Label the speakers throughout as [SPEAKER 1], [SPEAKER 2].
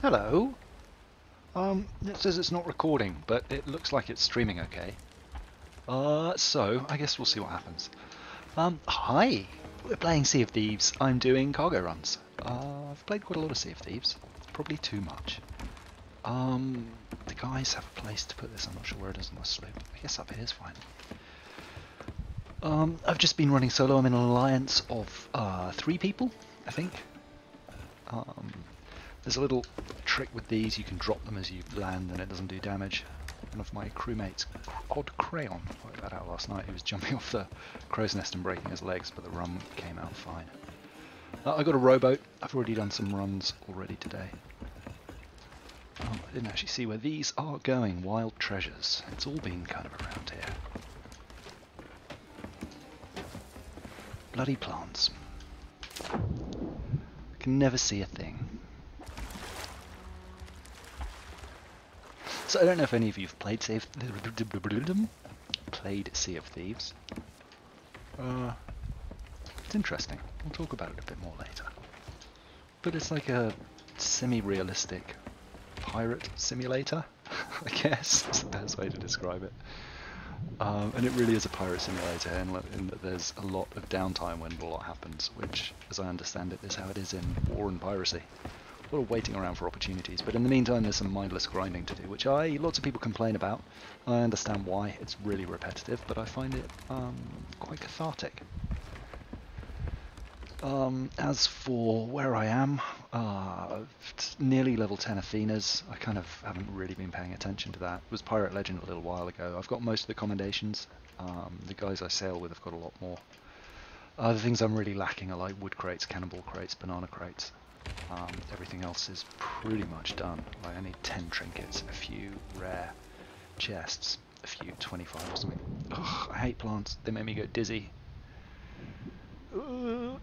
[SPEAKER 1] Hello. It says it's not recording, but it looks like it's streaming okay. So I guess we'll see what happens. Hi. We're playing Sea of Thieves. I'm doing cargo runs. I've played quite a lot of Sea of Thieves. Probably too much. The guys have a place to put this. I'm not sure where it is on the sloop. I guess up here is fine. I've just been running solo. I'm in an alliance of 3 people, I think. There's a little trick with these. You can drop them as you land and it doesn't do damage. One of my crewmates, Odd Crayon, worked that out last night. He was jumping off the crow's nest and breaking his legs, but the rum came out fine. I got a rowboat. I've already done some runs already today. I didn't actually see where these are going. Wild treasures. It's all been kind of around here. Bloody plants. I can never see a thing. So I don't know if any of you have played Sea of Thieves. It's interesting. We'll talk about it a bit more later. But it's like a semi-realistic pirate simulator, I guess. That's the best way to describe it. And it really is a pirate simulator in that there's a lot of downtime when a lot happens, which, as I understand it, is how it is in war and piracy. A lot of waiting around for opportunities, but in the meantime there's some mindless grinding to do, which lots of people complain about. I understand why. It's really repetitive, but I find it quite cathartic. As for where I am, nearly level 10 Athenas. I kind of haven't really been paying attention to that. It was Pirate Legend a little while ago. I've got most of the commendations. The guys I sail with have got a lot more. The things I'm really lacking are like wood crates, cannonball crates, banana crates. Everything else is pretty much done. Like I need 10 trinkets, a few rare chests, a few 25 or something. Ugh, I hate plants. They make me go dizzy. I'm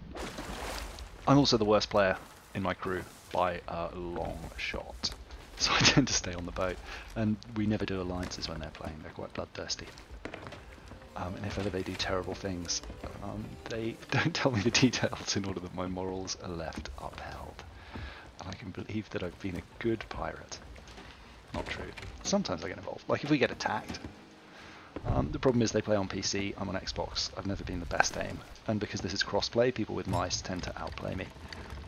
[SPEAKER 1] also the worst player in my crew by a long shot, so I tend to stay on the boat, and we never do alliances when they're playing. They're quite bloodthirsty, and if ever they do terrible things, they don't tell me the details in order that my morals are left upheld, and I can believe that I've been a good pirate. Not true. Sometimes I get involved, like if we get attacked. The problem is they play on PC, I'm on Xbox. I've never been the best aim, and because this is cross-play, people with mice tend to outplay me.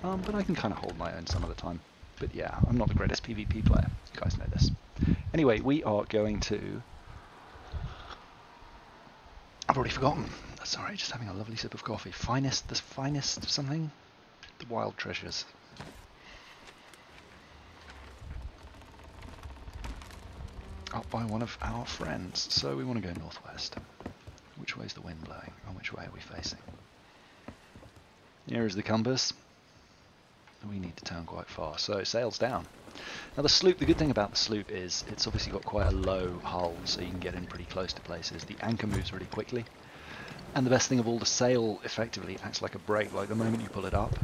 [SPEAKER 1] But I can kind of hold my own some of the time. But yeah, I'm not the greatest PvP player. You guys know this. Anyway, we are going to... I've already forgotten. That's alright, just having a lovely sip of coffee. The finest something? The wild treasures. Up by one of our friends, so we want to go northwest. Which way is the wind blowing, and which way are we facing? Here is the compass. We need to turn quite far, so sails down. Now the sloop, the good thing about the sloop is it's obviously got quite a low hull, so you can get in pretty close to places. The anchor moves really quickly, and the best thing of all, the sail effectively acts like a brake. Like the moment you pull it up,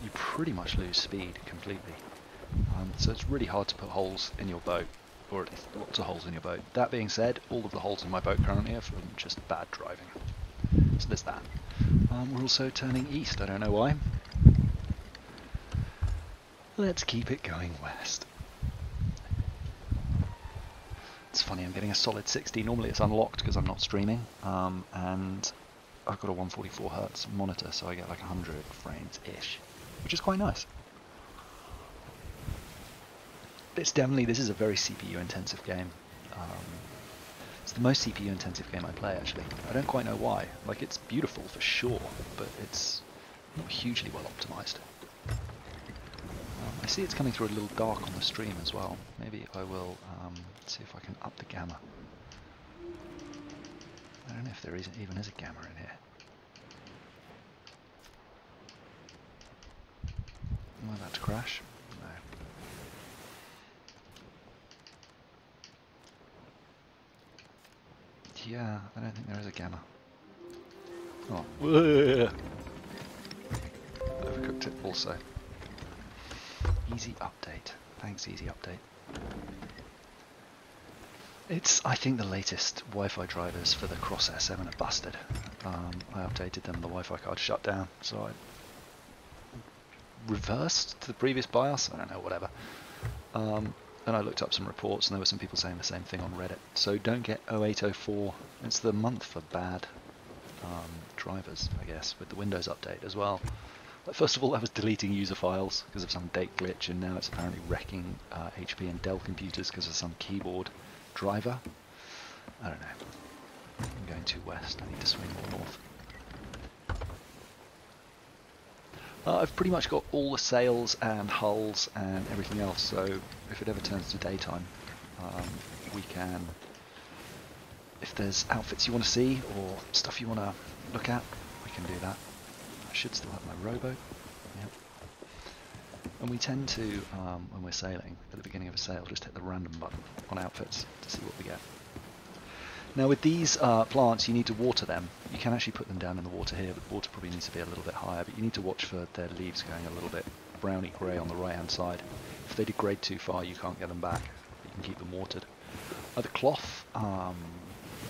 [SPEAKER 1] you pretty much lose speed completely. So it's really hard to put holes in your boat. Or at least lots of holes in your boat. That being said, all of the holes in my boat currently are from just bad driving. So there's that. We're also turning east, I don't know why. Let's keep it going west. It's funny, I'm getting a solid 60. Normally it's unlocked because I'm not streaming. And I've got a 144 Hz monitor, so I get like 100 frames-ish, which is quite nice. This is a very CPU intensive game. It's the most CPU intensive game I play actually. I don't quite know why. Like it's beautiful for sure, but it's not hugely well optimized. I see it's coming through a little dark on the stream as well. Maybe I will see if I can up the gamma. I don't know if there even is a gamma in here. Am I about to crash? No. Yeah, I don't think there is a gamma. Oh, overcooked it also. Easy update. Thanks, easy update. I think the latest Wi-Fi drivers for the Crosshair 7 are busted. I updated them, the Wi-Fi card shut down, so I reversed to the previous BIOS, I don't know, whatever. And I looked up some reports, and there were some people saying the same thing on Reddit. So don't get 0804. It's the month for bad drivers, I guess, with the Windows update as well. Like, first of all, I was deleting user files because of some date glitch, and now it's apparently wrecking HP and Dell computers because of some keyboard driver. I don't know. I'm going too west. I need to swing more north. I've pretty much got all the sails and hulls and everything else, so if it ever turns to daytime, we can, if there's outfits you want to see or stuff you want to look at, we can do that. I should still have my rowboat. Yep. And we tend to, when we're sailing, at the beginning of a sail, just hit the random button on outfits to see what we get. Now with these plants, you need to water them. You can actually put them down in the water here, but the water probably needs to be a little bit higher, but you need to watch for their leaves going a little bit browny grey on the right hand side. If they degrade too far, you can't get them back. You can keep them watered. The cloth,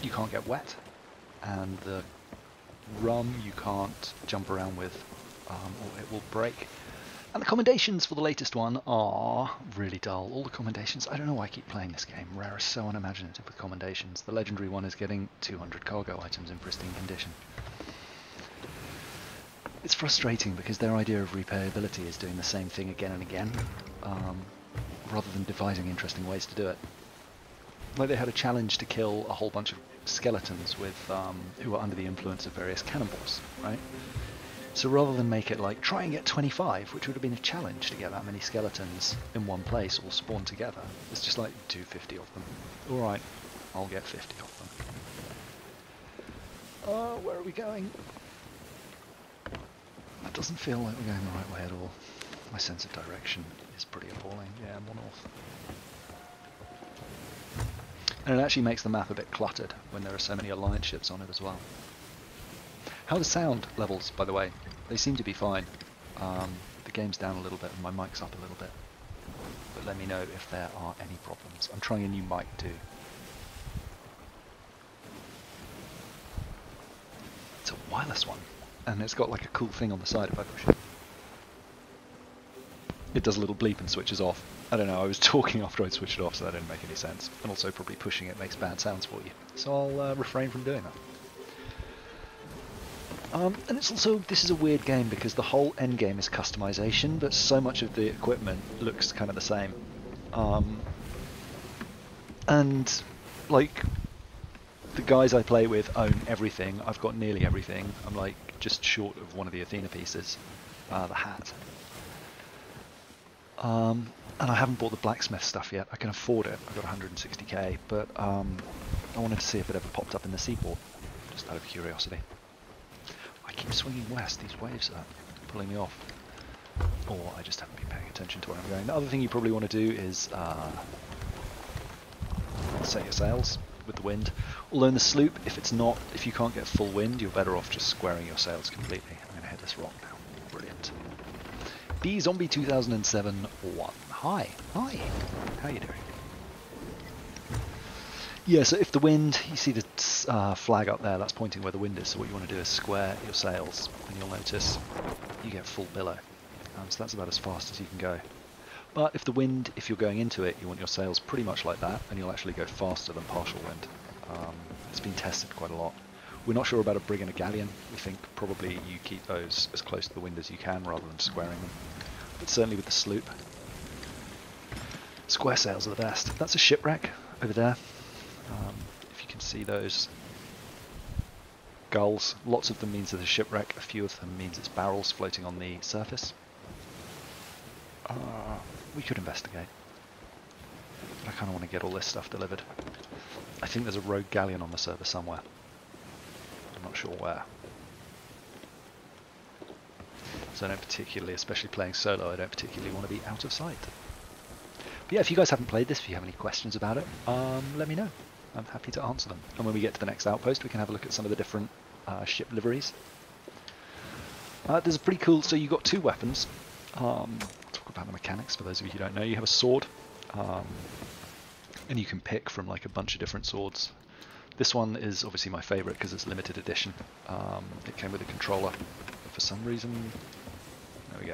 [SPEAKER 1] you can't get wet, and the rum you can't jump around with, or it will break. And the commendations for the latest one are really dull. All the commendations, I don't know why I keep playing this game. Rare is so unimaginative with commendations. The legendary one is getting 200 cargo items in pristine condition. It's frustrating because their idea of replayability is doing the same thing again and again, rather than devising interesting ways to do it. Like they had a challenge to kill a whole bunch of skeletons with who were under the influence of various cannonballs, right? So rather than make it like, try and get 25, which would have been a challenge to get that many skeletons in one place all spawned together, it's just like, do 50 of them. Alright, I'll get 50 of them. Where are we going? That doesn't feel like we're going the right way at all. My sense of direction is pretty appalling. Yeah, more north. And it actually makes the map a bit cluttered when there are so many alliance ships on it as well. How are the sound levels, by the way? They seem to be fine. The game's down a little bit and my mic's up a little bit. But let me know if there are any problems. I'm trying a new mic too. It's a wireless one. And it's got like a cool thing on the side if I push it. It does a little bleep and switches off. I don't know, I was talking after I'd switched it off, so that didn't make any sense. And also probably pushing it makes bad sounds for you. So I'll refrain from doing that. And it's also, this is a weird game because the whole end game is customization, but so much of the equipment looks kind of the same. And like the guys I play with own everything. I've got nearly everything. I'm like just short of one of the Athena pieces, the hat. And I haven't bought the blacksmith stuff yet. I can afford it. I've got 160k, but I wanted to see if it ever popped up in the seaport, just out of curiosity. I keep swinging west, these waves are pulling me off. Or I just haven't been paying attention to where I'm going. The other thing you probably want to do is set your sails with the wind. Although in the sloop, if you can't get full wind, you're better off just squaring your sails completely. I'm going to hit this rock now. Brilliant. B Zombie 2007 1. Hi. Hi. How you doing? Yeah, so if the wind, you see the flag up there, that's pointing where the wind is, so what you want to do is square your sails, and you'll notice you get full billow. So that's about as fast as you can go. But if the wind, if you're going into it, you want your sails pretty much like that, and you'll actually go faster than partial wind. It's been tested quite a lot. We're not sure about a brig and a galleon. We think probably you keep those as close to the wind as you can rather than squaring them. But certainly with the sloop, square sails are the best. That's a shipwreck over there. If you can see those gulls, lots of them means it's a shipwreck, a few of them means it's barrels floating on the surface. We could investigate. I kind of want to get all this stuff delivered. I think there's a rogue galleon on the server somewhere. I'm not sure where. So I don't particularly, especially playing solo, I don't particularly want to be out of sight. But yeah, if you guys haven't played this, if you have any questions about it, let me know. I'm happy to answer them. And when we get to the next outpost, we can have a look at some of the different ship liveries. There's a pretty cool, so you've got two weapons. I'll talk about the mechanics for those of you who don't know. You have a sword, and you can pick from like a bunch of different swords. This one is obviously my favourite because it's limited edition. It came with a controller, but for some reason, there we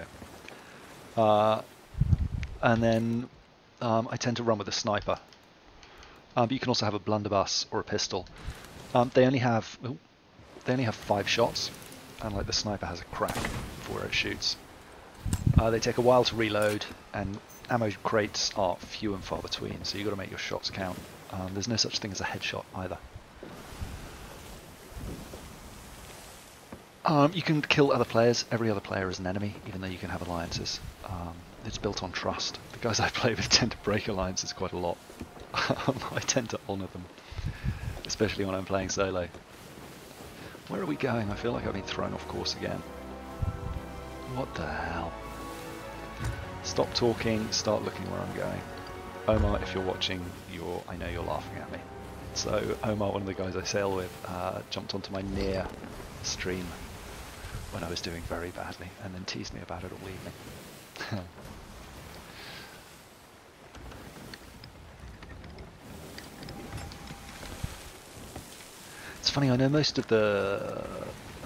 [SPEAKER 1] go. And then I tend to run with a sniper. But you can also have a blunderbuss or a pistol. They only have 5 shots, and like the sniper has a crack before it shoots. They take a while to reload, and ammo crates are few and far between, so you've got to make your shots count. There's no such thing as a headshot either. You can kill other players. Every other player is an enemy, even though you can have alliances. It's built on trust. The guys I play with tend to break alliances quite a lot. I tend to honour them, especially when I'm playing solo. Where are we going? I feel like I've been thrown off course again. What the hell? Stop talking, start looking where I'm going. Omar, if you're watching, I know you're laughing at me. So Omar, one of the guys I sail with, jumped onto my near stream when I was doing very badly, and then teased me about it all evening. It's funny, I know most of the,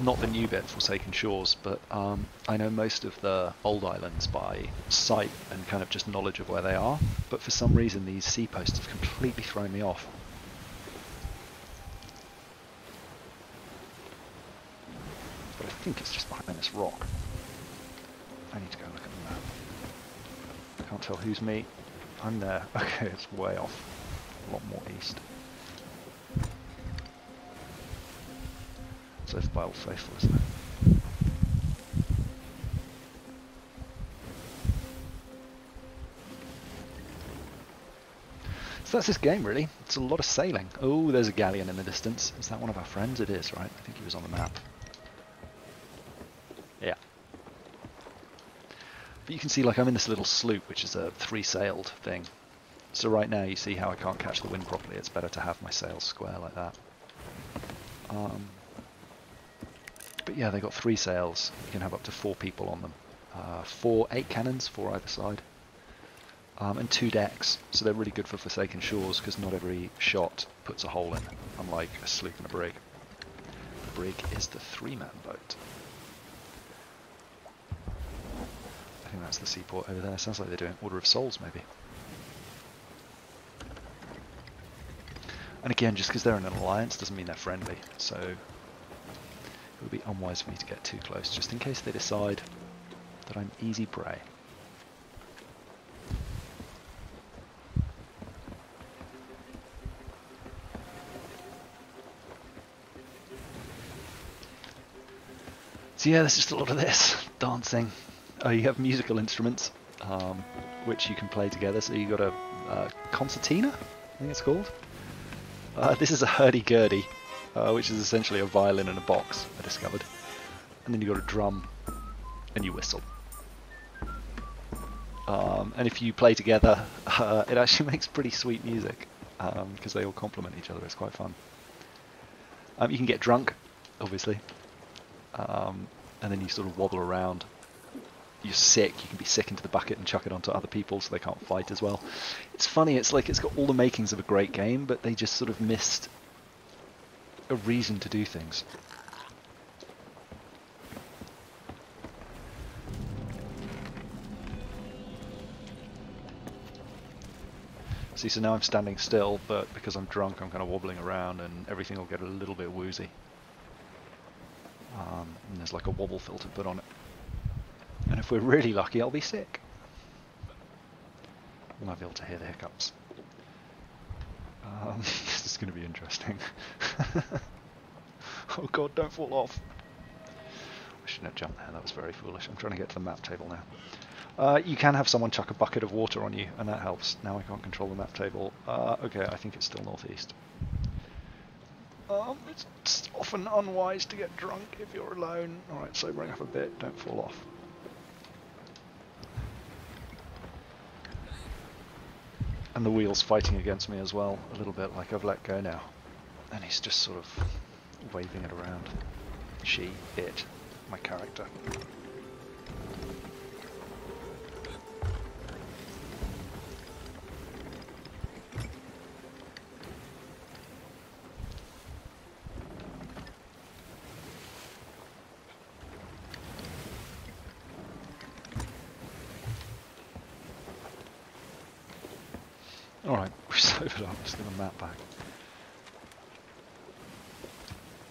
[SPEAKER 1] not the new bit, Forsaken Shores, but I know most of the old islands by sight and kind of just knowledge of where they are, but for some reason these sea posts have completely thrown me off. But I think it's just behind this rock. I need to go look at the map. I can't tell who's me. I'm there. Okay, it's way off. A lot more east. So it's by Old Faithful, isn't it? So that's this game, really. It's a lot of sailing. Oh, there's a galleon in the distance. Is that one of our friends? It is, right? I think he was on the map. Yeah. But you can see, like, I'm in this little sloop, which is a 3-sailed thing. So right now you see how I can't catch the wind properly. It's better to have my sails square like that. But yeah, they got 3 sails. You can have up to 4 people on them. 8 cannons, 4 either side. And 2 decks, so they're really good for Forsaken Shores because not every shot puts a hole in, unlike a sloop and a brig. The brig is the 3-man boat. I think that's the seaport over there. Sounds like they're doing Order of Souls, maybe. And again, just because they're in an alliance doesn't mean they're friendly, so it would be unwise for me to get too close, just in case they decide that I'm easy prey. So yeah, there's just a lot of this. Dancing. Oh, you have musical instruments, which you can play together. So you've got a concertina, I think it's called. This is a hurdy-gurdy, which is essentially a violin in a box, I discovered. And then you've got a drum, and you whistle. And if you play together, it actually makes pretty sweet music, because they all complement each other. It's quite fun. You can get drunk, obviously. And then you sort of wobble around. You're sick, you can be sick into the bucket and chuck it onto other people so they can't fight as well. It's funny, it's like it's got all the makings of a great game, but they just sort of missed a reason to do things. See, so now I'm standing still, but because I'm drunk I'm kind of wobbling around and everything will get a little bit woozy. And there's like a wobble filter put on it. And if we're really lucky, I'll be sick. I might be able to hear the hiccups. This is going to be interesting. Oh god, don't fall off. I shouldn't have jumped there, that was very foolish. I'm trying to get to the map table now. You can have someone chuck a bucket of water on you, and that helps. Now I can't control the map table. Okay, I think it's still northeast. It's often unwise to get drunk if you're alone. Alright, sobering up a bit, don't fall off. And the wheel's fighting against me as well, a little bit, like I've let go now. And he's just sort of waving it around. She, it, my character. Alright, we've sobered up. Just get the map back.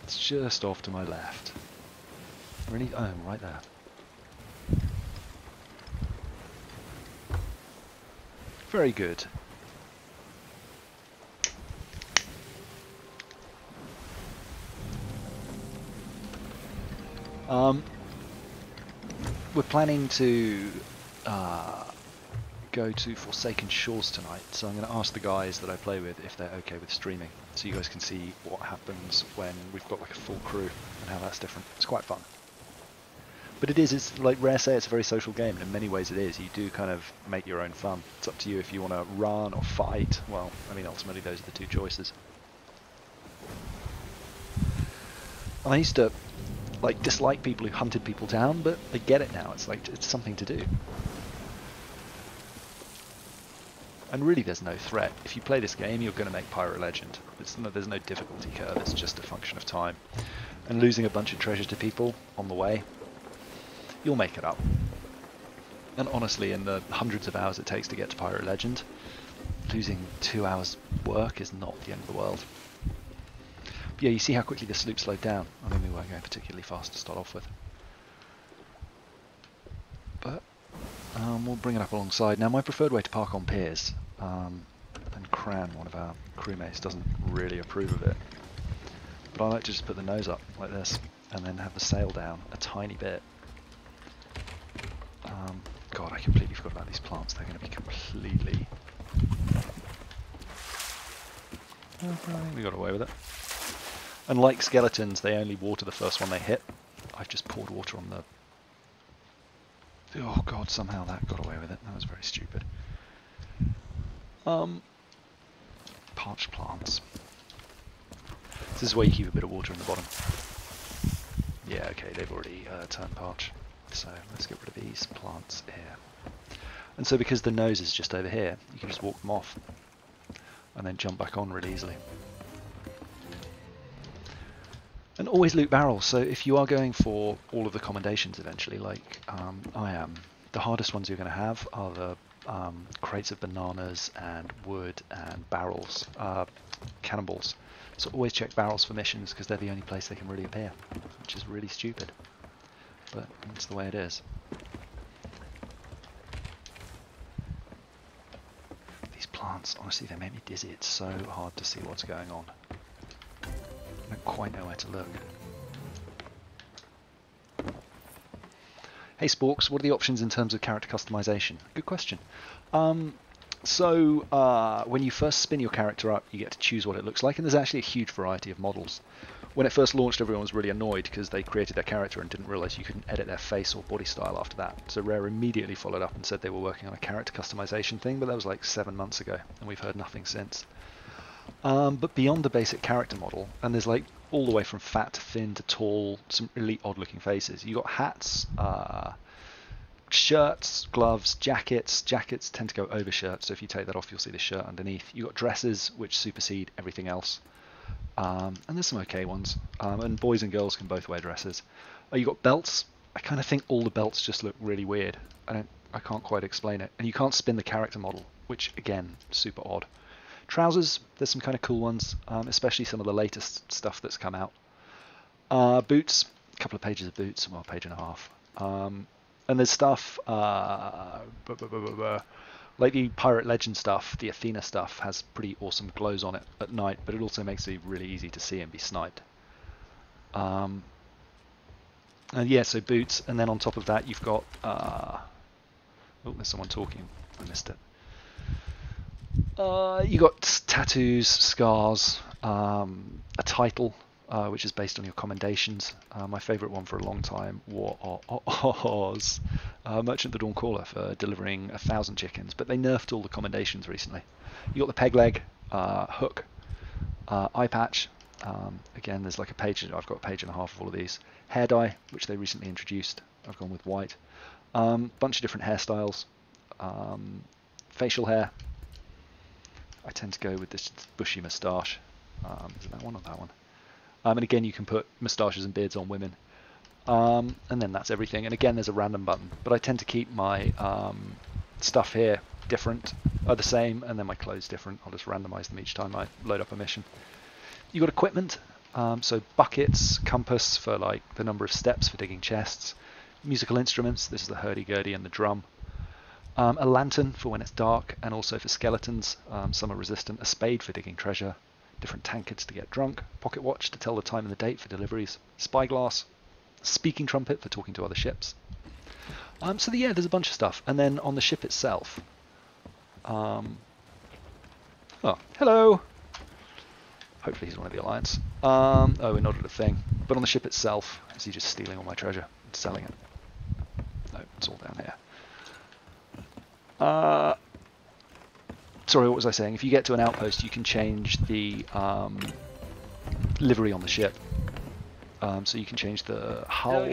[SPEAKER 1] It's just off to my left. Really? Oh, right there. Very good. We're planning to go to Forsaken Shores tonight, so I'm going to ask the guys that I play with if they're okay with streaming, so you guys can see what happens when we've got like a full crew and how that's different. It's quite fun. But it's like Rare say, it's a very social game, and in many ways it is. You do kind of make your own fun. It's up to you if you want to run or fight. Well, I mean, ultimately those are the two choices. And I used to like dislike people who hunted people down, but I get it now. It's like, it's something to do. And really there's no threat. If you play this game, you're going to make Pirate Legend. There's no difficulty curve, it's just a function of time. And losing a bunch of treasure to people on the way, you'll make it up. And honestly, in the hundreds of hours it takes to get to Pirate Legend, losing 2 hours work is not the end of the world. But yeah, you see how quickly the sloop slowed down. I mean, we weren't going particularly fast to start off with. But we'll bring it up alongside. Now, my preferred way to park on piers, and Cran, one of our crewmates, doesn't really approve of it. But I like to just put the nose up like this, and then have the sail down a tiny bit. God, I completely forgot about these plants. They're going to be completely... I think we got away with it. And like skeletons, they only water the first one they hit. I've just poured water on the... Oh god, somehow that got away with it. That was very stupid. Parched plants. This is where you keep a bit of water in the bottom. Yeah, okay, they've already turned parched. So let's get rid of these plants here. And so because the nose is just over here, you can just walk them off and then jump back on really easily. And always loot barrels, so if you are going for all of the commendations eventually, like I am, the hardest ones you're going to have are the crates of bananas and wood and barrels, cannonballs. So always check barrels for missions, because they're the only place they can really appear, which is really stupid. But it's the way it is. These plants, honestly, they make me dizzy. It's so hard to see what's going on. I don't quite know where to look. Hey Sporks, what are the options in terms of character customization? Good question. So when you first spin your character up, you get to choose what it looks like, and there's actually a huge variety of models. When it first launched, everyone was really annoyed because they created their character and didn't realise you couldn't edit their face or body style after that. So Rare immediately followed up and said they were working on a character customization thing, but that was like 7 months ago, and we've heard nothing since. But beyond the basic character model, and there's like all the way from fat to thin to tall, some really odd looking faces. You got hats, shirts, gloves, jackets. Jackets tend to go over shirts, so if you take that off you'll see the shirt underneath. You got dresses which supersede everything else. And there's some okay ones. And boys and girls can both wear dresses. You got belts. I kind of think all the belts just look really weird. I can't quite explain it. And you can't spin the character model, which again, super odd. Trousers, there's some kind of cool ones, especially some of the latest stuff that's come out. Boots, a couple of pages of boots, well, a page and a half. And there's stuff, like the Pirate Legend stuff, the Athena stuff has pretty awesome glows on it at night, but it also makes it really easy to see and be sniped. And yeah, so boots, and then on top of that you've got, oh, there's someone talking, I missed it. You got tattoos, scars, a title, which is based on your commendations. My favourite one for a long time was Merchant the Dawn Caller for delivering 1,000 chickens, but they nerfed all the commendations recently. You got the peg leg, hook, eye patch. Again, there's like a page. I've got a page and a half of all of these. Hair dye, which they recently introduced. I've gone with white. Bunch of different hairstyles. Facial hair. I tend to go with this bushy moustache. Is it that one or that one? And again, you can put moustaches and beards on women. And then that's everything. And again, there's a random button. But I tend to keep my stuff here different, are the same, and then my clothes different. I'll just randomize them each time I load up a mission. You've got equipment, so buckets, compass for like the number of steps for digging chests, musical instruments, this is the hurdy-gurdy and the drum, a lantern for when it's dark and also for skeletons, some are resistant, a spade for digging treasure, different tankards to get drunk, pocket watch to tell the time and the date for deliveries, spyglass, speaking trumpet for talking to other ships. So yeah, there's a bunch of stuff. And then on the ship itself, oh, hello! Hopefully he's one of the Alliance. Oh, we're not at a thing. But on the ship itself, is he just stealing all my treasure and selling it? No, it's all down here. Sorry, what was I saying? If you get to an outpost, you can change the livery on the ship. So you can change the hull.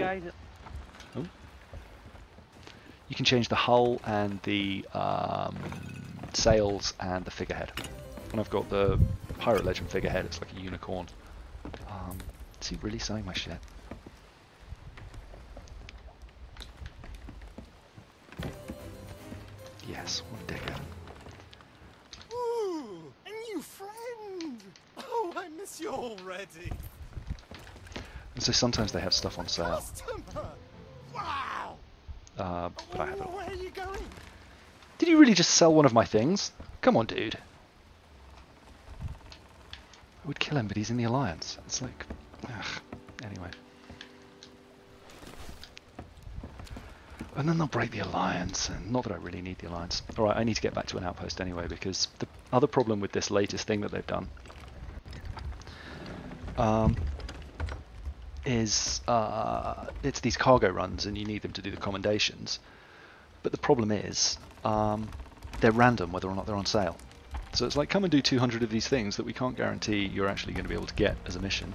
[SPEAKER 1] Oh. You can change the hull and the sails and the figurehead. And I've got the Pirate Legend figurehead. It's like a unicorn. Is he really selling my shit? Yes, what a dickhead.
[SPEAKER 2] Ooh, a new friend! Oh, I miss you already.
[SPEAKER 1] And so sometimes they have stuff on sale.
[SPEAKER 2] Customer! Wow!
[SPEAKER 1] But I have it all.
[SPEAKER 2] Where are you going?
[SPEAKER 1] Did you really just sell one of my things? Come on, dude. I would kill him, but he's in the Alliance. It's like... Ugh. Anyway. And then they'll break the Alliance, and not that I really need the Alliance. Alright, I need to get back to an outpost anyway, because the other problem with this latest thing that they've done is it's these cargo runs, and you need them to do the commendations. But the problem is, they're random whether or not they're on sale. So it's like, come and do 200 of these things that we can't guarantee you're actually going to be able to get as a mission.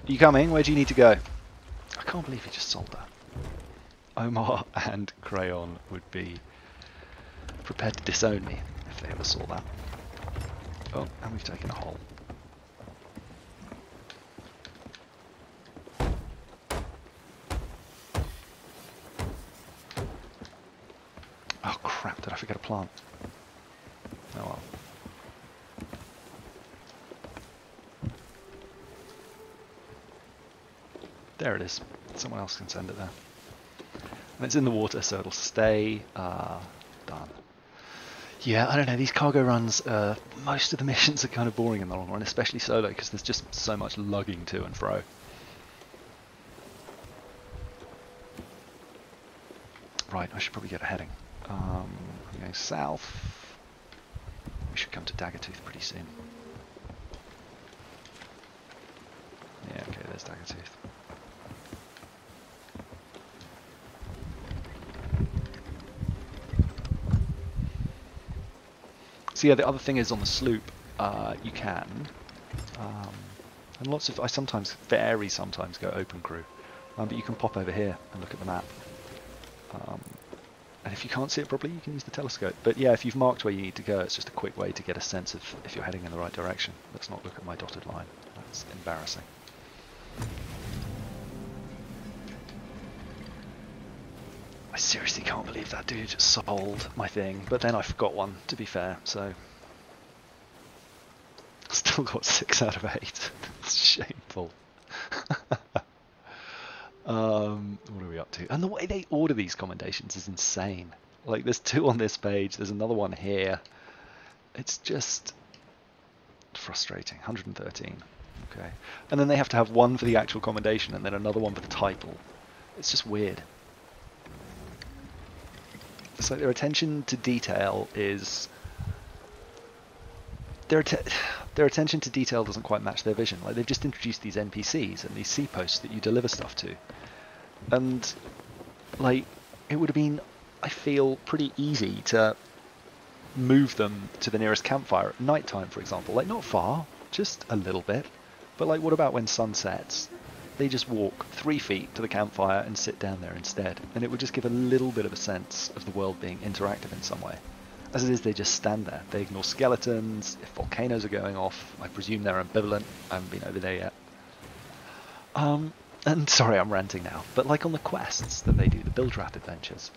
[SPEAKER 1] Are you coming? Where do you need to go? I can't believe he just sold that. Omar and Crayon would be prepared to disown me if they ever saw that. Oh, and we've taken a hole. Oh crap, did I forget a plant? Oh well. There it is. Someone else can send it there. And it's in the water, so it'll stay. Done. Yeah, I don't know. These cargo runs, most of the missions are kind of boring in the long run, especially solo, because there's just so much lugging to and fro. Right, I should probably get a heading. I'm going south. We should come to Daggertooth pretty soon. Yeah, okay, there's Daggertooth. So yeah, the other thing is on the sloop, you can, and lots of, I sometimes go open crew, but you can pop over here and look at the map. And if you can't see it properly, you can use the telescope. But yeah, if you've marked where you need to go, it's just a quick way to get a sense of if you're heading in the right direction. Let's not look at my dotted line. That's embarrassing. I seriously can't believe that dude sold my thing, but then I forgot one, to be fair, so... Still got 6 out of 8. It's shameful. What are we up to? And the way they order these commendations is insane. Like, there's 2 on this page, there's another one here. It's just frustrating. 113. Okay. And then they have to have one for the actual commendation and then another one for the title. It's just weird. It's like their attention to detail is... Their attention to detail doesn't quite match their vision. Like, they've just introduced these NPCs and these sea posts that you deliver stuff to. And, like, it would have been, I feel, pretty easy to move them to the nearest campfire at night time, for example. Like, not far, just a little bit. But, like, what about when sun sets? They just walk 3 feet to the campfire and sit down there instead. And it would just give a little bit of a sense of the world being interactive in some way. As it is, they just stand there. They ignore skeletons. If volcanoes are going off, I presume they're ambivalent. I haven't been over there yet. And sorry, I'm ranting now. But like on the quests that they do, the build draft adventures,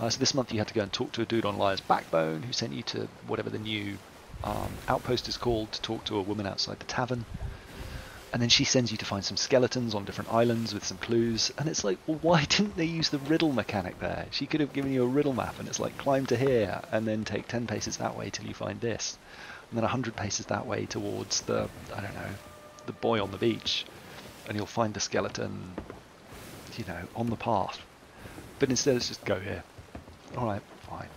[SPEAKER 1] So this month you had to go and talk to a dude on Liar's Backbone who sent you to whatever the new outpost is called to talk to a woman outside the tavern. And then she sends you to find some skeletons on different islands with some clues. And it's like, well, why didn't they use the riddle mechanic there? She could have given you a riddle map, and it's like, climb to here, and then take 10 paces that way till you find this. And then 100 paces that way towards the, I don't know, the boy on the beach. And you'll find the skeleton, you know, on the path. But instead it's just go here. Alright, fine.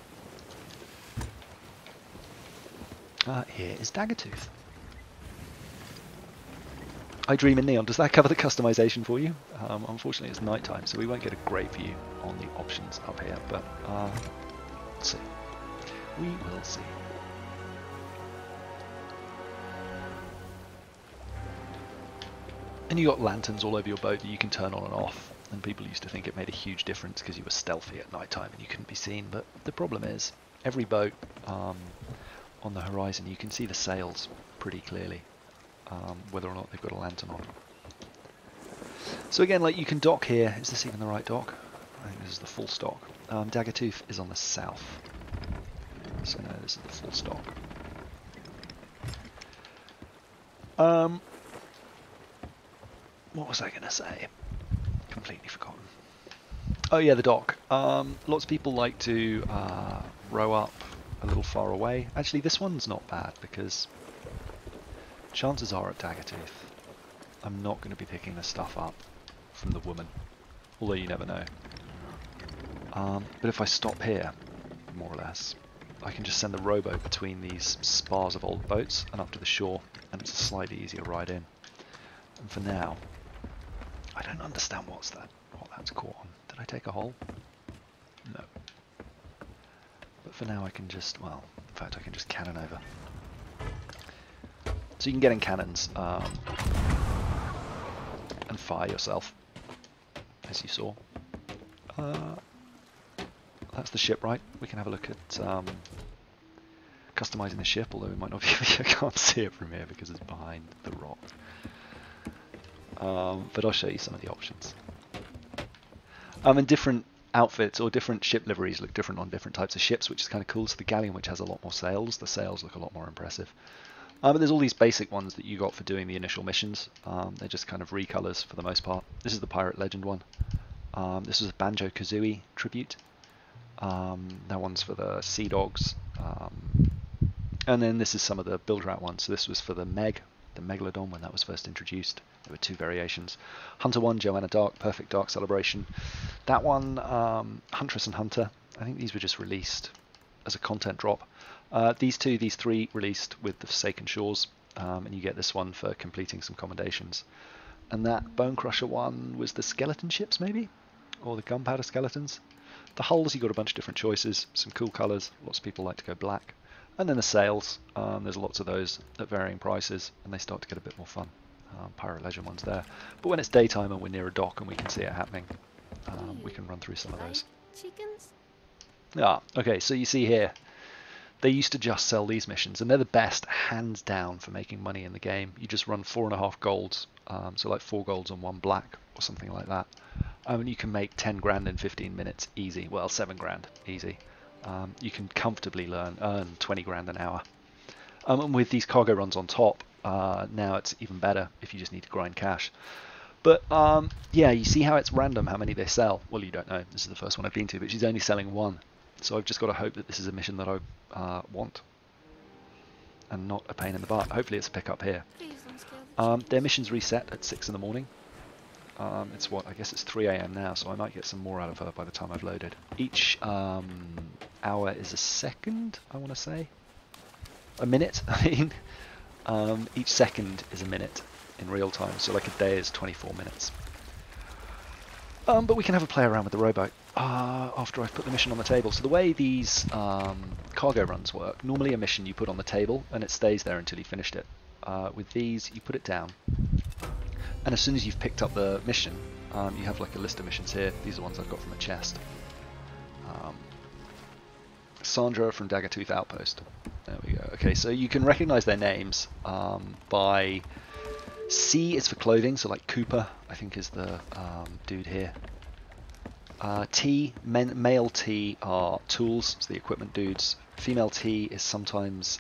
[SPEAKER 1] Here is Daggertooth. I Dream in Neon. Does that cover the customization for you? Unfortunately, it's nighttime, so we won't get a great view on the options up here, but let's see. We will see. And you got lanterns all over your boat that you can turn on and off, and people used to think it made a huge difference because you were stealthy at nighttime and you couldn't be seen, but the problem is, every boat on the horizon, you can see the sails pretty clearly. Whether or not they've got a lantern on. So again, like, you can dock here. Is this even the right dock? I think this is the full stock. Daggertooth is on the south. So no, this is the full stock. What was I going to say? Completely forgotten. Oh yeah, the dock. Lots of people like to row up a little far away. Actually, this one's not bad because chances are at Daggertooth, I'm not going to be picking this stuff up from the woman, although you never know. But if I stop here, more or less, I can just send the rowboat between these spars of old boats and up to the shore, and it's a slightly easier ride in. And for now, I don't understand what that's caught on. Did I take a hole? No. But for now I can just, well, in fact I can just cannon over. So you can get in cannons and fire yourself, as you saw. That's the ship, right? We can have a look at customizing the ship, although we might not be able to, I can't see it from here because it's behind the rock. But I'll show you some of the options. And different outfits or different ship liveries look different on different types of ships, which is kind of cool. So the galleon, which has a lot more sails, the sails look a lot more impressive. But there's all these basic ones that you got for doing the initial missions. They're just kind of recolors for the most part. This is the Pirate Legend one. This is a Banjo-Kazooie tribute. That one's for the Sea Dogs. And then this is some of the build route ones. So this was for the Megalodon when that was first introduced. There were two variations. Hunter 1, Joanna Dark, Perfect Dark Celebration. That one, Huntress and Hunter. I think these were just released as a content drop. These three released with the Forsaken Shores, and you get this one for completing some commendations. And that Bone Crusher one was the skeleton ships, maybe? Or the gunpowder skeletons. The hulls, you got a bunch of different choices, some cool colours, lots of people like to go black. And then the sails, there's lots of those at varying prices, and they start to get a bit more fun. Pirate Legend one's there. But when it's daytime and we're near a dock and we can see it happening, we can run through some of those.
[SPEAKER 3] Chickens?
[SPEAKER 1] Okay, so you see here, they used to just sell these missions, and they're the best, hands down, for making money in the game. You just run 4.5 golds, so like 4 golds and 1 black, or something like that. And you can make 10 grand in 15 minutes, easy. Well, 7 grand, easy. You can comfortably earn 20 grand an hour. And with these cargo runs on top, now it's even better if you just need to grind cash. But yeah, you see how it's random how many they sell. Well, you don't know. This is the first one I've been to, but she's only selling 1. So I've just got to hope that this is a mission that I want, and not a pain in the butt. Hopefully it's a pick up here. Their missions reset at 6 in the morning. It's what, I guess it's 3 AM now, so I might get some more out of her by the time I've loaded. Each hour is a second, I want to say. A minute, I mean. Each second is a minute in real time, so like a day is 24 minutes. But we can have a play around with the rowboat after I've put the mission on the table. So the way these cargo runs work, normally a mission you put on the table and it stays there until you finished it. With these, you put it down, and as soon as you've picked up the mission, you have like a list of missions here. These are ones I've got from a chest. Sandra from Daggertooth Outpost. There we go. Okay, so you can recognize their names by C is for clothing, so like Cooper, I think is the dude here. Male T are tools, so the equipment dudes. Female T is sometimes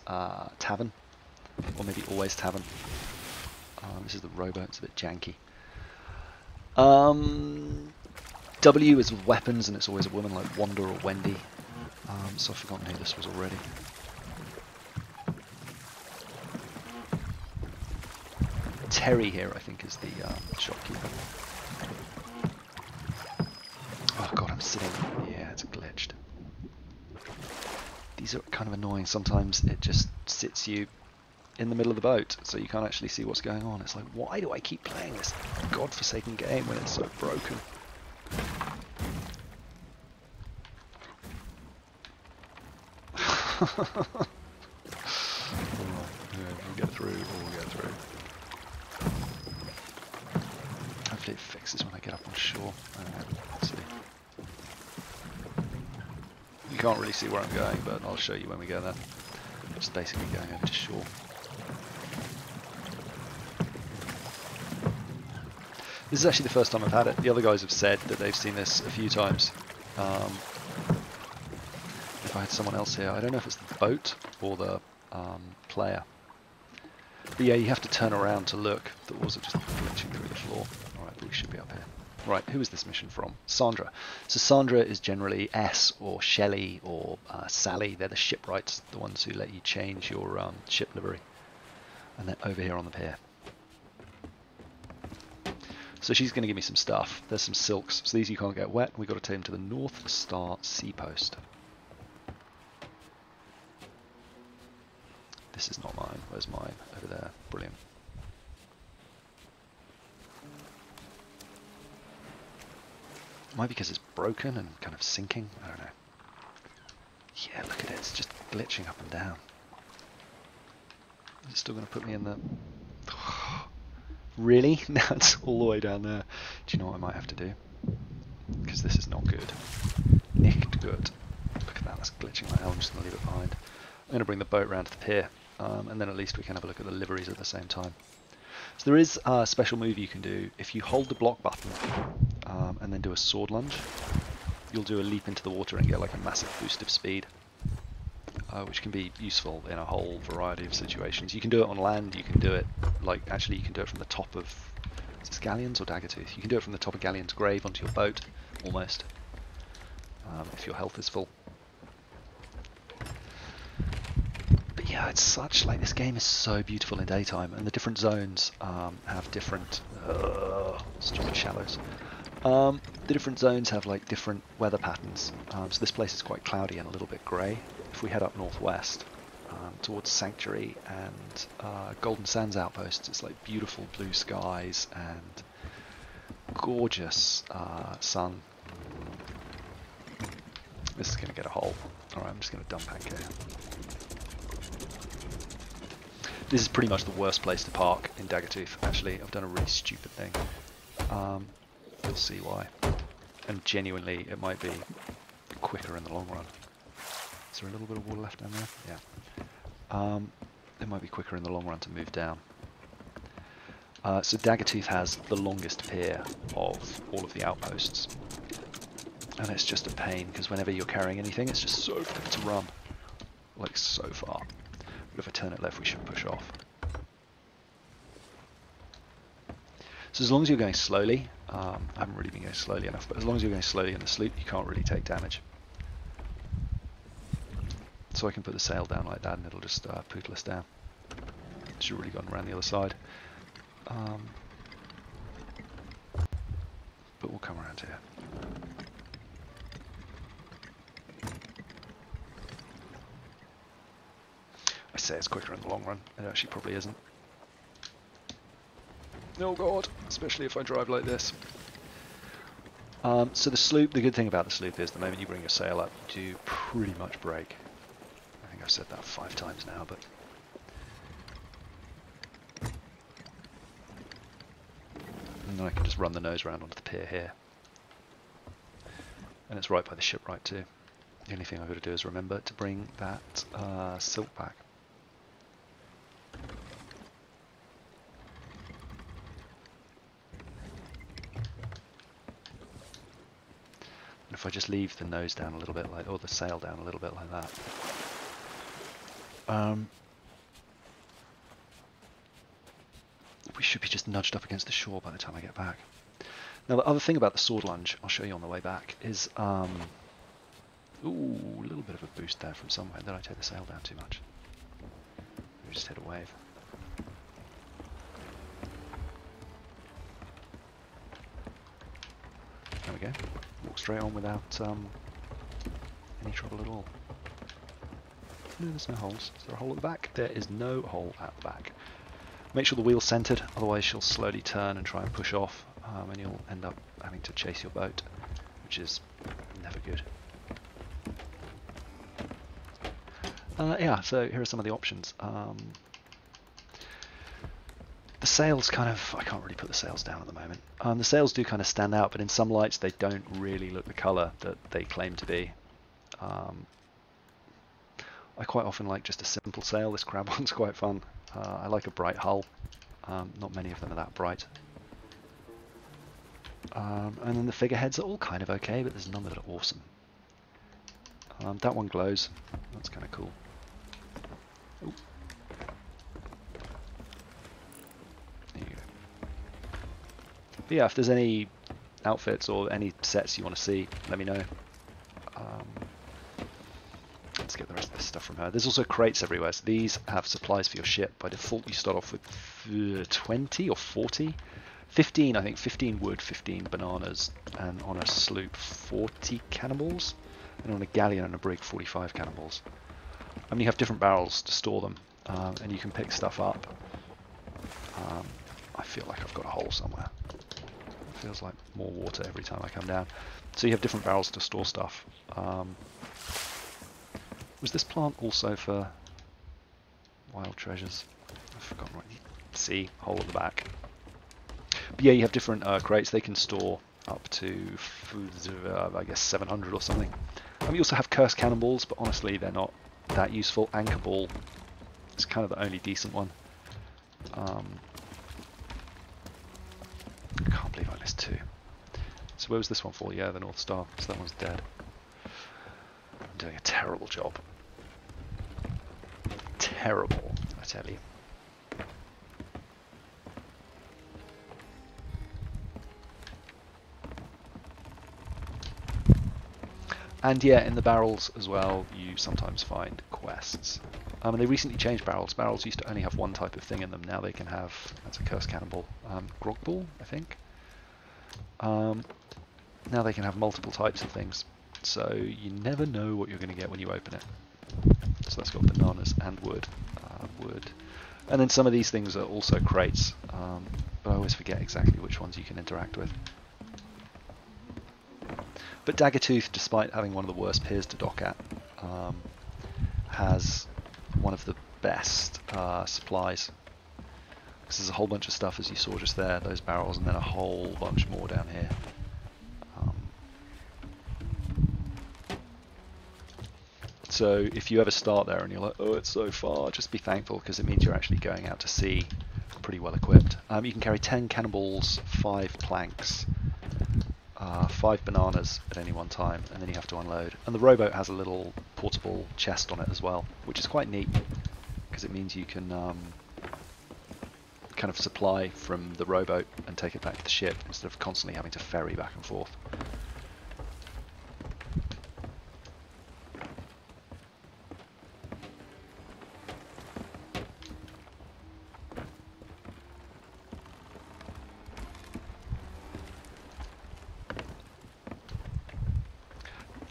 [SPEAKER 1] tavern, or maybe always tavern. This is the rowboat, it's a bit janky. W is with weapons, and it's always a woman like Wanda or Wendy. So I've forgotten who this was already. Terry here, I think, is the shopkeeper. Oh god, I'm sitting. Yeah, it's glitched. These are kind of annoying. Sometimes it just sits you in the middle of the boat, so you can't actually see what's going on. It's like, why do I keep playing this godforsaken game when it's so broken? We'll get through, we'll get through. Hopefully it fixes when I get up on shore. I don't know. Let's see. You can't really see where I'm going, but I'll show you when we get there. Just basically going over to shore. This is actually the first time I've had it. The other guys have said that they've seen this a few times. If I had someone else here, I don't know if it's the boat or the player. But yeah, you have to turn around to look. The walls are just glitching through the floor. Alright, but we should be up here. Right, who is this mission from? Sandra. So Sandra is generally S or Shelley or Sally. They're the shipwrights, the ones who let you change your ship livery. And they're over here on the pier. So she's going to give me some stuff. There's some silks. So these you can't get wet. We've got to take them to the North Star Seapost. This is not mine. Where's mine? Over there. Brilliant. Might be because it's broken and kind of sinking. I don't know. Yeah, look at it. It's just glitching up and down. Is it still going to put me in the... Really? Now it's all the way down there. Do you know what I might have to do? Because this is not good. Nicht good. Look at that. That's glitching like hell. I'm just going to leave it behind. I'm going to bring the boat around to the pier. And then at least we can have a look at the liveries at the same time. So there is a special move you can do. If you hold the block button and then do a sword lunge, you'll do a leap into the water and get like a massive boost of speed, which can be useful in a whole variety of situations. You can do it on land, you can do it, like, actually you can do it from the top of, is this Galleons or Daggertooth? You can do it from the top of Galleon's Grave onto your boat, almost, if your health is full. Yeah, it's such, like, this game is so beautiful in daytime, and the different zones have different, stupid shallows. The different zones have like different weather patterns. So this place is quite cloudy and a little bit grey. If we head up northwest towards Sanctuary and Golden Sands Outposts, it's like beautiful blue skies and gorgeous sun. This is going to get a hole. Alright, I'm just going to dump anchor here. This is pretty much the worst place to park in Daggertooth, actually. I've done a really stupid thing. You'll see why. And genuinely, it might be quicker in the long run. Is there a little bit of water left down there? Yeah. It might be quicker in the long run to move down. So Daggertooth has the longest pier of all of the outposts. And it's just a pain, because whenever you're carrying anything, it's just so far to run. Like, so far. But if I turn it left, we should push off. So as long as you're going slowly, I haven't really been going slowly enough, but as long as you're going slowly in the sloop, you can't really take damage. So I can put the sail down like that and it'll just poodle us down. Should have really gone around the other side. But we'll come around here. I say it's quicker in the long run, it actually probably isn't. Oh god, especially if I drive like this. So the sloop, the good thing about the sloop is the moment you bring your sail up, you do pretty much break. I think I've said that 5 times now, but... And then I can just run the nose around onto the pier here. And it's right by the shipwright too. The only thing I've got to do is remember to bring that silk back. if I just leave the nose down a little bit, like, or the sail down a little bit like that. We should be just nudged up against the shore by the time I get back. Now the other thing about the sword lunge, I'll show you on the way back, is ooh, a little bit of a boost there from somewhere. Did I take the sail down too much? We just hit a wave. There we go. Walk straight on without any trouble at all. No, there's no holes. Is there a hole at the back? There is no hole at the back. Make sure the wheel's centered, otherwise she'll slowly turn and try and push off, and you'll end up having to chase your boat, which is never good. Yeah, so here are some of the options. The sails kind of, I can't really put the sails down at the moment. The sails do kind of stand out, but in some lights they don't really look the colour that they claim to be. I quite often like just a simple sail. This crab one's quite fun. I like a bright hull. Not many of them are that bright. And then the figureheads are all kind of okay, but there's none that are awesome. That one glows. That's kind of cool. Ooh. There you go. But yeah, if there's any outfits or any sets you want to see, let me know. Let's get the rest of this stuff from her. There's also crates everywhere, so these have supplies for your ship. By default you start off with 20 or 40? 15, I think. 15 wood, 15 bananas, and on a sloop 40 cannonballs, and on a galleon and a brig 45 cannonballs. I mean, you have different barrels to store them, and you can pick stuff up. I feel like I've got a hole somewhere. It feels like more water every time I come down. So you have different barrels to store stuff. Was this plant also for wild treasures? I've forgotten what. See, hole at the back. But yeah, you have different crates. They can store up to, I guess, 700 or something. You also have cursed cannonballs, but honestly, they're not that useful. Anchor ball is kind of the only decent one. I can't believe I missed two. So where was this one for? Yeah, the North Star. So that one's dead. I'm doing a terrible job. Terrible, I tell you. And yeah, in the barrels as well, you sometimes find quests. And they recently changed barrels. Barrels used to only have one type of thing in them. Now they can have, that's a cursed cannonball, grog ball, I think. Now they can have multiple types of things. So you never know what you're going to get when you open it. So that's got bananas and wood. Wood. And then some of these things are also crates, but I always forget exactly which ones you can interact with. But Daggertooth, despite having one of the worst piers to dock at, has one of the best supplies. Because there's a whole bunch of stuff, as you saw just there, those barrels, and then a whole bunch more down here. So if you ever start there and you're like, oh, it's so far, just be thankful, because it means you're actually going out to sea pretty well equipped. You can carry 10 cannonballs, 5 planks, 5 bananas at any one time, and then you have to unload. And the rowboat has a little portable chest on it as well, which is quite neat, because it means you can kind of supply from the rowboat and take it back to the ship, instead of constantly having to ferry back and forth.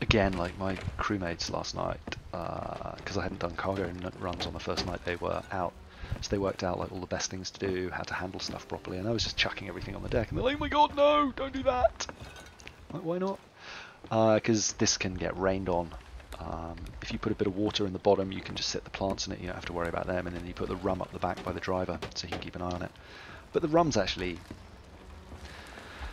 [SPEAKER 1] Again, like my crewmates last night, because I hadn't done cargo runs on the first night they were out, so they worked out like all the best things to do, how to handle stuff properly, and I was just chucking everything on the deck, and they're like, oh my god, no, don't do that! Like, why not? Because this can get rained on. If you put a bit of water in the bottom, you can just set the plants in it, you don't have to worry about them, and then you put the rum up the back by the driver, so you can keep an eye on it. But the rum's actually...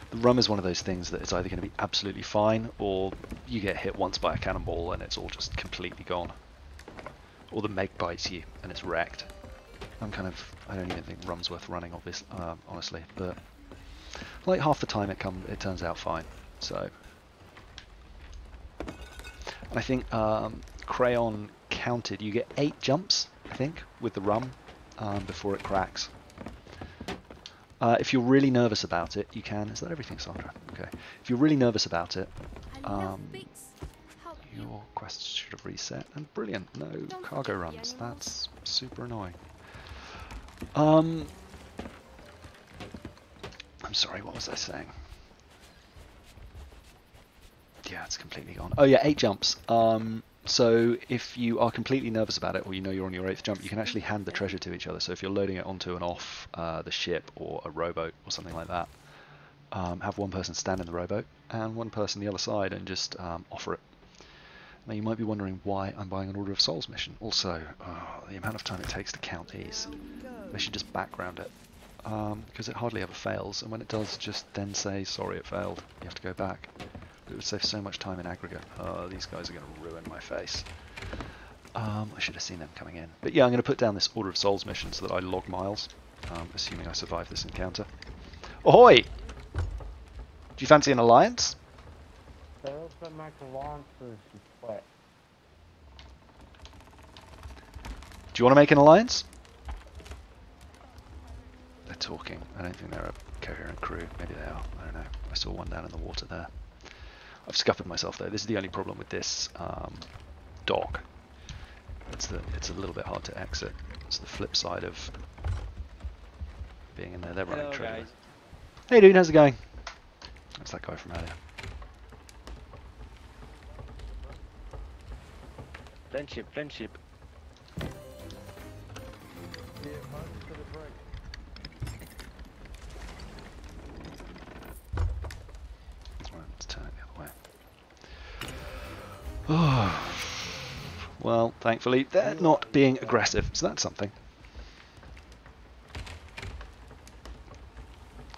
[SPEAKER 1] The rum is one of those things that it's either going to be absolutely fine, or you get hit once by a cannonball and it's all just completely gone. Or the meg bites you and it's wrecked. I don't even think rum's worth running, honestly, but like half the time it turns out fine. So And I think Crayon counted. You get 8 jumps, I think, with the rum before it cracks. If you're really nervous about it, you can. Is that everything, Sandra? Okay. If you're really nervous about it, your quests should have reset. And brilliant, no cargo runs. That's super annoying. I'm sorry, what was I saying? Yeah, it's completely gone. Oh yeah, 8 jumps. So if you are completely nervous about it, or you know you're on your 8th jump, you can actually hand the treasure to each other. So if you're loading it onto and off the ship or a rowboat or something like that, have one person stand in the rowboat and one person the other side and just offer it. Now you might be wondering why I'm buying an Order of Souls mission. Also, the amount of time it takes to count these. They should just background it, because it hardly ever fails, and when it does, just then say, sorry it failed, you have to go back. It would save so much time in aggregate. Oh, these guys are going to ruin my face. I should have seen them coming in. But yeah, I'm going to put down this Order of Souls mission so that I log miles, assuming I survive this encounter. Ahoy! Do you fancy an alliance? Do you want to make an alliance? They're talking. I don't think they're a coherent crew. Maybe they are. I don't know. I saw one down in the water there. I've scuppered myself though. This is the only problem with this dock. It's a little bit hard to exit. It's the flip side of being in there. They're running trailer. Hey dude, how's it going? That's that guy from earlier.
[SPEAKER 3] Friendship.
[SPEAKER 1] Let's turn it the other way. Oh. Well, thankfully, they're not being aggressive, so that's something.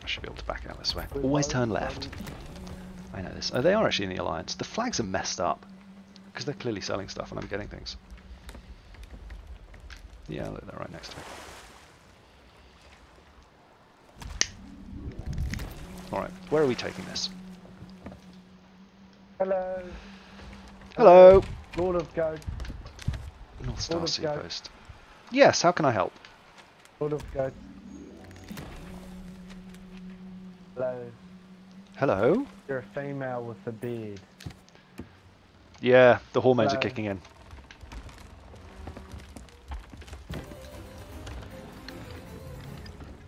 [SPEAKER 1] I should be able to back out this way. Always turn left. I know this. Oh, they are actually in the Alliance. The flags are messed up, because they're clearly selling stuff and I'm getting things. Yeah, look, they're right next to me. Alright, where are we taking this?
[SPEAKER 4] Hello.
[SPEAKER 1] Hello!
[SPEAKER 4] Lord of Goat.
[SPEAKER 1] North Star Seacoast. Yes, how can I help?
[SPEAKER 4] Lord of Goat. Hello.
[SPEAKER 1] Hello?
[SPEAKER 4] You're a female with a beard.
[SPEAKER 1] Yeah, the hormones are kicking in.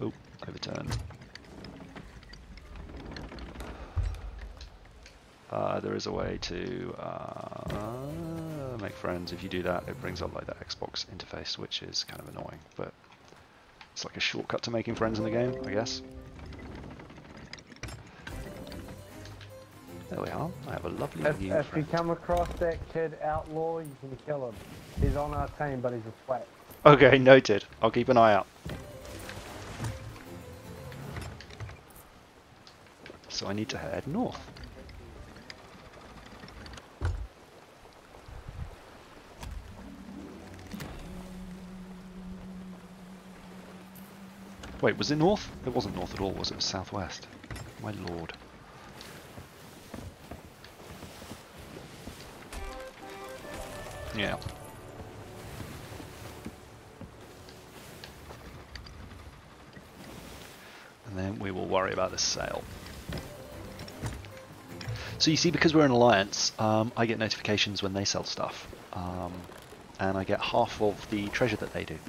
[SPEAKER 1] Oh, overturned. There is a way to make friends. If you do that, it brings up like that Xbox interface, which is kind of annoying, but it's like a shortcut to making friends in the game, I guess. There we are. I have a lovely new
[SPEAKER 4] If
[SPEAKER 1] friend.
[SPEAKER 4] you come across that kid outlaw, you can kill him. He's on our team, but he's a twat.
[SPEAKER 1] Okay, noted. I'll keep an eye out. So I need to head north. Wait, was it north? It wasn't north at all, was it? It was southwest. My lord. Yeah. And then we will worry about the sail. So you see, because we're an alliance, I get notifications when they sell stuff. And I get half of the treasure that they do.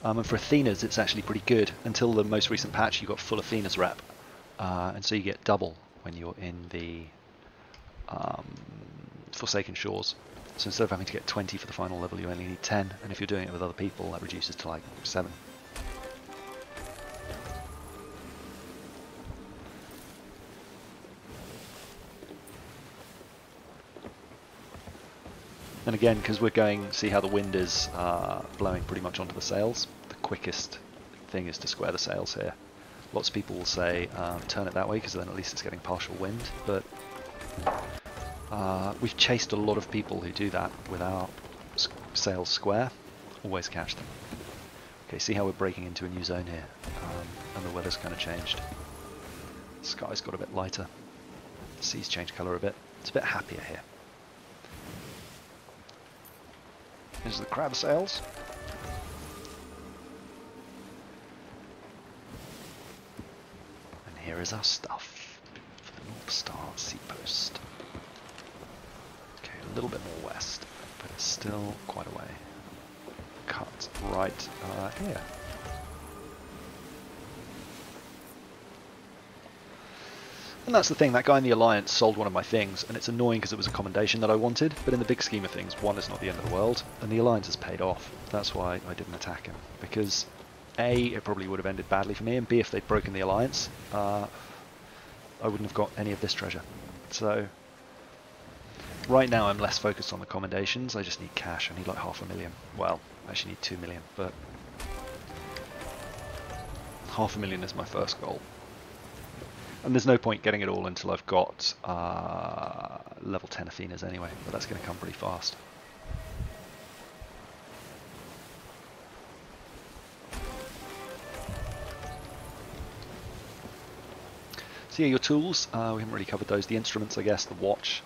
[SPEAKER 1] And for Athena's, it's actually pretty good. Until the most recent patch, you got full Athena's rep. And so you get double when you're in the Forsaken Shores. So instead of having to get 20 for the final level, you only need 10. And if you're doing it with other people, that reduces to like 7. And again, because we're going, see how the wind is blowing pretty much onto the sails, the quickest thing is to square the sails here. Lots of people will say turn it that way because then at least it's getting partial wind, but we've chased a lot of people who do that without sails square. Always catch them. Okay, see how we're breaking into a new zone here, and the weather's kind of changed. The sky's got a bit lighter, the sea's changed colour a bit, it's a bit happier here. Here's the crab sails. And here is our stuff for the North Star Seapost. Okay, a little bit more west, but it's still quite a way. Cut right here. And that's the thing, that guy in the Alliance sold one of my things, and it's annoying because it was a commendation that I wanted, but in the big scheme of things, one, is not the end of the world, and the Alliance has paid off. That's why I didn't attack him, because A, it probably would have ended badly for me, and B, if they'd broken the Alliance, I wouldn't have got any of this treasure. So, right now I'm less focused on the commendations, I just need cash. I need like 500,000. Well, I actually need 2 million, but 500,000 is my first goal. And there's no point getting it all until I've got level 10 Athenas anyway, but that's going to come pretty fast. So yeah, your tools, we haven't really covered those. The instruments, I guess, the watch,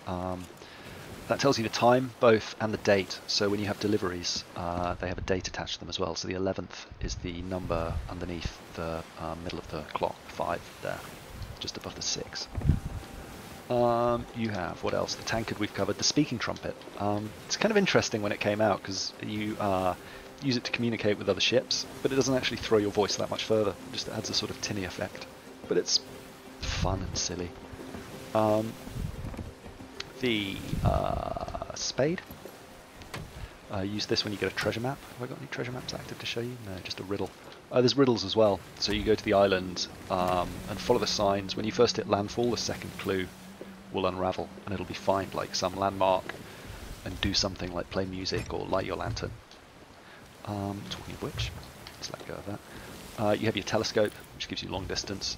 [SPEAKER 1] that tells you the time, both, and the date. So when you have deliveries, they have a date attached to them as well. So the 11th is the number underneath the middle of the clock, 5 there. Just above the 6. You have, what else? The tankard we've covered. The speaking trumpet. It's kind of interesting when it came out because you use it to communicate with other ships, but it doesn't actually throw your voice that much further. It just adds a sort of tinny effect. But it's fun and silly. The spade. Use this when you get a treasure map. Have I got any treasure maps active to show you? No, just a riddle. There's riddles as well. So you go to the island and follow the signs. When you first hit landfall, the second clue will unravel and it'll be find like some landmark and do something like play music or light your lantern. Talking of which, let's let go of that. You have your telescope, which gives you long distance.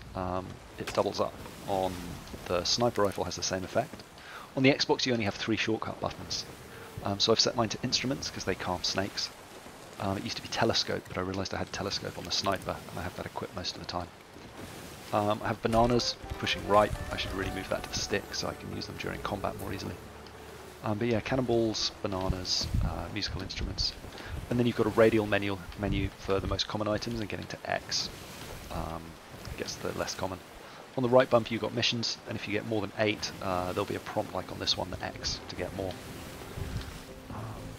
[SPEAKER 1] It doubles up on the sniper rifle, has the same effect. On the Xbox, you only have 3 shortcut buttons. So I've set mine to instruments because they calm snakes. It used to be telescope, but I realised I had telescope on the sniper, and I have that equipped most of the time. I have bananas, pushing right. I should really move that to the stick so I can use them during combat more easily. But yeah, cannonballs, bananas, musical instruments. And then you've got a radial menu for the most common items, and getting to X gets the less common. On the right bumper you've got missions, and if you get more than 8, there'll be a prompt like on this one, the X, to get more.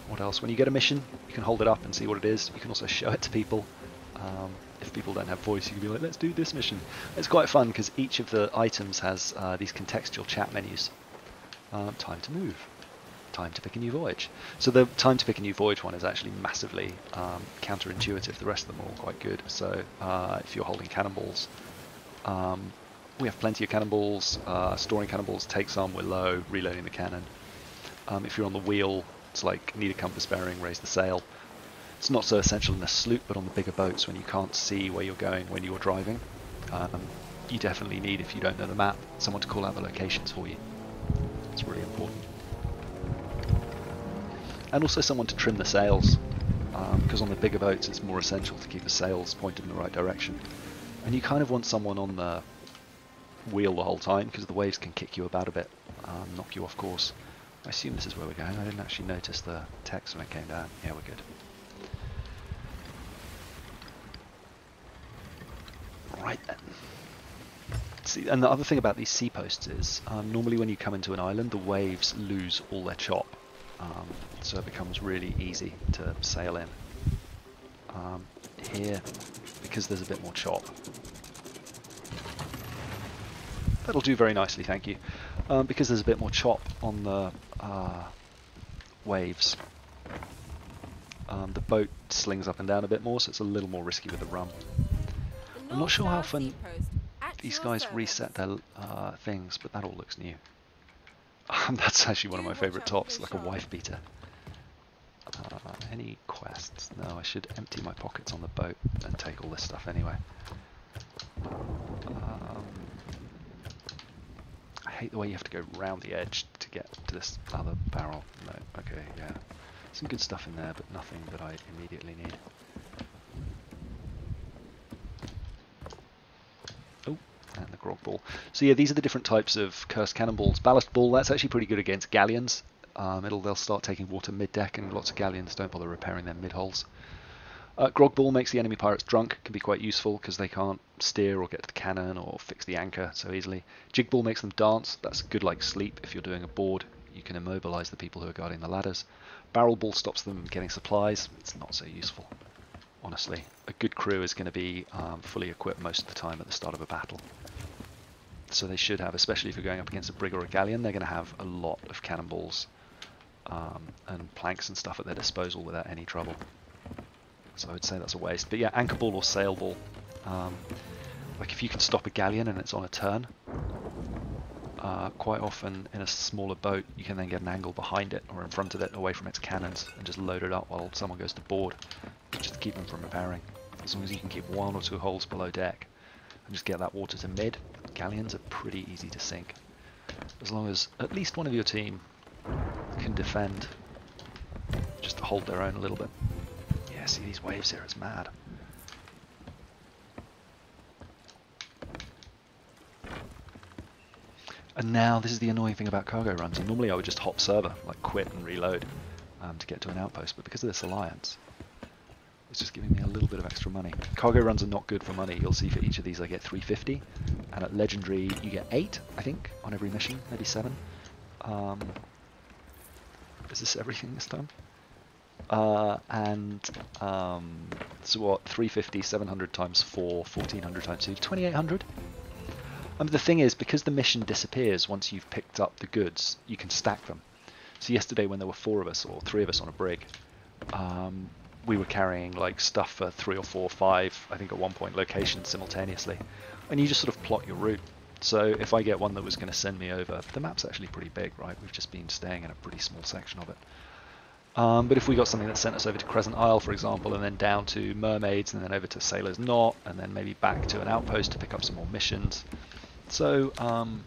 [SPEAKER 1] What else? When you get a mission, you can hold it up and see what it is. You can also show it to people. If people don't have voice, you can be like, let's do this mission. It's quite fun because each of the items has these contextual chat menus. Time to move. Time to pick a new voyage. So the time to pick a new voyage one is actually massively counterintuitive. The rest of them are all quite good. So if you're holding cannonballs, we have plenty of cannonballs. Storing cannonballs, take some, we're low, reloading the cannon. If you're on the wheel, it's like need a compass bearing, raise the sail. It's not so essential in the sloop, but on the bigger boats when you can't see where you're going when you're driving, you definitely need, if you don't know the map, someone to call out the locations for you. It's really important. And also someone to trim the sails, because on the bigger boats it's more essential to keep the sails pointed in the right direction. And you kind of want someone on the wheel the whole time, because the waves can kick you about a bit, knock you off course. I assume this is where we're going. I didn't actually notice the text when it came down. Yeah, we're good. Right then. See, and the other thing about these seaposts is, normally when you come into an island, the waves lose all their chop. So it becomes really easy to sail in. Here, because there's a bit more chop. That'll do very nicely, thank you. Because there's a bit more chop on the waves, the boat slings up and down a bit more, so it's a little more risky with the rum. I'm not sure how often these guys reset their things, but that all looks new. That's actually one of my favourite tops, like a wife beater. Any quests? No, I should empty my pockets on the boat and take all this stuff anyway. I hate the way you have to go round the edge to get to this other barrel. No, okay, yeah. Some good stuff in there, but nothing that I immediately need. Oh, and the grog ball. So yeah, these are the different types of cursed cannonballs. Ballast ball, that's actually pretty good against galleons. They'll start taking water mid-deck, and lots of galleons don't bother repairing their mid-holes. Grog Ball makes the enemy pirates drunk, can be quite useful because they can't steer or get to the cannon or fix the anchor so easily. Jig Ball makes them dance, that's good like sleep if you're doing a board. You can immobilize the people who are guarding the ladders. Barrel Ball stops them getting supplies, it's not so useful. Honestly, a good crew is going to be fully equipped most of the time at the start of a battle. So they should have, especially if you're going up against a brig or a galleon, they're going to have a lot of cannonballs and planks and stuff at their disposal without any trouble. So I would say that's a waste. But yeah, anchor ball or sail ball. Like if you can stop a galleon and it's on a turn, quite often in a smaller boat you can then get an angle behind it or in front of it away from its cannons and just load it up while someone goes to board, just to keep them from repairing. As long as you can keep 1 or 2 holes below deck and just get that water to mid, galleons are pretty easy to sink. As long as at least one of your team can defend, just to hold their own a little bit. Yeah, see these waves here, it's mad. And now this is the annoying thing about cargo runs. And normally I would just hop server, like quit and reload to get to an outpost. But because of this alliance, it's just giving me a little bit of extra money. Cargo runs are not good for money. You'll see for each of these I get 350. And at Legendary you get 8, I think, on every mission, maybe 7. Is this everything this time? So what, 350, 700 times 4, 1400 times 2, 2800? The thing is, because the mission disappears once you've picked up the goods, you can stack them. So yesterday when there were 4 of us, or 3 of us on a brig, we were carrying like stuff for 3 or 4 or 5, I think at one point, locations simultaneously. And you just sort of plot your route. So if I get one that was going to send me over, the map's actually pretty big, right? We've just been staying in a pretty small section of it. But if we got something that sent us over to Crescent Isle, for example, and then down to Mermaids, and then over to Sailor's Knot, and then maybe back to an outpost to pick up some more missions. So, and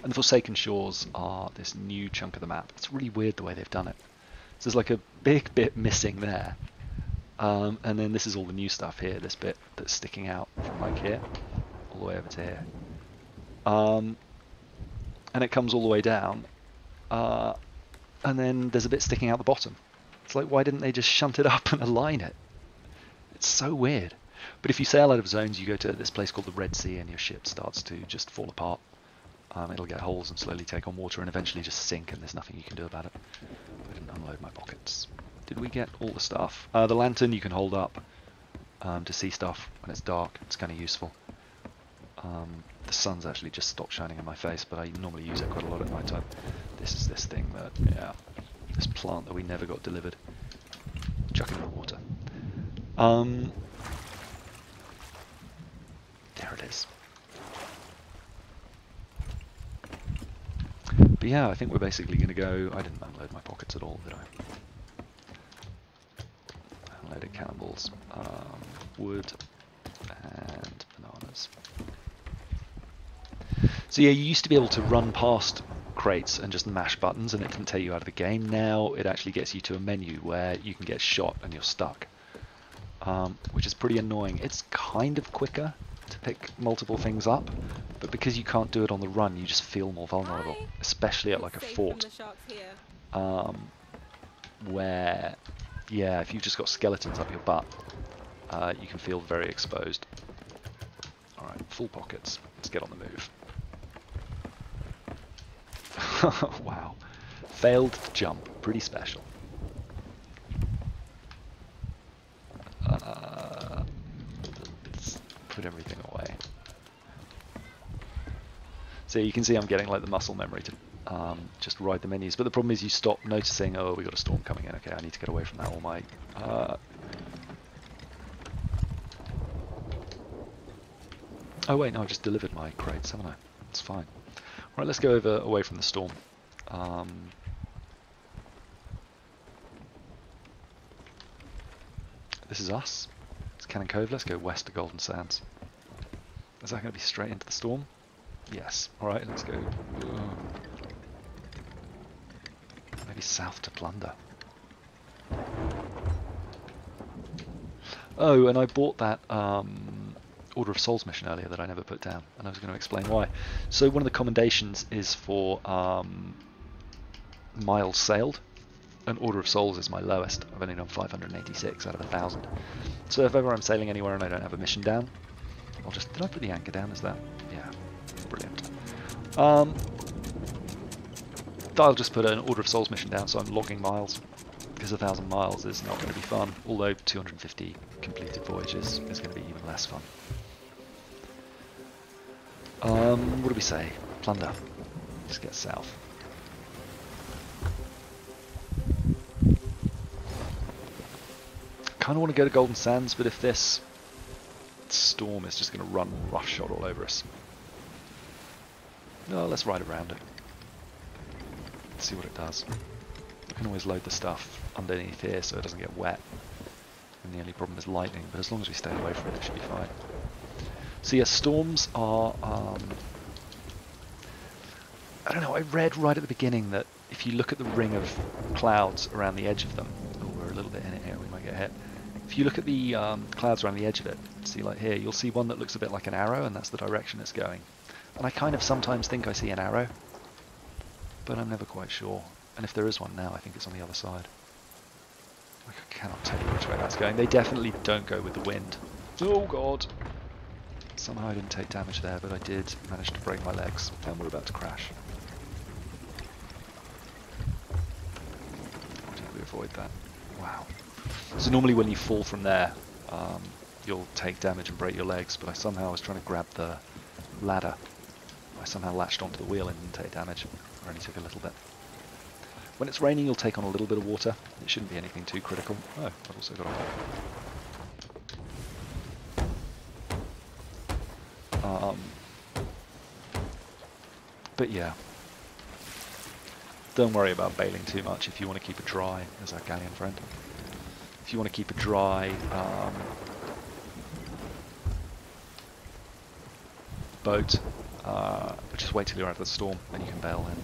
[SPEAKER 1] the Forsaken Shores are this new chunk of the map. It's really weird the way they've done it. So there's like a big bit missing there. And then this is all the new stuff here, this bit that's sticking out from like here, all the way over to here. And it comes all the way down. And then there's a bit sticking out the bottom. It's like, why didn't they just shunt it up and align it? It's so weird. But if you sail out of zones, you go to this place called the Red Sea and your ship starts to just fall apart. It'll get holes and slowly take on water and eventually just sink, and there's nothing you can do about it. I didn't unload my pockets. Did we get all the stuff? The lantern you can hold up to see stuff when it's dark. It's kind of useful. The sun's actually just stopped shining in my face, but I normally use it quite a lot at night time. This is this thing that, yeah, this plant that we never got delivered. Chuck it in the water. There it is. But yeah, I think we're basically going to go... I didn't unload my pockets at all, did I? I unloaded cannonballs, wood, and bananas. So yeah, you used to be able to run past crates and just mash buttons and it didn't take you out of the game. Now it actually gets you to a menu where you can get shot and you're stuck, which is pretty annoying. It's kind of quicker to pick multiple things up, but because you can't do it on the run, you just feel more vulnerable, especially at like a fort, where, yeah, if you've just got skeletons up your butt, you can feel very exposed. Alright, full pockets. Let's get on the move. Wow. Failed to jump. Pretty special. Let's put everything away. So you can see I'm getting like the muscle memory to just ride the menus. But the problem is you stop noticing, oh, we got a storm coming in. Okay, I need to get away from that. All my... Oh wait, no, I just delivered my crates, haven't I? It's fine. Right, let's go away from the storm. This is us. It's Cannon Cove. Let's go west to Golden Sands. Is that going to be straight into the storm? Yes. Alright, let's go. Maybe south to Plunder. Oh, and I bought that Order of Souls mission earlier that I never put down, and I was going to explain why. So one of the commendations is for miles sailed, and Order of Souls is my lowest. I've only done 586 out of 1,000. So if ever I'm sailing anywhere and I don't have a mission down, I'll just... Did I put the anchor down as that? Yeah, brilliant. I'll just put an Order of Souls mission down so I'm logging miles, because 1,000 miles is not going to be fun, although 250 completed voyages is going to be even less fun. What do we say? Plunder. Just get south. Kind of want to go to Golden Sands, but if this storm is just going to run roughshod all over us, no, let's ride around it. See what it does. I can always load the stuff underneath here so it doesn't get wet. And the only problem is lightning, but as long as we stay away from it, it should be fine. So yeah, storms are... I don't know, I read right at the beginning that if you look at the ring of clouds around the edge of them... Oh, we're a little bit in it here, we might get hit. If you look at the clouds around the edge of it, see like here, you'll see one that looks a bit like an arrow, and that's the direction it's going. And I kind of sometimes think I see an arrow, but I'm never quite sure. And if there is one now, I think it's on the other side. I cannot tell you which way that's going. They definitely don't go with the wind. Oh god! Somehow I didn't take damage there, but I did manage to break my legs, and we're about to crash. How did we avoid that? Wow. So normally when you fall from there, you'll take damage and break your legs, but I somehow was trying to grab the ladder. I somehow latched onto the wheel and didn't take damage. I only took a little bit. When it's raining, you'll take on a little bit of water. It shouldn't be anything too critical. Oh, I've also got a hole. But yeah, don't worry about bailing too much if you want to keep it dry, as our galleon friend. If you want to keep it dry, boat, just wait till you're out of the storm and you can bail then.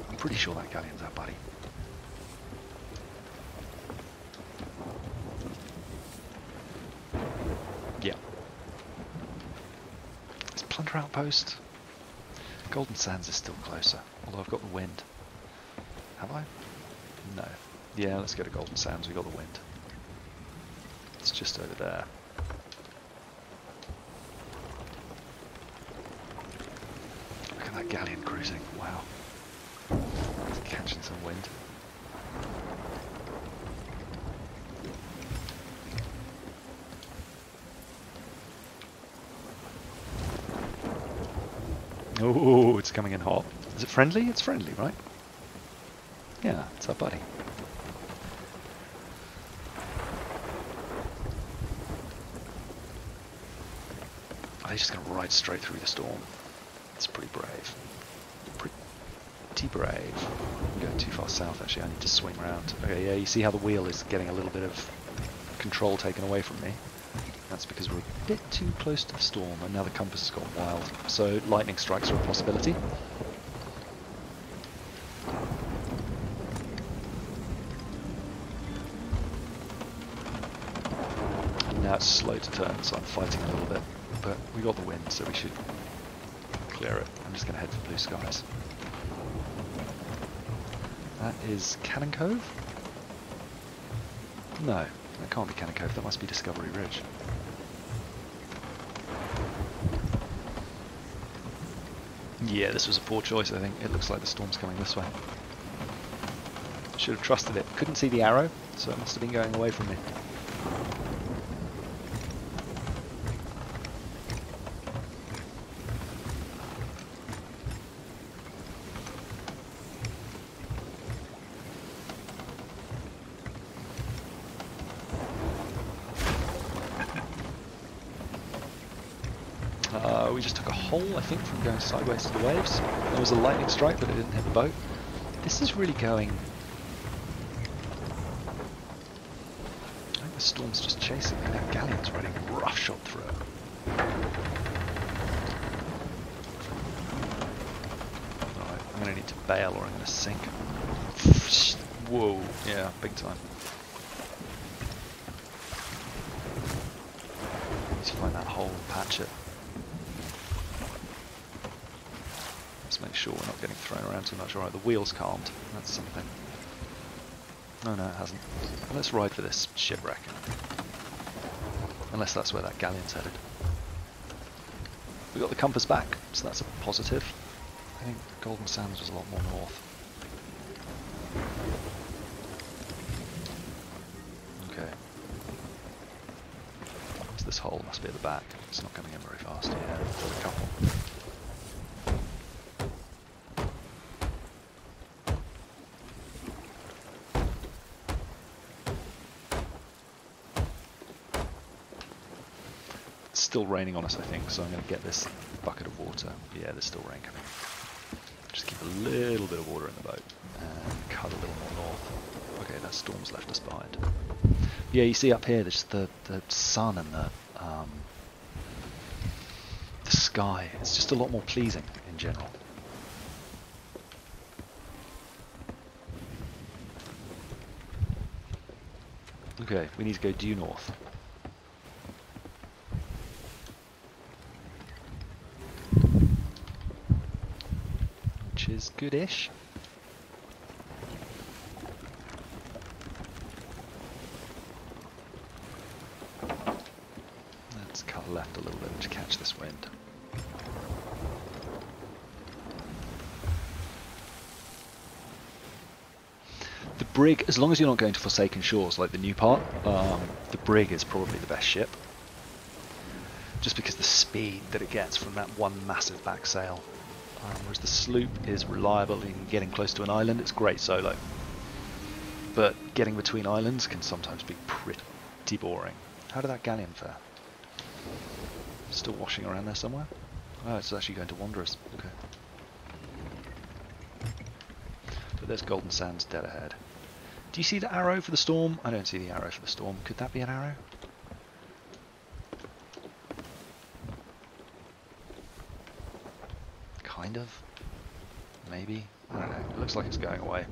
[SPEAKER 1] I'm pretty sure that galleon's our buddy. Yeah. Is Plunder Outpost? Golden Sands is still closer, although I've got the wind. Have I? No. Yeah, let's go to Golden Sands, we got the wind. It's just over there. Look at that galleon cruising, wow. It's catching some wind. Oh, it's coming in hot. Is it friendly? It's friendly, right? Yeah, it's our buddy. Are they just going to ride straight through the storm? It's pretty brave. Pretty brave. I'm going too far south, actually. I need to swing around. Okay, yeah, you see how the wheel is getting a little bit of control taken away from me? That's because we're a bit too close to the storm, and now the compass has gone wild. So lightning strikes are a possibility. And now it's slow to turn, so I'm fighting a little bit. But we got the wind, so we should clear it. I'm just going to head for blue skies. That is Cannon Cove? No, that can't be Cannon Cove. That must be Discovery Ridge. Yeah, this was a poor choice, I think. It looks like the storm's coming this way. Should have trusted it. Couldn't see the arrow, so it must have been going away from me. We just took a hole, I think, from going sideways to the waves. There was a lightning strike, but it didn't hit the boat. This is really going... I think the storm's just chasing me. That galleon's riding roughshod through it. Alright, I'm going to need to bail or I'm going to sink. Whoa, yeah, big time. Need to find that hole and patch it. Let's make sure we're not getting thrown around too much. Alright, the wheel's calmed. That's something. Oh no, it hasn't. Let's ride for this shipwreck. Unless that's where that galleon's headed. We got the compass back, so that's a positive. I think Golden Sands was a lot more north. Okay. So this hole must be at the back. It's not coming in very fast. Yeah, there's a couple. It's still raining on us, I think, so I'm going to get this bucket of water. Yeah, there's still rain coming. Just keep a little bit of water in the boat and cut a little more north. Okay, that storm's left us behind. Yeah, you see up here, there's the sun and the sky. It's just a lot more pleasing in general. Okay, we need to go due north. Which is goodish. Let's cut left a little bit to catch this wind. The brig, as long as you're not going to Forsaken Shores like the new part, the brig is probably the best ship. Just because the speed that it gets from that one massive back sail. Whereas the sloop is reliable in getting close to an island. It's great solo. But getting between islands can sometimes be pretty boring. How did that galleon fare? Still washing around there somewhere? Oh, it's actually going to Wanderers. Okay. But there's Golden Sands dead ahead. Do you see the arrow for the storm? I don't see the arrow for the storm. Could that be an arrow? Kind of. Maybe. I don't know. It looks like it's going away.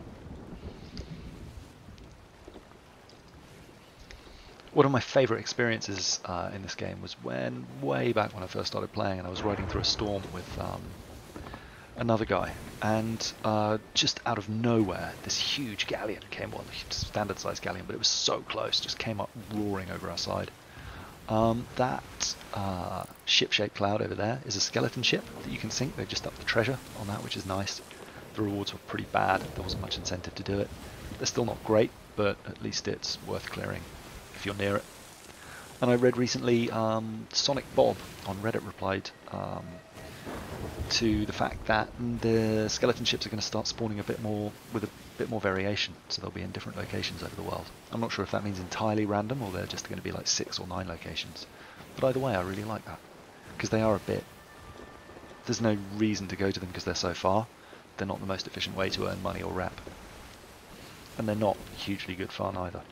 [SPEAKER 1] One of my favourite experiences in this game was when, way back when I first started playing, and I was riding through a storm with another guy, and just out of nowhere, this huge galleon came on, standard sized galleon, but it was so close, just came up roaring over our side. That ship-shaped cloud over there is a skeleton ship that you can sink. They just upped the treasure on that, which is nice. The rewards were pretty bad. There wasn't much incentive to do it. They're still not great, but at least it's worth clearing if you're near it. And I read recently Sonic Bob on Reddit replied to the fact that the skeleton ships are going to start spawning a bit more with a bit more variation, so they'll be in different locations over the world. I'm not sure if that means entirely random or they're just going to be like 6 or 9 locations, but either way I really like that, because they are a bit, there's no reason to go to them because they're so far. They're not the most efficient way to earn money or rep, and they're not hugely good fun either.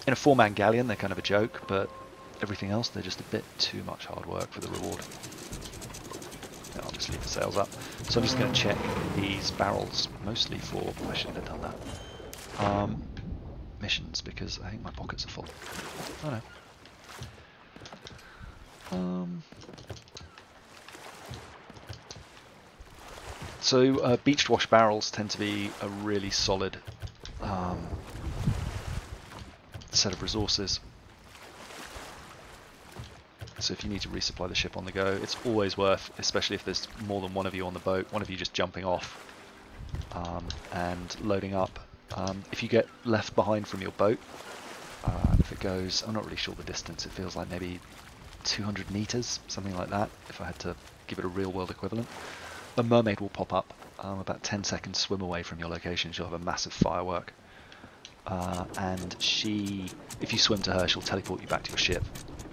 [SPEAKER 1] In a 4-man galleon they're kind of a joke, but everything else they're just a bit too much hard work for the reward. I'll just leave the sails up. So I'm just going to check these barrels, mostly for, I shouldn't have done that, missions, because I think my pockets are full. Oh no. So beached wash barrels tend to be a really solid set of resources. So if you need to resupply the ship on the go, it's always worth, especially if there's more than one of you on the boat, one of you just jumping off and loading up. If you get left behind from your boat, if it goes, I'm not really sure the distance, it feels like maybe 200 meters, something like that, if I had to give it a real world equivalent. A mermaid will pop up about 10 seconds swim away from your location. She'll have a massive firework. And if you swim to her, she'll teleport you back to your ship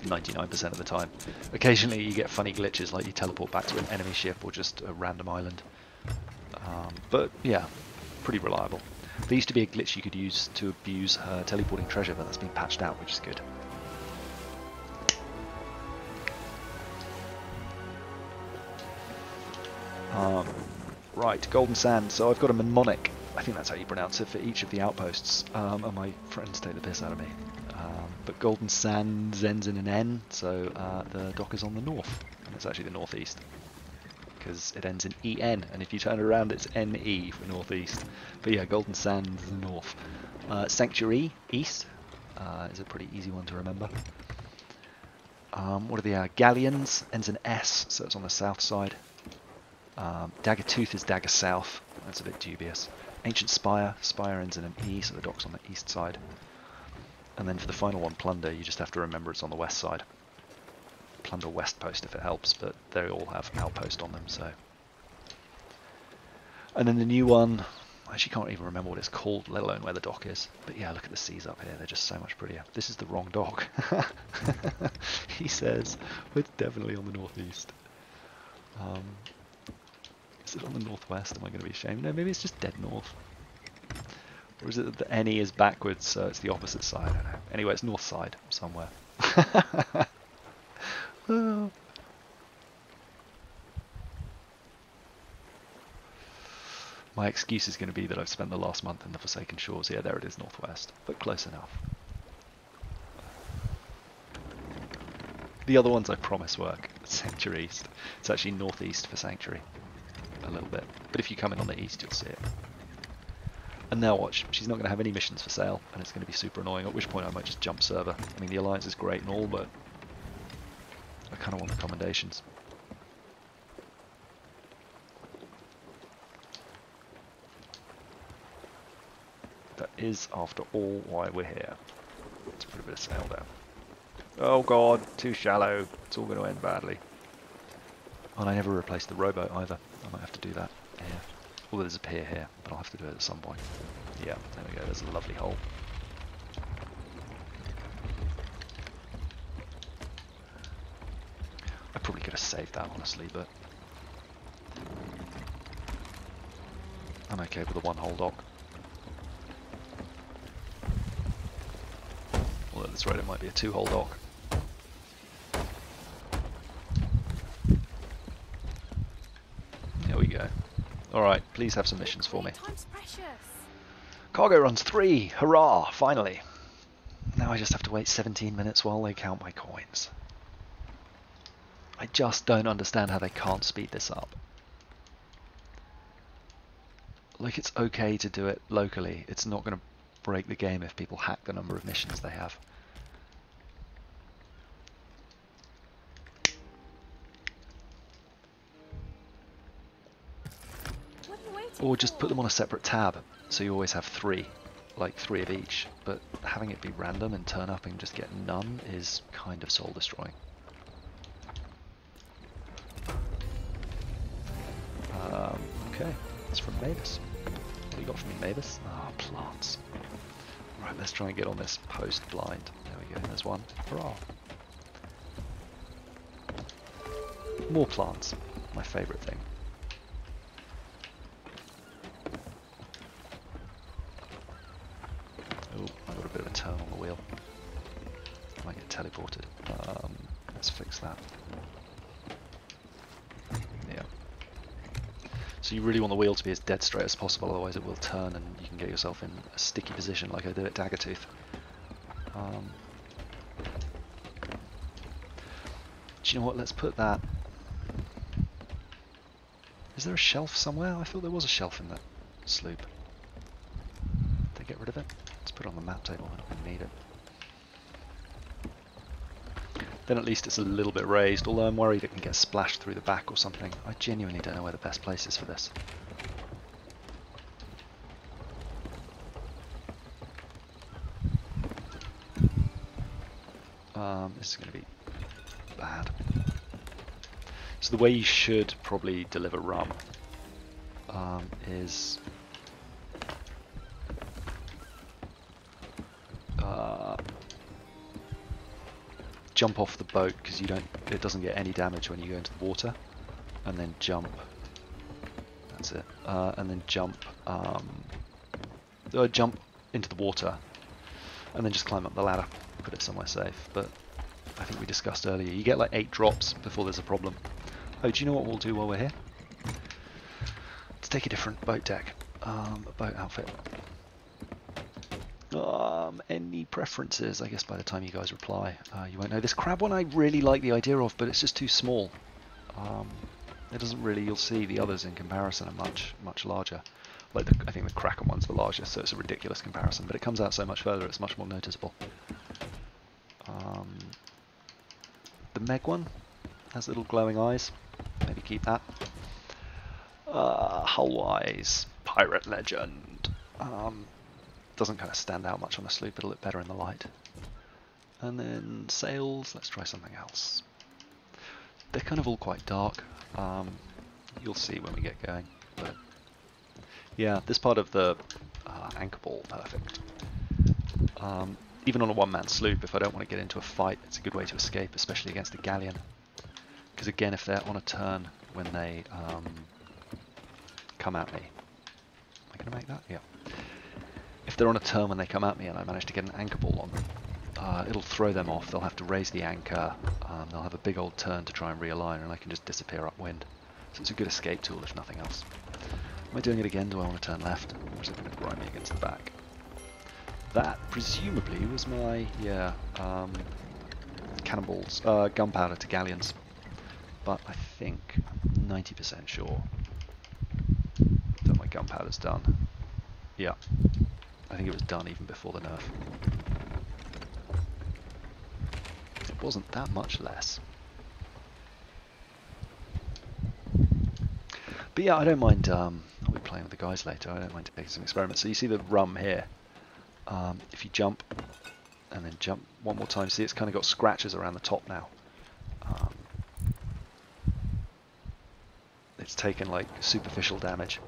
[SPEAKER 1] 99% of the time. Occasionally you get funny glitches like you teleport back to an enemy ship or just a random island. But yeah, pretty reliable. There used to be a glitch you could use to abuse her teleporting treasure, but that's been patched out, which is good. Right, Golden Sand. So I've got a mnemonic, I think that's how you pronounce it, for each of the outposts. And my friends take the piss out of me. But Golden Sand ends in an N, so the dock is on the north, and it's actually the northeast. because it ends in EN, and if you turn it around it's NE for northeast. But yeah, Golden Sands is north. Sanctuary, east, is a pretty easy one to remember. What are the galleons? Ends in S, so it's on the south side. Dagger Tooth is Dagger South, that's a bit dubious. Ancient Spire, Spire ends in an E, so the dock's on the east side. And then for the final one, Plunder, you just have to remember it's on the west side. Plunder West Post if it helps, but they all have Outpost on them, so. And then the new one, I actually can't even remember what it's called, let alone where the dock is. But yeah, look at the seas up here, they're just so much prettier. This is the wrong dock. He says, it's definitely on the northeast. Is it on the northwest? Am I going to be ashamed? No, maybe it's just dead north. Or is it that the NE is backwards, so it's the opposite side? I don't know. Anyway, it's north side somewhere. Oh. My excuse is going to be that I've spent the last month in the Forsaken Shores. Yeah, there it is, northwest, but close enough. The other ones I promise work. Sanctuary East. It's actually northeast for Sanctuary. A little bit. But if you come in on the east, you'll see it. And now watch, she's not going to have any missions for sale, and it's going to be super annoying, at which point I might just jump server. I mean, the Alliance is great and all, but I kind of want the commendations. That is, after all, why we're here. Let's put a bit of sail down. Oh god, too shallow. It's all going to end badly. And I never replaced the rowboat either. I might have to do that here. Although there's a pier here, but I'll have to do it at some point. Yeah, there we go, there's a lovely hole. I probably could have saved that, honestly, but I'm okay with the one hole dock. Although at this rate it might be a two hole dock. There we go. Alright, please have some missions for me.
[SPEAKER 2] Time's precious.
[SPEAKER 1] Cargo runs 3! Hurrah! Finally! Now I just have to wait 17 minutes while they count my coins. I just don't understand how they can't speed this up. Like, it's okay to do it locally. It's not going to break the game if people hack the number of missions they have. Or just put them on a separate tab, so you always have 3, like 3 of each, but having it be random and turn up and just get none is kind of soul destroying. Okay, that's from Mavis. What do you got for me, Mavis? Ah, plants. Right, let's try and get on this post blind. There we go, there's one. Hurrah! More plants, my favourite thing. Oh, I got a bit of a turn on the wheel. I might get teleported. Let's fix that. Yeah. So you really want the wheel to be as dead straight as possible, otherwise it will turn and you can get yourself in a sticky position like I did at Daggertooth. Do you know what? Let's put that... Is there a shelf somewhere? I thought there was a shelf in that sloop. Did they get rid of it? Let's put it on the map table, we're not going to need it. Then at least it's a little bit raised, although I'm worried it can get splashed through the back or something. I genuinely don't know where the best place is for this. This is going to be bad. So the way you should probably deliver rum is jump off the boat, because it doesn't get any damage when you go into the water, and then jump. That's it. And then jump into the water, and then just climb up the ladder. Put it somewhere safe. But I think we discussed earlier, you get like 8 drops before there's a problem. Oh, do you know what we'll do while we're here? Let's take a different boat deck. A boat outfit. Any preferences? I guess by the time you guys reply, you won't know. This crab one I really like the idea of, but it's just too small. It doesn't really, you'll see the others in comparison are much larger. Like I think the Kraken one's the largest, so it's a ridiculous comparison, but it comes out so much further, it's much more noticeable. The Meg one has little glowing eyes, maybe keep that. Hull-wise, Pirate Legend. Doesn't kind of stand out much on a sloop, it'll look better in the light. And then sails, let's try something else. They're kind of all quite dark. You'll see when we get going. But yeah, this part of the anchor ball, perfect. Even on a one-man sloop, if I don't want to get into a fight, it's a good way to escape, especially against a galleon. Because again, if they're on a turn when they come at me, am I going to make that? Yeah. If they're on a turn when they come at me and I manage to get an anchor ball on them, it'll throw them off. They'll have to raise the anchor. They'll have a big old turn to try and realign, and I can just disappear upwind. So it's a good escape tool if nothing else. Am I doing it again? Do I want to turn left? Or is it going to grind me against the back? That presumably was my cannonballs, gunpowder to galleons. But I think 90% sure that my gunpowder's done. Yeah, I think it was done even before the nerf. It wasn't that much less. But yeah, I don't mind, I'll be playing with the guys later, I don't mind taking some experiments. So you see the rum here, if you jump and then jump one more time, see it's kind of got scratches around the top now. It's taken like superficial damage.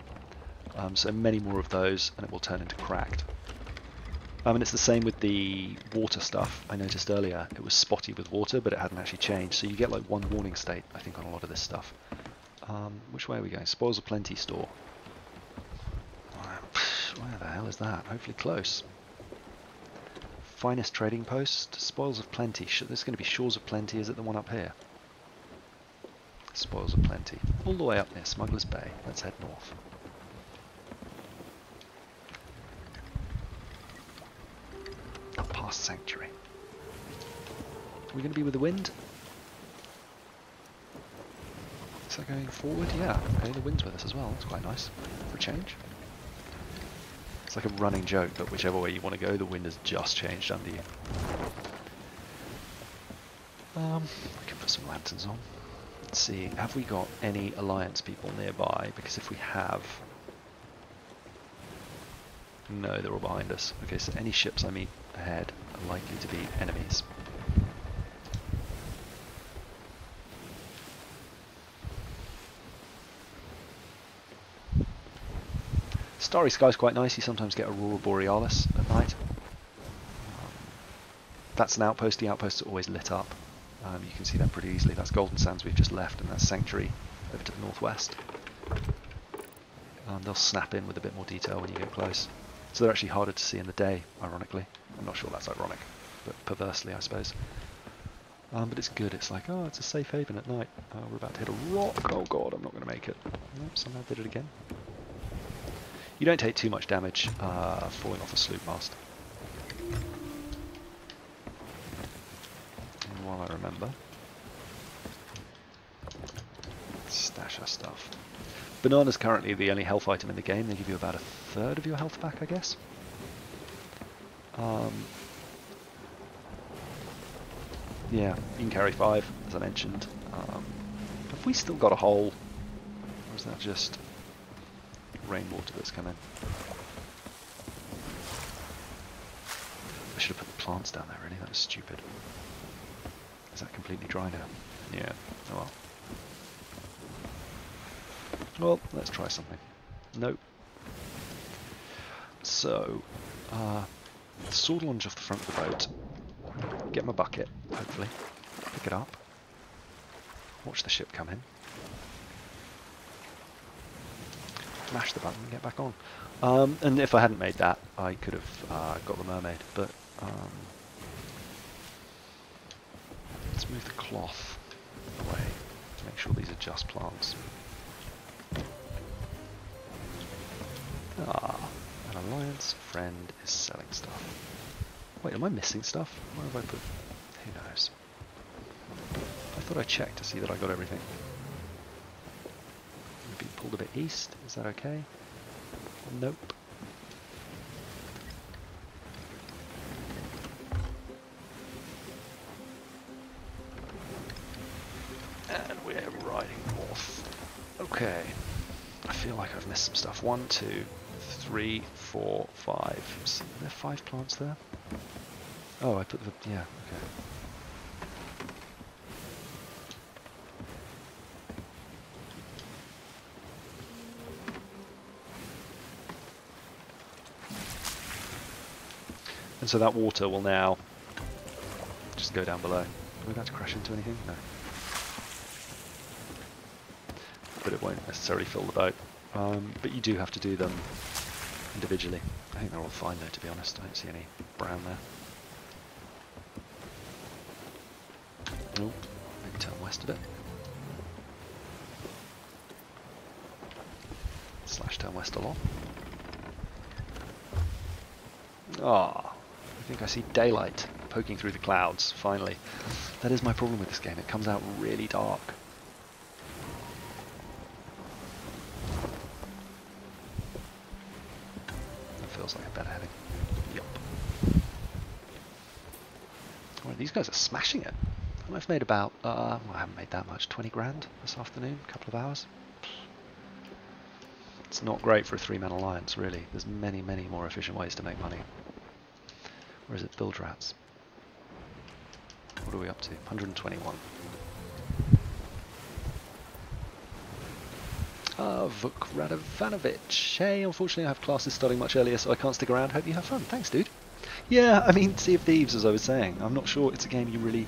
[SPEAKER 1] So many more of those and it will turn into cracked. And it's the same with the water stuff. I noticed earlier it was spotty with water, but it hadn't actually changed. So you get like one warning state, I think, on a lot of this stuff. Which way are we going? Spoils of Plenty store. Where the hell is that? Hopefully close. Finest trading post. Spoils of Plenty. There's going to be Shores of Plenty. Is it the one up here? Spoils of Plenty. All the way up near Smuggler's Bay. Let's head north. Up past Sanctuary. Are we going to be with the wind? Is that going forward? Yeah. Okay, the wind's with us as well. That's quite nice for a change. It's like a running joke, but whichever way you want to go, the wind has just changed under you. I can put some lanterns on. Let's see, have we got any Alliance people nearby? Because if we have... No, they're all behind us. Okay, so any ships I meet ahead are likely to be enemies. Starry sky's quite nice. You sometimes get Aurora Borealis at night. That's an outpost. The outposts are always lit up. You can see them pretty easily. That's Golden Sands we've just left, and that's Sanctuary over to the northwest. They'll snap in with a bit more detail when you get close. So they're actually harder to see in the day, ironically. I'm not sure that's ironic, but perversely, I suppose. But it's good. It's like, oh, it's a safe haven at night. We're about to hit a rock. Oh god, I'm not going to make it. Nope, somehow did it again. You don't take too much damage falling off a sloop mast. And while I remember, stash our stuff. Banana's currently the only health item in the game. They give you about a third of your health back, I guess. Yeah, you can carry 5, as I mentioned. Have we still got a hole? Or is that just rainwater that's come in? I should have put the plants down there, really. That was stupid. Is that completely dry now? Yeah, oh well. Well, let's try something. Nope. So, sword launch off the front of the boat. Get my bucket, hopefully. Pick it up. Watch the ship come in. Mash the button and get back on. And if I hadn't made that, I could have got the Mermaid, but let's move the cloth away to make sure these are just plants. An alliance friend is selling stuff. Wait, am I missing stuff? Where have I put? Who knows? I thought I checked to see that I got everything. pulled a bit east. Is that okay? Nope. And we're riding north. Okay. I feel like I've missed some stuff. 1, 2, 3, 4, 5. So, are there 5 plants there? Oh, I put the... yeah, okay. And so that water will now just go down below. Are we about to crash into anything? No. But it won't necessarily fill the boat. But you do have to do them individually. I think they're all fine though, to be honest. I don't see any brown there. Oh, maybe turn west a bit. Slash turn west a lot. Ah, I think I see daylight poking through the clouds, finally. That is my problem with this game, it comes out really dark. That feels like a better heading. Yup. Oh, these guys are smashing it. And I've made about, well, I haven't made that much, 20 grand this afternoon, a couple of hours. It's not great for a 3-man alliance, really. There's many, many more efficient ways to make money. Or is it build rats? What are we up to? 121. Vuk Radovanovic. Hey, unfortunately I have classes starting much earlier, so I can't stick around. Hope you have fun. Thanks, dude. Yeah, I mean, Sea of Thieves, as I was saying. I'm not sure it's a game you really...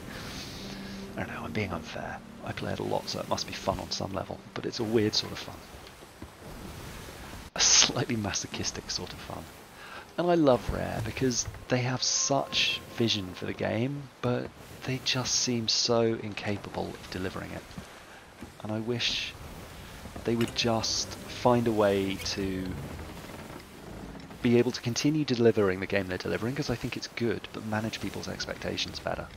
[SPEAKER 1] I don't know, I'm being unfair. I play it a lot, so it must be fun on some level. But it's a weird sort of fun. A slightly masochistic sort of fun. And I love Rare because they have such vision for the game, but they just seem so incapable of delivering it. And I wish they would just find a way to be able to continue delivering the game they're delivering, because I think it's good, but manage people's expectations better.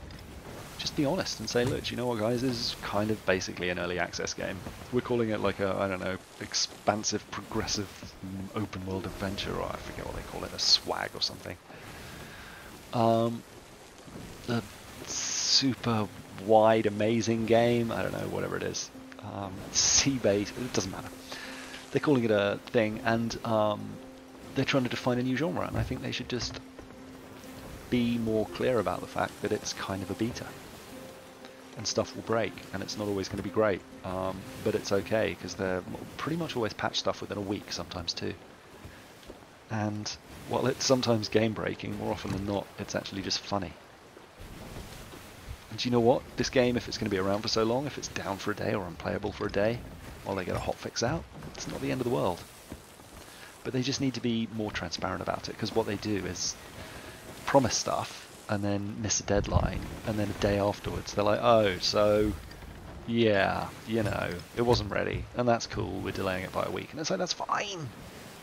[SPEAKER 1] Just be honest and say, look, you know what guys, this is kind of basically an early access game. We're calling it like a, I don't know, expansive, progressive, open world adventure, or I forget what they call it, a swag or something. The super wide, amazing game, I don't know, whatever it is. Sea-based, it doesn't matter. They're calling it a thing, and they're trying to define a new genre, and I think they should just be more clear about the fact that it's kind of a beta. And stuff will break, and it's not always going to be great, but it's okay because they're pretty much always patch stuff within a week, sometimes too. And while it's sometimes game breaking, more often than not, it's actually just funny. And do you know what? This game, if it's going to be around for so long, if it's down for a day or unplayable for a day, while they get a hotfix out, it's not the end of the world. But they just need to be more transparent about it, because what they do is promise stuff and then miss a deadline, and then a day afterwards they're like, oh, so yeah, you know, it wasn't ready, and that's cool, we're delaying it by a week. And it's like, that's fine,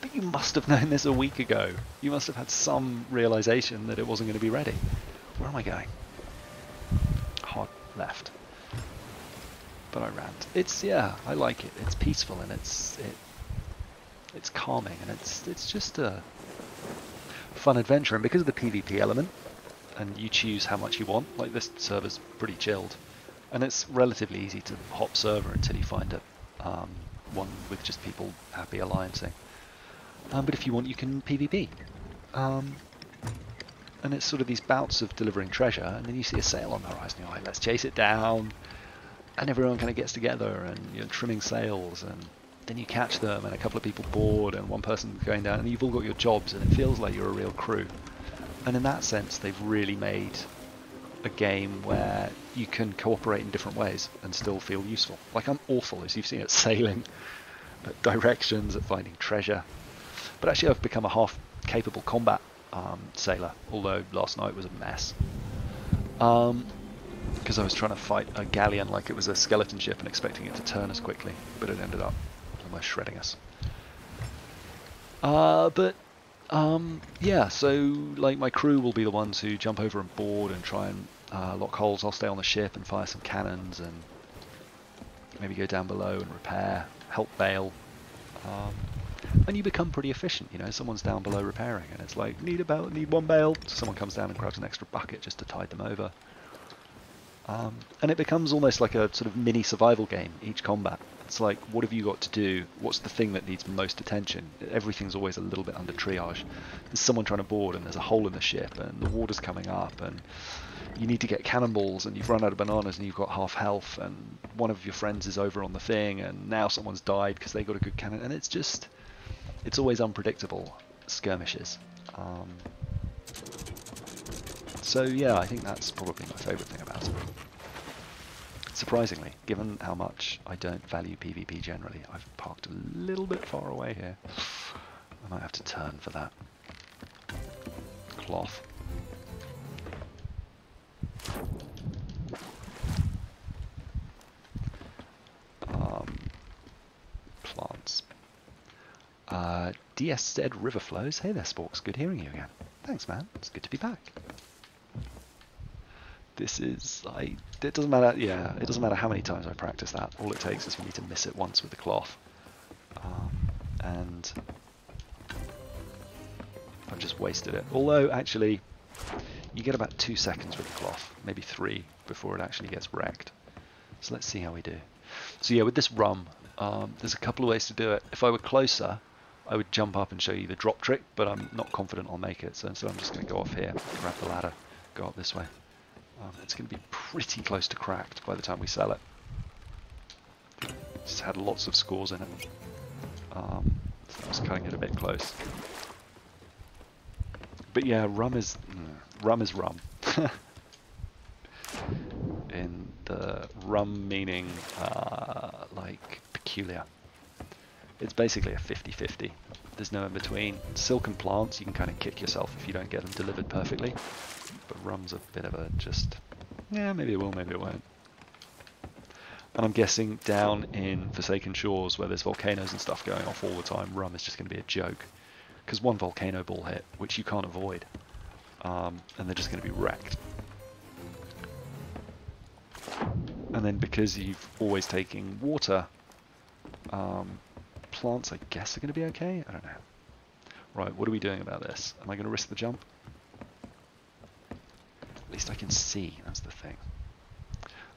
[SPEAKER 1] but you must have known this a week ago. You must have had some realization that it wasn't going to be ready. Where am I going? Hard left. But I rant. It's, yeah, I like it. It's peaceful, and it's calming, and it's just a fun adventure. And because of the PvP element, and you choose how much you want, like this server's pretty chilled, and it's relatively easy to hop server until you find a one with just people happy alliancing. But if you want, you can PvP. And it's sort of these bouts of delivering treasure, and then you see a sail on the horizon, you're like, let's chase it down, and everyone kind of gets together, and you're trimming sails, and then you catch them, and a couple of people board, and one person going down, and you've all got your jobs, and it feels like you're a real crew. And in that sense, they've really made a game where you can cooperate in different ways and still feel useful. Like, I'm awful, as you've seen, at sailing, at directions, at finding treasure. But actually I've become a half-capable combat sailor, although last night was a mess. Because I was trying to fight a galleon like it was a skeleton ship and expecting it to turn us quickly, but it ended up almost shredding us. Yeah, so like my crew will be the ones who jump over and board and try and lock holes. I'll stay on the ship and fire some cannons and maybe go down below and repair, help bail. And you become pretty efficient, you know, someone's down below repairing and it's like, need a bale, need one bale, someone comes down and grabs an extra bucket just to tide them over. And it becomes almost like a sort of mini survival game, each combat. It's like, what have you got to do? What's the thing that needs most attention? Everything's always a little bit under triage. There's someone trying to board and there's a hole in the ship and the water's coming up and you need to get cannonballs and you've run out of bananas and you've got half health and one of your friends is over on the thing and now someone's died because they got a good cannon, and it's always unpredictable skirmishes. So yeah, I think that's probably my favourite thing about it. Surprisingly, given how much I don't value PvP generally, I've parked a little bit far away here. I might have to turn for that. Cloth. Plants. DS River Flows. Hey there, Sporks. Good hearing you again. Thanks, man. It's good to be back. This is, it doesn't matter, yeah, it doesn't matter how many times I practice that. All it takes is for me to miss it once with the cloth. And I've just wasted it. Although, actually, you get about 2 seconds with the cloth, maybe 3, before it actually gets wrecked. So let's see how we do. So yeah, with this rum, there's a couple of ways to do it. If I were closer, I would jump up and show you the drop trick, but I'm not confident I'll make it. So instead I'm just going to go off here, grab the ladder, go up this way. It's going to be pretty close to cracked by the time we sell it. It's had lots of scores in it. So I was cutting it a bit close. But yeah, rum is rum. In the rum meaning like peculiar. It's basically a 50-50. There's no in between. Silk and plants, you can kind of kick yourself if you don't get them delivered perfectly. But rum's a bit of a just, yeah, maybe it will, maybe it won't. And I'm guessing down in Forsaken Shores, where there's volcanoes and stuff going off all the time, rum is just going to be a joke. Because one volcano ball hit, which you can't avoid, and they're just going to be wrecked. And then because you've always taking water, plants I guess are going to be okay? I don't know. Right, what are we doing about this? Am I going to risk the jump? At least I can see, that's the thing.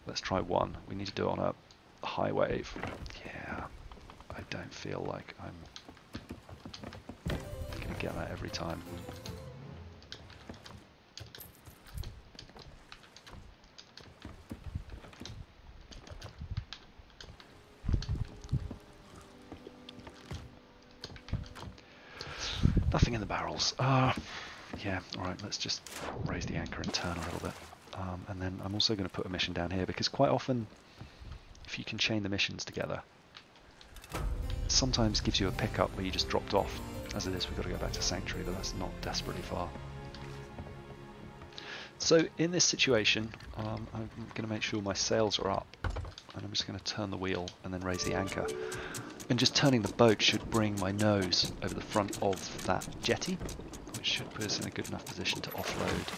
[SPEAKER 1] Let's try one. We need to do it on a high wave. Yeah, I don't feel like I'm going to get that every time. Nothing in the barrels. Yeah, alright, let's just raise the anchor and turn a little bit. And then I'm also going to put a mission down here, because quite often, if you can chain the missions together, it sometimes gives you a pickup where you just dropped off. As it is, we've got to go back to Sanctuary, but that's not desperately far. So in this situation, I'm going to make sure my sails are up, and I'm just going to turn the wheel and then raise the anchor. And just turning the boat should bring my nose over the front of that jetty, which should put us in a good enough position to offload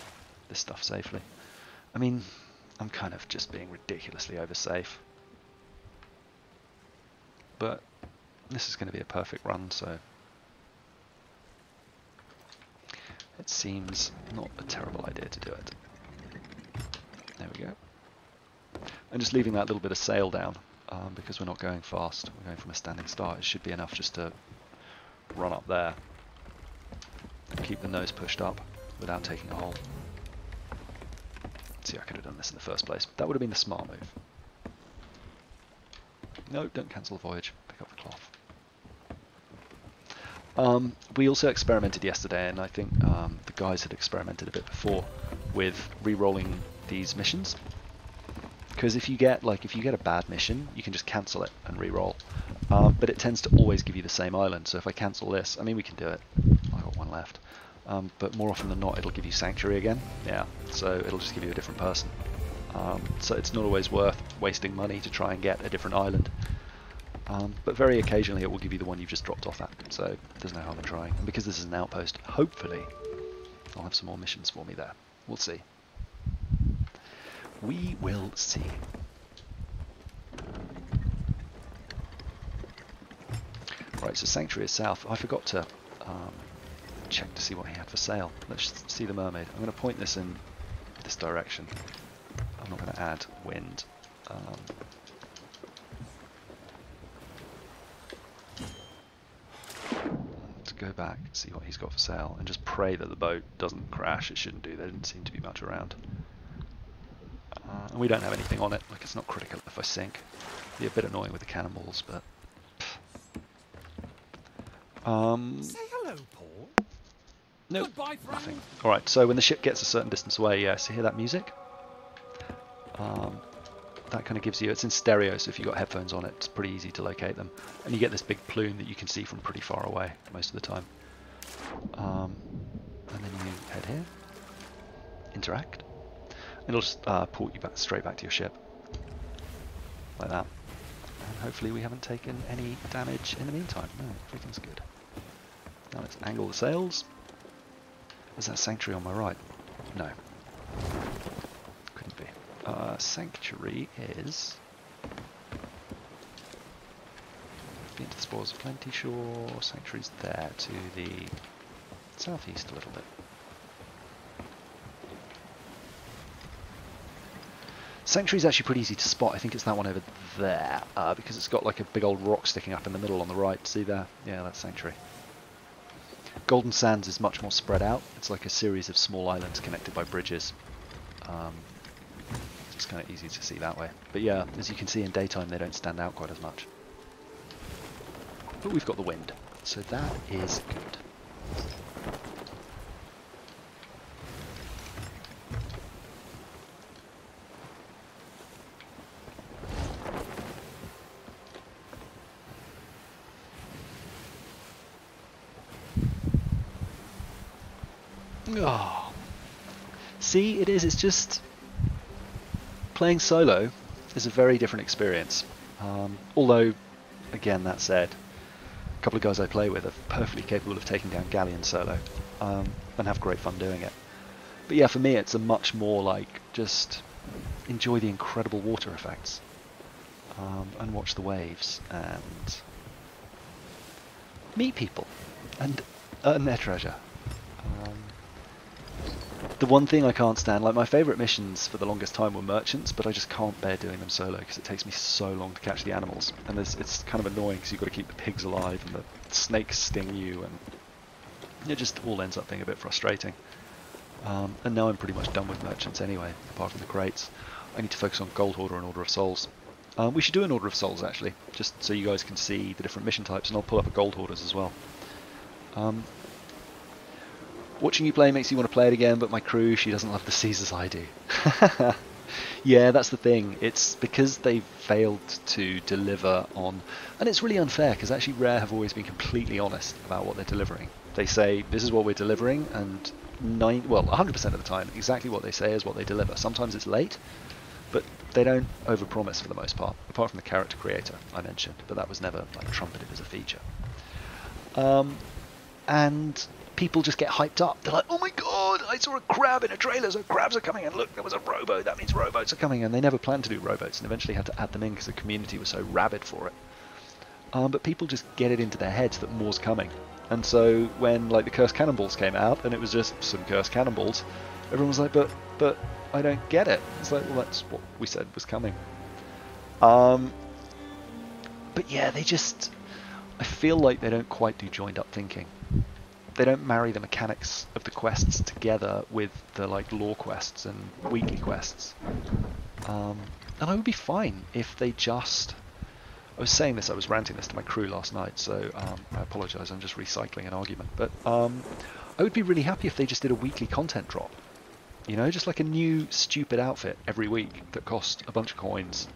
[SPEAKER 1] this stuff safely. I mean, I'm kind of just being ridiculously oversafe. But this is going to be a perfect run, so it seems not a terrible idea to do it. There we go. And just leaving that little bit of sail down, because we're not going fast. We're going from a standing start. It should be enough just to run up there and keep the nose pushed up without taking a hole. See, I could have done this in the first place. That would have been the smart move. No, don't cancel the voyage. Pick up the cloth. We also experimented yesterday, and I think the guys had experimented a bit before with re-rolling these missions. Because if you get a bad mission, you can just cancel it and re-roll. But it tends to always give you the same island. So if I cancel this, I mean, we can do it. I've got one left. But more often than not, it'll give you Sanctuary again. Yeah, so it'll just give you a different person. So it's not always worth wasting money to try and get a different island. But very occasionally it will give you the one you've just dropped off at. So there's no harm in trying. And because this is an outpost, hopefully I'll have some more missions for me there. We'll see. We will see. Right, Right, so Sanctuary is south. I forgot to check to see what he had for sale. Let's see the Mermaid. I'm going to point this in this direction. I'm not going to add wind. To go back, see what he's got for sale, and just pray that the boat doesn't crash. It shouldn't do. There didn't seem to be much around. And we don't have anything on it. Like, it's not critical if I sink. Be a bit annoying with the cannonballs, but...
[SPEAKER 2] Say hello, Paul.
[SPEAKER 1] Nope,
[SPEAKER 2] Goodbye, friend.
[SPEAKER 1] nothing. Alright, so when the ship gets a certain distance away, yeah, so hear that music? That kind of gives you, it's in stereo, so if you've got headphones on it, it's pretty easy to locate them. And you get this big plume that you can see from pretty far away most of the time. And then you head here, interact. It'll just port you back straight back to your ship, like that. And hopefully we haven't taken any damage in the meantime. No, everything's good. Now let's angle the sails. Is that Sanctuary on my right? No. Couldn't be. Sanctuary is... into the Spoils of Plenty Shore. Sanctuary's there to the southeast a little bit. Sanctuary's actually pretty easy to spot. I think it's that one over there, because it's got like a big old rock sticking up in the middle on the right. See there? Yeah, that's Sanctuary. Golden Sands is much more spread out. It's like a series of small islands connected by bridges. It's kind of easy to see that way. But yeah, as you can see in daytime, they don't stand out quite as much. But we've got the wind, so that is good. Oh. See, it is, it's just... playing solo is a very different experience. Although, again, that said, a couple of guys I play with are perfectly capable of taking down galleons solo, and have great fun doing it. But yeah, for me it's a much more like, just enjoy the incredible water effects, and watch the waves, and meet people, and earn their treasure. The one thing I can't stand, like my favourite missions for the longest time were merchants, but I just can't bear doing them solo because it takes me so long to catch the animals, and it's kind of annoying because you've got to keep the pigs alive and the snakes sting you, and it just all ends up being a bit frustrating. And now I'm pretty much done with merchants anyway, apart from the crates. I need to focus on Gold Hoarder and Order of Souls. We should do an Order of Souls actually, just so you guys can see the different mission types, and I'll pull up a Gold Hoarders as well. Watching you play makes you want to play it again, but my crew, she doesn't love the seas as I do. Yeah, that's the thing. It's because they've failed to deliver on... And it's really unfair, because actually Rare have always been completely honest about what they're delivering. They say, this is what we're delivering, and 100% of the time, exactly what they say is what they deliver. Sometimes it's late, but they don't overpromise for the most part, apart from the character creator I mentioned, but that was never like trumpeted as a feature. And... people just get hyped up. They're like, oh my god, I saw a crab in a trailer, so crabs are coming, and look, there was a rowboat, that means rowboats are coming, and they never planned to do rowboats, and eventually had to add them in because the community was so rabid for it. But people just get it into their heads that more's coming. And so when like the cursed cannonballs came out, and it was just some cursed cannonballs, everyone was like, but I don't get it. It's like, well, that's what we said was coming. But yeah, they just... I feel like they don't quite do joined up thinking. They don't marry the mechanics of the quests together with the like lore quests and weekly quests. And I would be fine if they just... I was saying this, I was ranting this to my crew last night, so I apologise, I'm just recycling an argument. But I would be really happy if they just did a weekly content drop. You know, just like a new stupid outfit every week that cost a bunch of coins.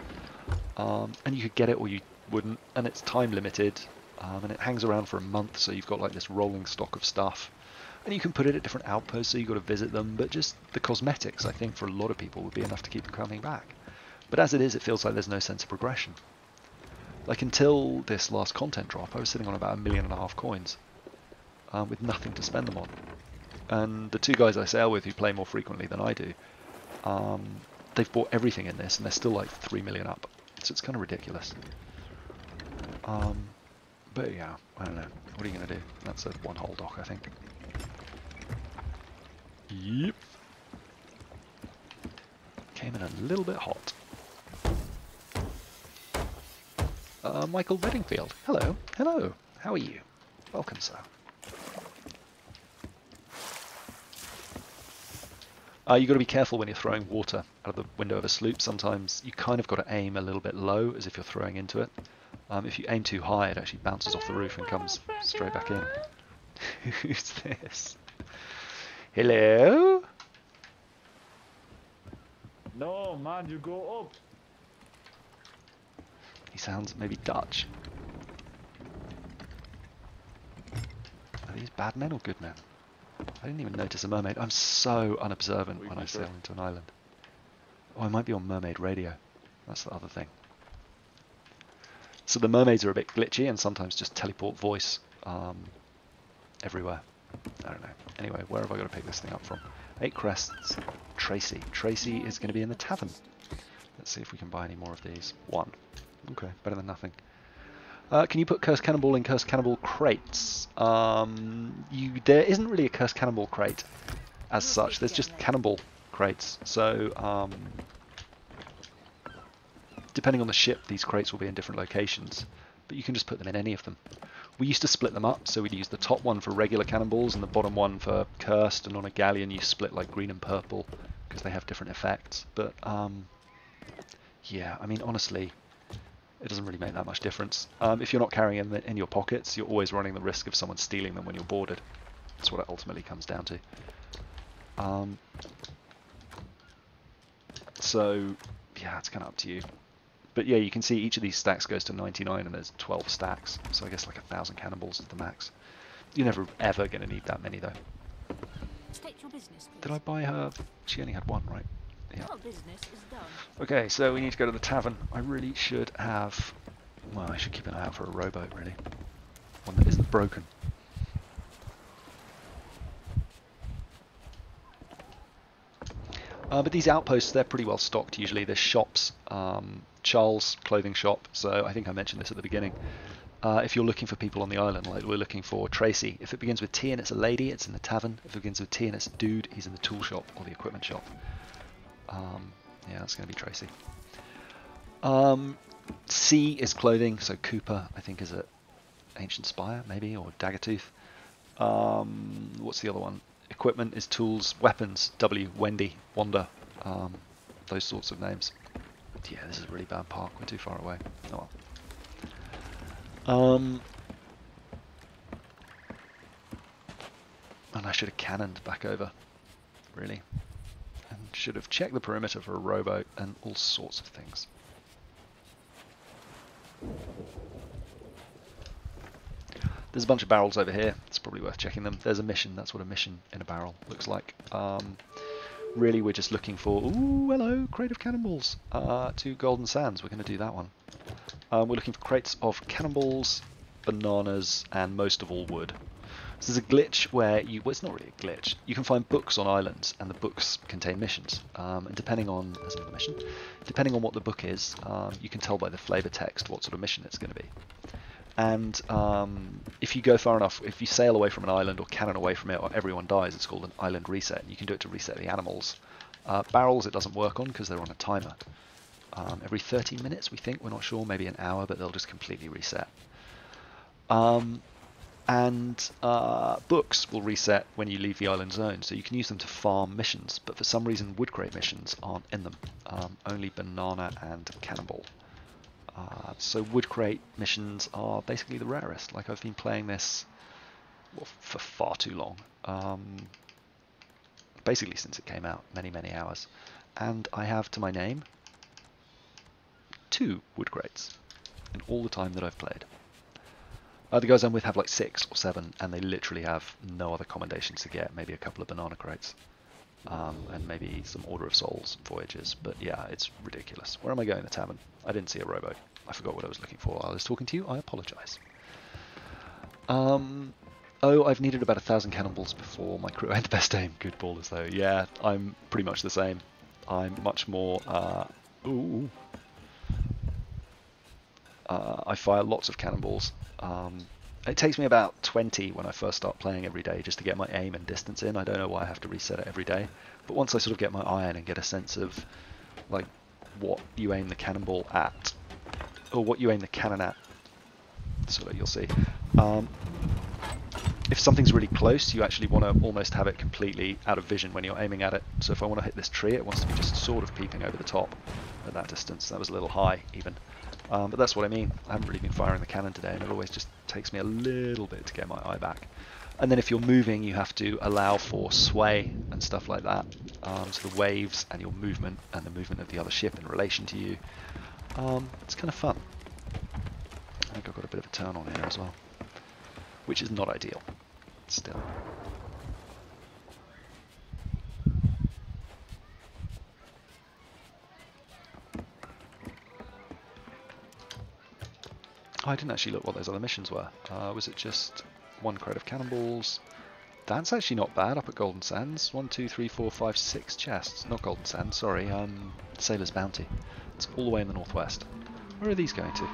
[SPEAKER 1] And you could get it or you wouldn't, and it's time limited. And it hangs around for a month, so you've got like this rolling stock of stuff. And you can put it at different outposts, so you've got to visit them, but just the cosmetics, I think, for a lot of people would be enough to keep them coming back. But as it is, it feels like there's no sense of progression. Like until this last content drop, I was sitting on about 1.5 million coins, with nothing to spend them on. And the two guys I sail with who play more frequently than I do, they've bought everything in this, and they're still like 3 million up. So it's kind of ridiculous. But yeah, I don't know. What are you going to do? That's a one-hole dock, I think. Yep. Came in a little bit hot. Michael Bedingfield. Hello. Hello. How are you? Welcome, sir. You've got to be careful when you're throwing water out of the window of a sloop. Sometimes you kind of got to aim a little bit low, as if you're throwing into it. If you aim too high, it actually bounces off the roof and comes straight back in. Who's this? Hello?
[SPEAKER 5] No, man, you go up.
[SPEAKER 1] He sounds maybe Dutch. Are these bad men or good men? I didn't even notice a mermaid. I'm so unobservant when I sail into an island. Oh, I might be on mermaid radio. That's the other thing. So the mermaids are a bit glitchy and sometimes just teleport voice everywhere. I don't know. Anyway, where have I got to pick this thing up from? 8 crests. Tracy. Tracy is going to be in the tavern. Let's see if we can buy any more of these. 1. Okay, better than nothing. Can you put Cursed Cannonball in Cursed Cannonball crates? There isn't really a Cursed Cannonball crate as such. There's just Cannonball crates. So depending on the ship, these crates will be in different locations. But you can just put them in any of them. We used to split them up, so we'd use the top one for regular cannonballs and the bottom one for cursed, and on a galleon you split like green and purple because they have different effects. But yeah, I mean, honestly, it doesn't really make that much difference. If you're not carrying them in your pockets, you're always running the risk of someone stealing them when you're boarded. That's what it ultimately comes down to. So yeah, it's kind of up to you. But yeah, you can see each of these stacks goes to 99 and there's 12 stacks. So I guess like 1,000 cannonballs is the max. You're never ever going to need that many though.
[SPEAKER 6] State your business, please.
[SPEAKER 1] Did I buy her? She only had 1, right? Yeah.
[SPEAKER 6] Your business is done.
[SPEAKER 1] Okay, so we need to go to the tavern. I really should have... Well, I should keep an eye out for a rowboat, really. One that isn't broken. But these outposts, they're pretty well stocked usually. There's shops. Charles' clothing shop, so I think I mentioned this at the beginning. If you're looking for people on the island, like we're looking for Tracy. If it begins with T and it's a lady, it's in the tavern. If it begins with T and it's a dude, he's in the tool shop or the equipment shop. Yeah, that's going to be Tracy. C is clothing, so Cooper, I think, is at Ancient Spire, maybe, or Daggertooth. What's the other one? Equipment is tools, weapons, W, Wendy, Wanda, those sorts of names. Yeah, this is a really bad park, we're too far away. Oh well. And I should have cannoned back over, really. And should have checked the perimeter for a rowboat and all sorts of things. There's a bunch of barrels over here. It's probably worth checking them. There's a mission. That's what a mission in a barrel looks like. Really, we're just looking for... Ooh, hello, crate of cannonballs. 2 golden sands. We're going to do that one. We're looking for crates of cannonballs, bananas, and most of all wood. So there's a glitch where you... Well, it's not really a glitch. You can find books on islands, and the books contain missions. And depending on... There's another mission. Depending on what the book is, you can tell by the flavor text what sort of mission it's going to be. And if you go far enough, if you sail away from an island or cannon away from it, or everyone dies, it's called an island reset. You can do it to reset the animals. Barrels it doesn't work on because they're on a timer. Every 30 minutes, we think, we're not sure, maybe an hour, but they'll just completely reset. Books will reset when you leave the island zone, so you can use them to farm missions, but for some reason wood crate missions aren't in them. Only banana and cannonball. So wood crate missions are basically the rarest. Like, I've been playing this for far too long. Basically since it came out, many hours. And I have to my name 2 wood crates in all the time that I've played. The guys I'm with have like 6 or 7, and they literally have no other commendations to get. Maybe a couple of banana crates. And maybe some Order of Souls voyages, but yeah, it's ridiculous. Where am I going? The tavern. I didn't see a rowboat. I forgot what I was looking for while I was talking to you. I apologise. Oh, I've needed about 1,000 cannonballs before my crew and best aim. Good ballers though. Yeah, I'm pretty much the same. I'm much more. I fire lots of cannonballs. It takes me about 20 when I first start playing every day just to get my aim and distance in. I don't know why I have to reset it every day. But once I sort of get my eye in and get a sense of like what you aim the cannonball at, or what you aim the cannon at, so that you'll see. If something's really close, you actually want to almost have it completely out of vision when you're aiming at it. So if I want to hit this tree, it wants to be just sort of peeping over the top at that distance. That was a little high even. But that's what I mean. I haven't really been firing the cannon today, and it always just takes me a little bit to get my eye back. And then if you're moving, you have to allow for sway and stuff like that. So the waves and your movement and the movement of the other ship in relation to you. It's kind of fun. I think I've got a bit of a turn on here as well, which is not ideal. Still. I didn't actually look what those other missions were. Was it just 1 crate of cannonballs? That's actually not bad up at Golden Sands. 1, 2, 3, 4, 5, 6 chests. Not Golden Sands, sorry. Sailor's Bounty. It's all the way in the northwest. Where are these going to?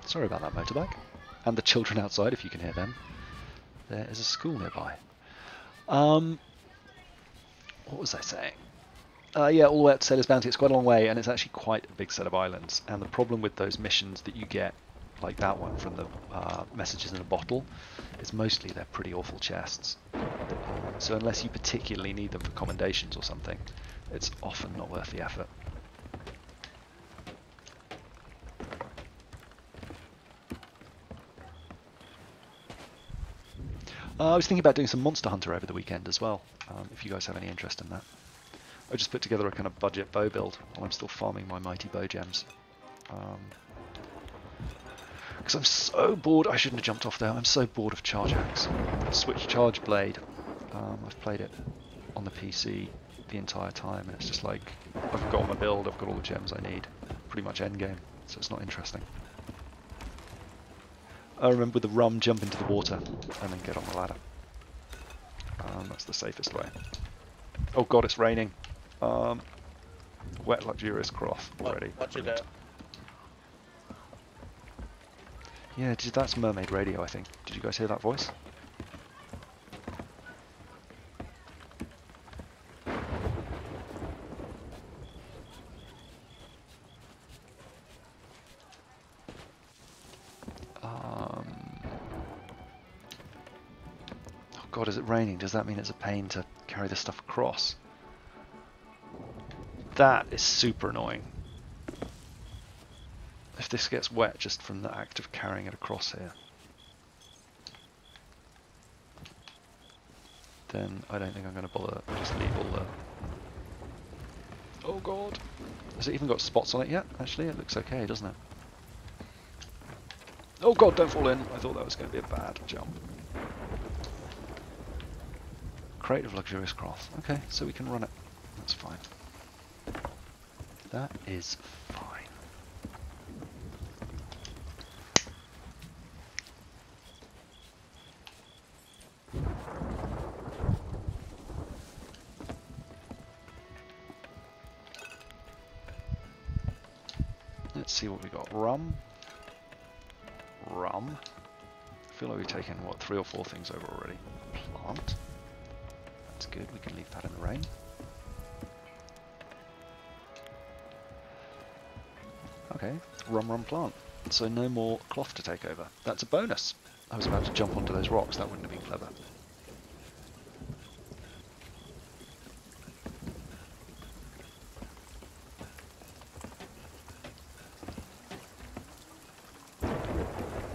[SPEAKER 1] Sorry about that motorbike. And the children outside, if you can hear them. There is a school nearby. What was I saying? Yeah, all the way up to Sailor's Bounty. It's quite a long way, and it's actually quite a big set of islands. And the problem with those missions that you get, like that one from the messages in a bottle, is mostly they're pretty awful chests. So unless you particularly need them for commendations or something, it's often not worth the effort. I was thinking about doing some Monster Hunter over the weekend as well, if you guys have any interest in that. I just put together a kind of budget bow build while I'm still farming my mighty bow gems. Because I'm so bored, I shouldn't have jumped off there, I'm so bored of charge axe. Switch charge blade, I've played it on the PC the entire time, and it's just like, I've got my build, I've got all the gems I need, pretty much endgame, so it's not interesting. I remember with the rum, jump into the water and then get on the ladder. That's the safest way. Oh god, it's raining. Wet luxurious cloth already.
[SPEAKER 3] Watch it out.
[SPEAKER 1] Yeah, that's Mermaid radio, I think. Did you guys hear that voice? Oh god, is it raining? Does that mean it's a pain to carry this stuff across? That is super annoying. If this gets wet just from the act of carrying it across here, then I don't think I'm going to bother. I'll just leave all the... Oh god! Has it even got spots on it yet? Actually, it looks okay, doesn't it? Oh god, don't fall in! I thought that was going to be a bad jump. Crate of luxurious cloth. Okay, so we can run it. That's fine. That is fine. Let's see what we got. Rum. Rum. I feel like we've taken, what, 3 or 4 things over already. Plant. That's good, we can leave that in the rain. Okay, rum plant. So no more cloth to take over. That's a bonus. I was about to jump onto those rocks, that wouldn't have been clever.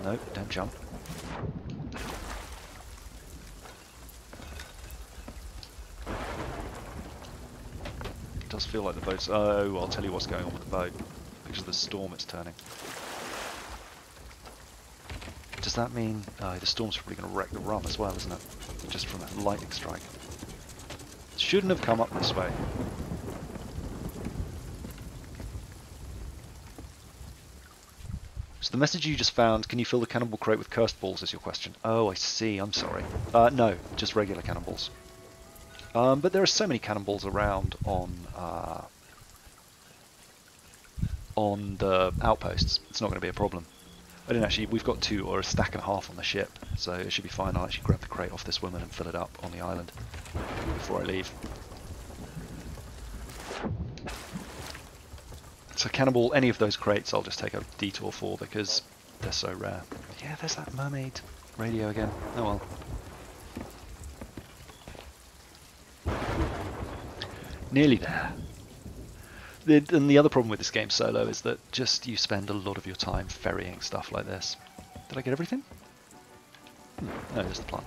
[SPEAKER 1] No, don't jump. It does feel like the boat's... Oh, I'll tell you what's going on with the boat. Because of the storm it's turning. Does that mean... the storm's probably going to wreck the rum as well, isn't it? Just from that lightning strike. Shouldn't have come up this way. So the message you just found, can you fill the cannonball crate with cursed balls, is your question. Oh, I see, I'm sorry. No, just regular cannonballs. But there are so many cannonballs around on on the outposts, it's not going to be a problem. I didn't actually, we've got 2 or a stack and a half on the ship, so it should be fine. I'll actually grab the crate off this woman and fill it up on the island before I leave. So cannonball, any of those crates I'll just take a detour for because they're so rare. Yeah, there's that mermaid radio again. Oh well. Nearly there. And the other problem with this game solo is that just you spend a lot of your time ferrying stuff like this. Did I get everything? No, there's the plant.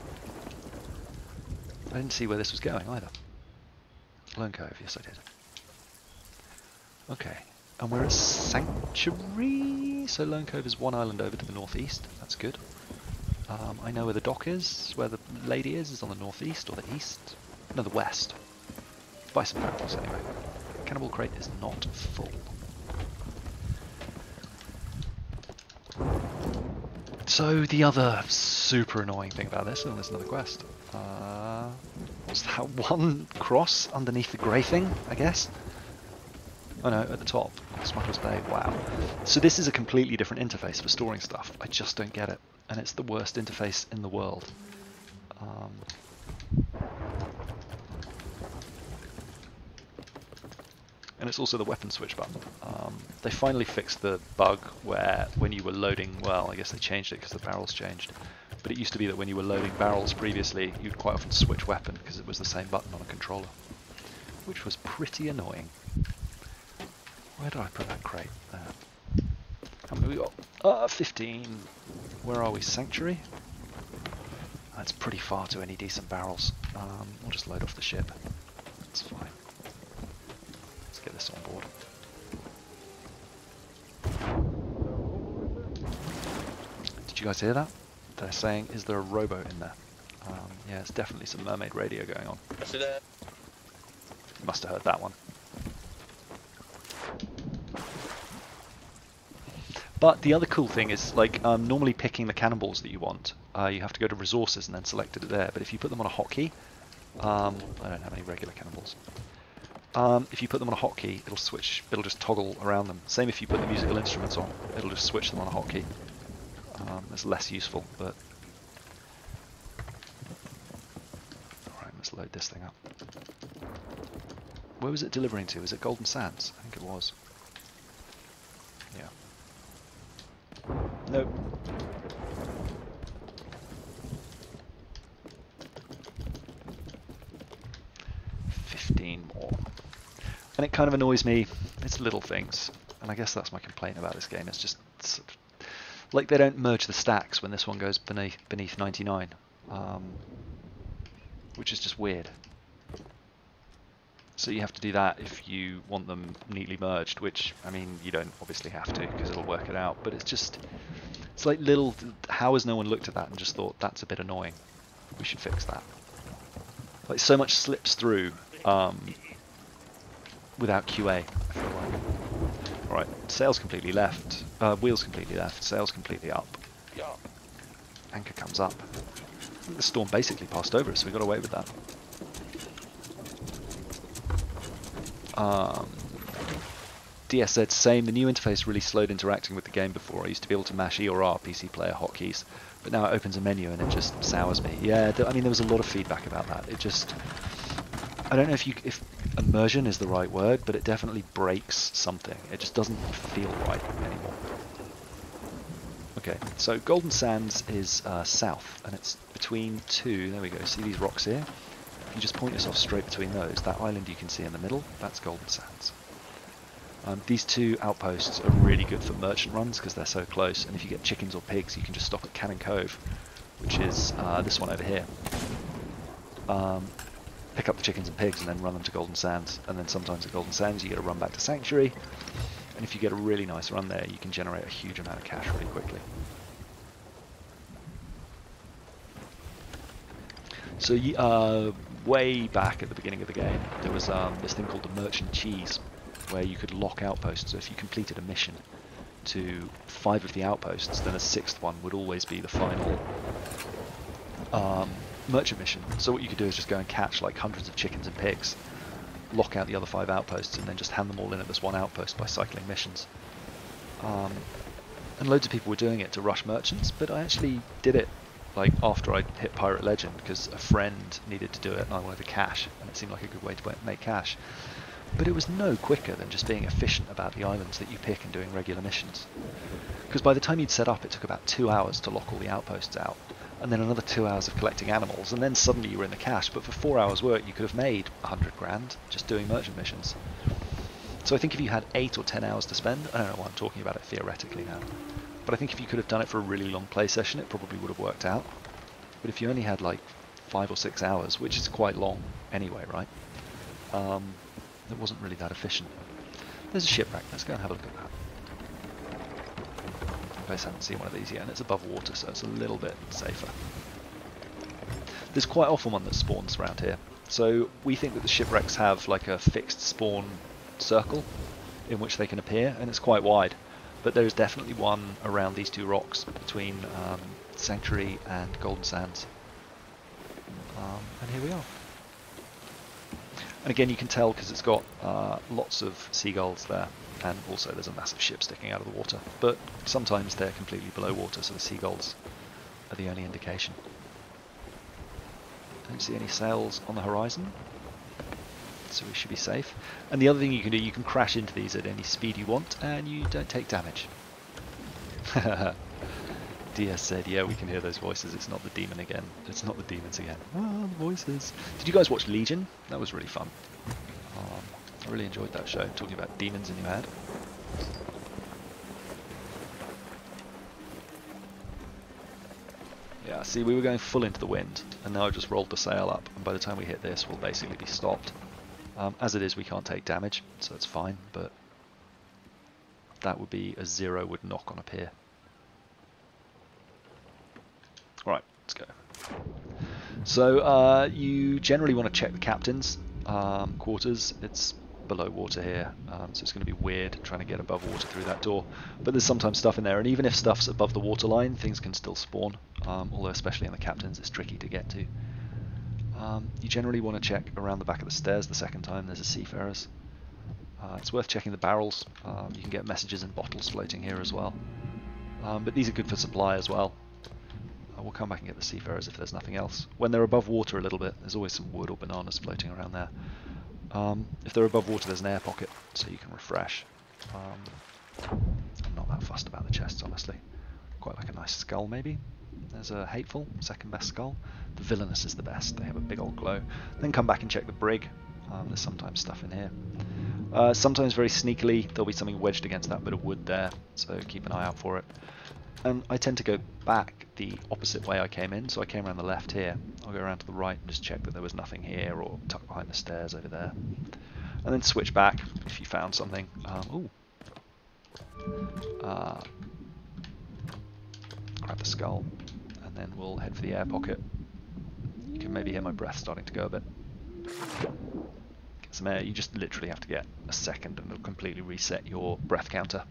[SPEAKER 1] I didn't see where this was going either. Lone Cove, yes I did. Okay, and we're at Sanctuary. So Lone Cove is one island over to the northeast. That's good. I know where the dock is. Where the lady is on the northeast or the east. No, the west. Buy some barrels anyway. Cannibal crate is not full. So the other super annoying thing about this, and there's another quest. What's that one cross underneath the grey thing, I guess? Oh no, at the top. Smuggler's Bay, wow. So this is a completely different interface for storing stuff. I just don't get it. And it's the worst interface in the world. And it's also the weapon switch button. They finally fixed the bug where when you were loading, well, I guess they changed it because the barrels changed. But it used to be that when you were loading barrels previously, you'd quite often switch weapon because it was the same button on a controller. Which was pretty annoying. Where did I put that crate? There. How many we got? 15. Where are we? Sanctuary? That's pretty far to any decent barrels. We'll just load off the ship. It's fine. Let's get this on board. Did you guys hear that? They're saying, is there a rowboat in there? Yeah, it's definitely some mermaid radio going on. You must have heard that one. But the other cool thing is, like, normally picking the cannonballs that you want, you have to go to resources and then select it there. But if you put them on a hotkey, I don't have any regular cannonballs. If you put them on a hotkey, it'll switch. It'll just toggle around them. Same if you put the musical instruments on, it'll just switch them on a hotkey. It's less useful, but all right. Let's load this thing up. Where was it delivering to? Was it Golden Sands? I think it was. Yeah. Nope. More. And it kind of annoys me. It's little things, and I guess that's my complaint about this game. It's just like they don't merge the stacks when this one goes beneath 99, which is just weird. So you have to do that if you want them neatly merged, which, I mean, you don't obviously have to because it'll work it out, but it's like little, how has no one looked at that and just thought that's a bit annoying? We should fix that. Like, so much slips through without QA, I feel like. Alright, sails completely left, wheels completely left, sails completely up. Anchor comes up. I think the storm basically passed over us, so we got away with that. DS said, same, the new interface really slowed interacting with the game before. I used to be able to mash E or R PC player hotkeys, but now it opens a menu and it just sours me. Yeah, I mean, there was a lot of feedback about that. It just, I don't know if immersion is the right word, but it definitely breaks something. It just doesn't feel right anymore. Okay, so Golden Sands is south, and it's between two, there we go, see these rocks here? If you just point yourself straight between those, that island you can see in the middle, that's Golden Sands. These two outposts are really good for merchant runs because they're so close, and if you get chickens or pigs, you can just stop at Cannon Cove, which is this one over here. Pick up the chickens and pigs and then run them to Golden Sands, and then sometimes at Golden Sands you get a run back to Sanctuary, and if you get a really nice run there, you can generate a huge amount of cash really quickly. So way back at the beginning of the game, there was this thing called the Merchant Cheese, where you could lock outposts. So if you completed a mission to 5 of the outposts, then a 6th one would always be the final merchant mission. So what you could do is just go and catch like hundreds of chickens and pigs, lock out the other 5 outposts, and then just hand them all in at this one outpost by cycling missions. And loads of people were doing it to rush merchants, but I actually did it like after I hit Pirate Legend because a friend needed to do it and I wanted to cash, and it seemed like a good way to make cash. But it was no quicker than just being efficient about the islands that you pick and doing regular missions. Because by the time you'd set up, it took about 2 hours to lock all the outposts out, and then another 2 hours of collecting animals, and then suddenly you were in the cash. But for 4 hours work, you could have made 100 grand just doing merchant missions. So I think if you had 8 or 10 hours to spend, I don't know why I'm talking about it theoretically now, but I think if you could have done it for a really long play session, it probably would have worked out. But if you only had like 5 or 6 hours, which is quite long anyway, right? It wasn't really that efficient. There's a shipwreck. Let's go and have a look at that. You guys haven't seen one of these yet, and it's above water, so it's a little bit safer. There's quite often one that spawns around here. So we think that the shipwrecks have like a fixed spawn circle in which they can appear, and it's quite wide. But there's definitely one around these two rocks between Sanctuary and Golden Sands. And here we are. And again, you can tell because it's got lots of seagulls there, and also there's a massive ship sticking out of the water. But sometimes they're completely below water, so the seagulls are the only indication. Don't see any sails on the horizon, so we should be safe. And the other thing you can do, you can crash into these at any speed you want, and you don't take damage. DS said, yeah, we can hear those voices. It's not the demon again. It's not the demons again. Ah, the voices. Did you guys watch Legion? That was really fun. I really enjoyed that show, talking about demons in your head. Yeah, see, we were going full into the wind, and now I've just rolled the sail up, and by the time we hit this, we'll basically be stopped. As it is, we can't take damage, so it's fine, but that would be a 0 would knock on a pier. Right, let's go. So you generally want to check the captain's quarters. It's below water here, so it's going to be weird trying to get above water through that door. But there's sometimes stuff in there, and even if stuff's above the waterline, things can still spawn. Although especially in the captain's, it's tricky to get to. You generally want to check around the back of the stairs the second time there's a seafarers. It's worth checking the barrels. You can get messages and bottles floating here as well. But these are good for supply as well. We'll come back and get the seafarers if there's nothing else. When they're above water a little bit, there's always some wood or bananas floating around there. If they're above water, there's an air pocket, so you can refresh. I'm not that fussed about the chests, honestly. Quite like a nice skull, maybe. There's a hateful, second best skull. The villainous is the best. They have a big old glow. Then come back and check the brig. There's sometimes stuff in here. Sometimes very sneakily, there'll be something wedged against that bit of wood there, so keep an eye out for it. And I tend to go back the opposite way I came in, so I came around the left here. I'll go around to the right and just check that there was nothing here or tucked behind the stairs over there. And then switch back if you found something. Grab the skull, and then we'll head for the air pocket. You can maybe hear my breath starting to go a bit. Get some air. You just literally have to get a second and it'll completely reset your breath counter.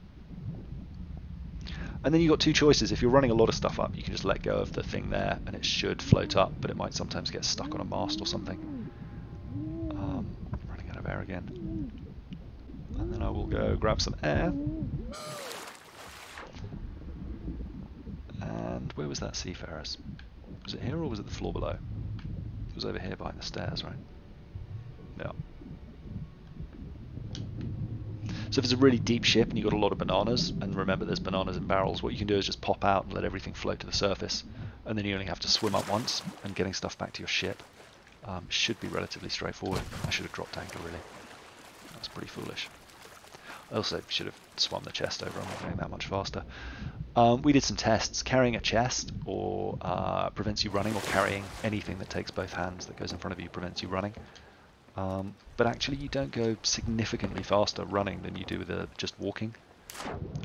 [SPEAKER 1] And then you've got two choices. If you're running a lot of stuff up, you can just let go of the thing there and it should float up, but it might sometimes get stuck on a mast or something. Running out of air again. And then I will go grab some air. And where was that seafarers? Was it here or was it the floor below? It was over here behind the stairs, right? Yeah. So if it's a really deep ship and you've got a lot of bananas, and remember there's bananas in barrels, what you can do is just pop out and let everything float to the surface, and then you only have to swim up once, and getting stuff back to your ship should be relatively straightforward. I should have dropped anchor, really. That's pretty foolish. I also should have swum the chest over. I'm not going that much faster. We did some tests. Carrying a chest or prevents you running, or carrying anything that takes both hands that goes in front of you prevents you running. But actually you don't go significantly faster running than you do with just walking.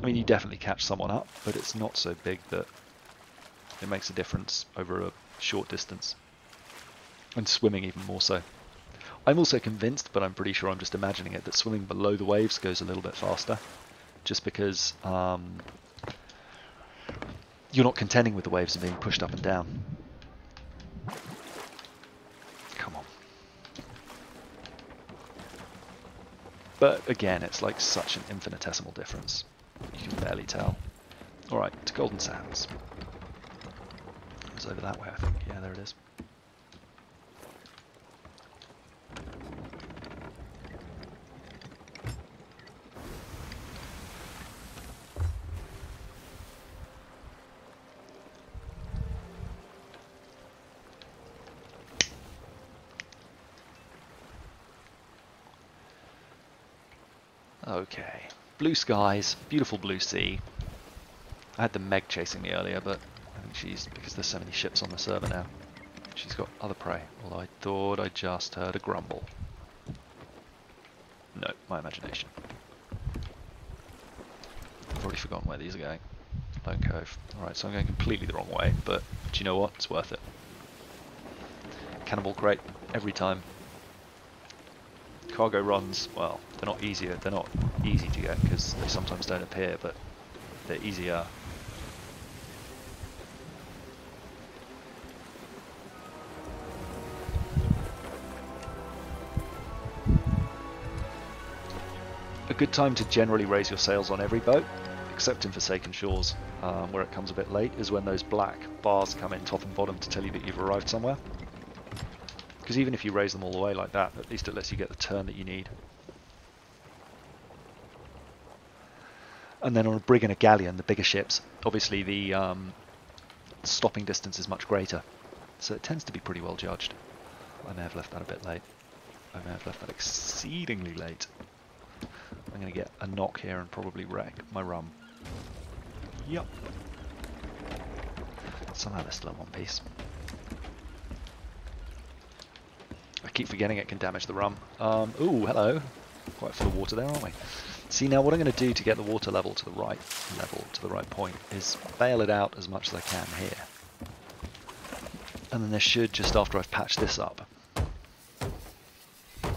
[SPEAKER 1] I mean, you definitely catch someone up, but it's not so big that it makes a difference over a short distance. And swimming even more so. I'm also convinced, but I'm pretty sure I'm just imagining it, that swimming below the waves goes a little bit faster. Just because you're not contending with the waves and being pushed up and down. Come on. But again, it's like such an infinitesimal difference. You can barely tell. Alright, to Golden Sands. It's over that way, I think. Yeah, there it is. Okay, blue skies, beautiful blue sea. I had the Meg chasing me earlier, but I think she's, because there's so many ships on the server now, she's got other prey, although I thought I just heard a grumble. No, my imagination. I've already forgotten where these are going. Lone Cove. Alright, so I'm going completely the wrong way, but do you know what? It's worth it. Cannonball crate, every time. Cargo runs, well, they're not easy to get because they sometimes don't appear, but they're easier. A good time to generally raise your sails on every boat, except in Forsaken Shores, where it comes a bit late, is when those black bars come in top and bottom to tell you that you've arrived somewhere. Because even if you raise them all the way like that, at least it lets you get the turn that you need. And then on a brig and a galleon, the bigger ships, obviously the stopping distance is much greater. So it tends to be pretty well judged. I may have left that a bit late. I may have left that exceedingly late. I'm going to get a knock here and probably wreck my rum. Yup. Somehow they're still in one piece. I keep forgetting it can damage the rum. Ooh, hello. Quite full of water there, aren't we? See, now what I'm going to do to get the water level to the right point, is bail it out as much as I can here. And then there should, just after I've patched this up,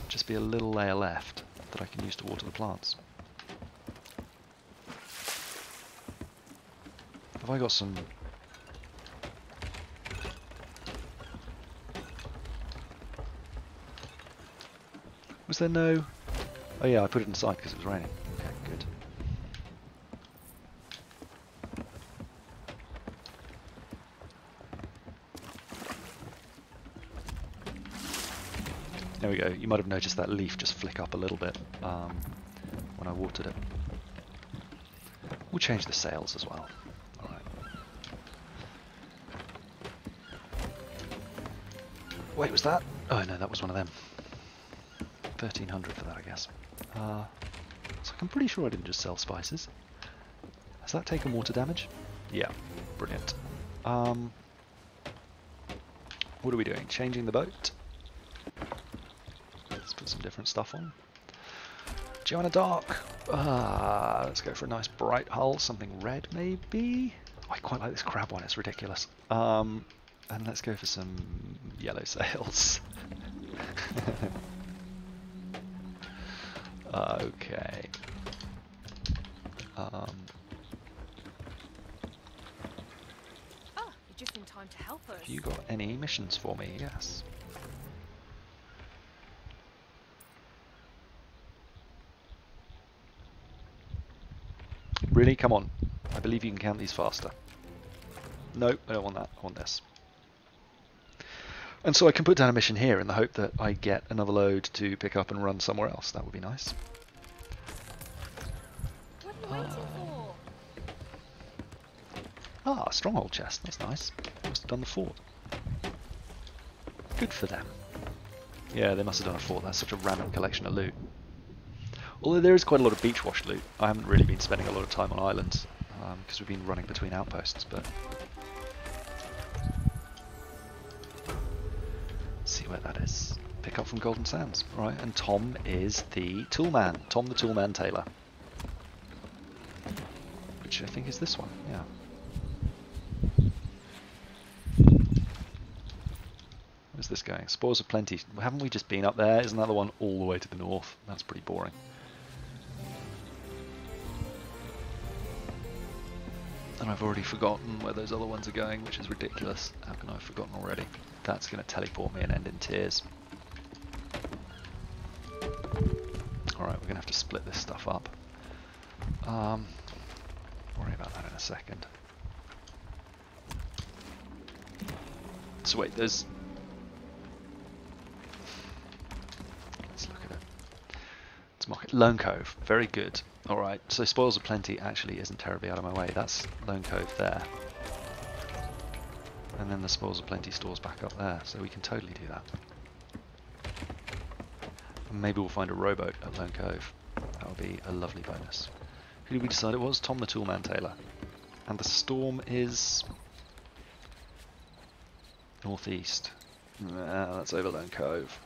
[SPEAKER 1] just be a little layer left that I can use to water the plants. Have I got some... Was there no... Oh yeah, I put it inside because it was raining. Okay, good. There we go. You might have noticed that leaf just flick up a little bit when I watered it. We'll change the sails as well. Alright. Wait, was that? Oh no, that was one of them. 1300 for that, I guess. So I'm pretty sure I didn't just sell spices. Has that taken water damage? Yeah, brilliant. What are we doing? Changing the boat? Let's put some different stuff on. Joanna Dark. Let's go for a nice bright hull, something red maybe. Oh, I quite like this crab one, it's ridiculous. And let's go for some yellow sails. Okay.
[SPEAKER 6] Ah, you're just in time to help us.
[SPEAKER 1] Have you got any missions for me? Yes. Really? Come on. I believe you can count these faster. No, I don't want that. I want this. And so I can put down a mission here in the hope that I get another load to pick up and run somewhere else. That would be nice.
[SPEAKER 6] What are you waiting for?
[SPEAKER 1] Ah, stronghold chest. That's nice. Must have done the fort. Good for them. Yeah, they must have done a fort. That's such a random collection of loot. Although there is quite a lot of beach wash loot. I haven't really been spending a lot of time on islands because we've been running between outposts, but... see where that is. Pick up from Golden Sands. Alright, and Tom is the toolman. Tom the toolman tailor. Which I think is this one, yeah. Where's this going? Spores of Plenty. Haven't we just been up there? Isn't that the one all the way to the north? That's pretty boring. And I've already forgotten where those other ones are going, which is ridiculous. How can I have forgotten already? That's going to teleport me and end in tears. Alright, we're going to have to split this stuff up. Worry about that in a second. So wait, there's... Let's look at it. Let's mark it. Lone Cove. Very good. Alright, so Spoils of Plenty actually isn't terribly out of my way. That's Lone Cove there. And then the Spoils of Plenty store's back up there, so we can totally do that. And maybe we'll find a rowboat at Lone Cove. That would be a lovely bonus. Who did we decide it was? Tom the Toolman Taylor. And the storm is... northeast. That's over Lone Cove.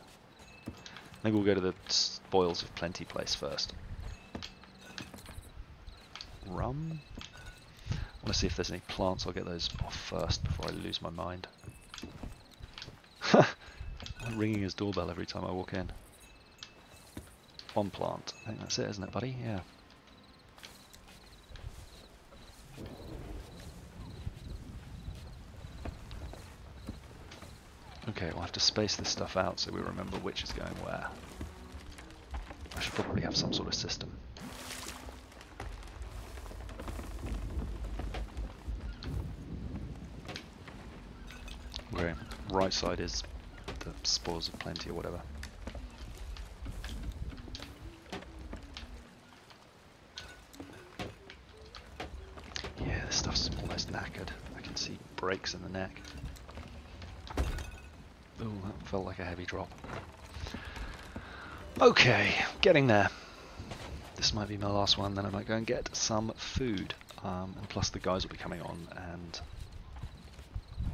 [SPEAKER 1] Maybe we'll go to the Spoils of Plenty place first. Rum? I want to see if there's any plants. I'll get those off first before I lose my mind. I'm ringing his doorbell every time I walk in. One plant. I think that's it, isn't it, buddy? Yeah. Okay, we'll have to space this stuff out so we remember which is going where. I should probably have some sort of system. Okay, right side is the Spoils of Plenty or whatever. Yeah, this stuff's almost knackered. I can see breaks in the neck. Oh, that felt like a heavy drop. Okay, getting there. This might be my last one, then I might go and get some food. And plus the guys will be coming on, and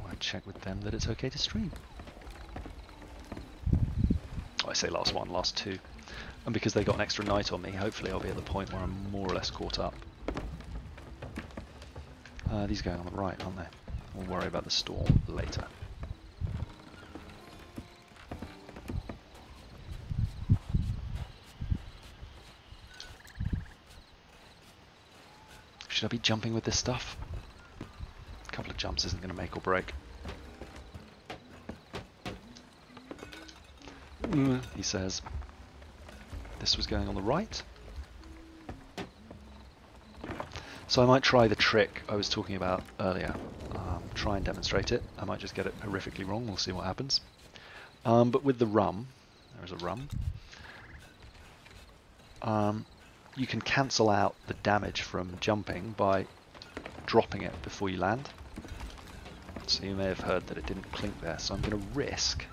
[SPEAKER 1] I'll check with them that it's okay to stream. Oh, I say last one, last two. And because they got an extra night on me, hopefully I'll be at the point where I'm more or less caught up. These are going on the right, aren't they? We'll worry about the storm later. Should I be jumping with this stuff? A couple of jumps isn't going to make or break. He says. This was going on the right. So I might try the trick I was talking about earlier. Try and demonstrate it. I might just get it horrifically wrong. We'll see what happens. But with the rum, there's a rum. You can cancel out the damage from jumping by dropping it before you land. So you may have heard that it didn't clink there, so I'm going to risk.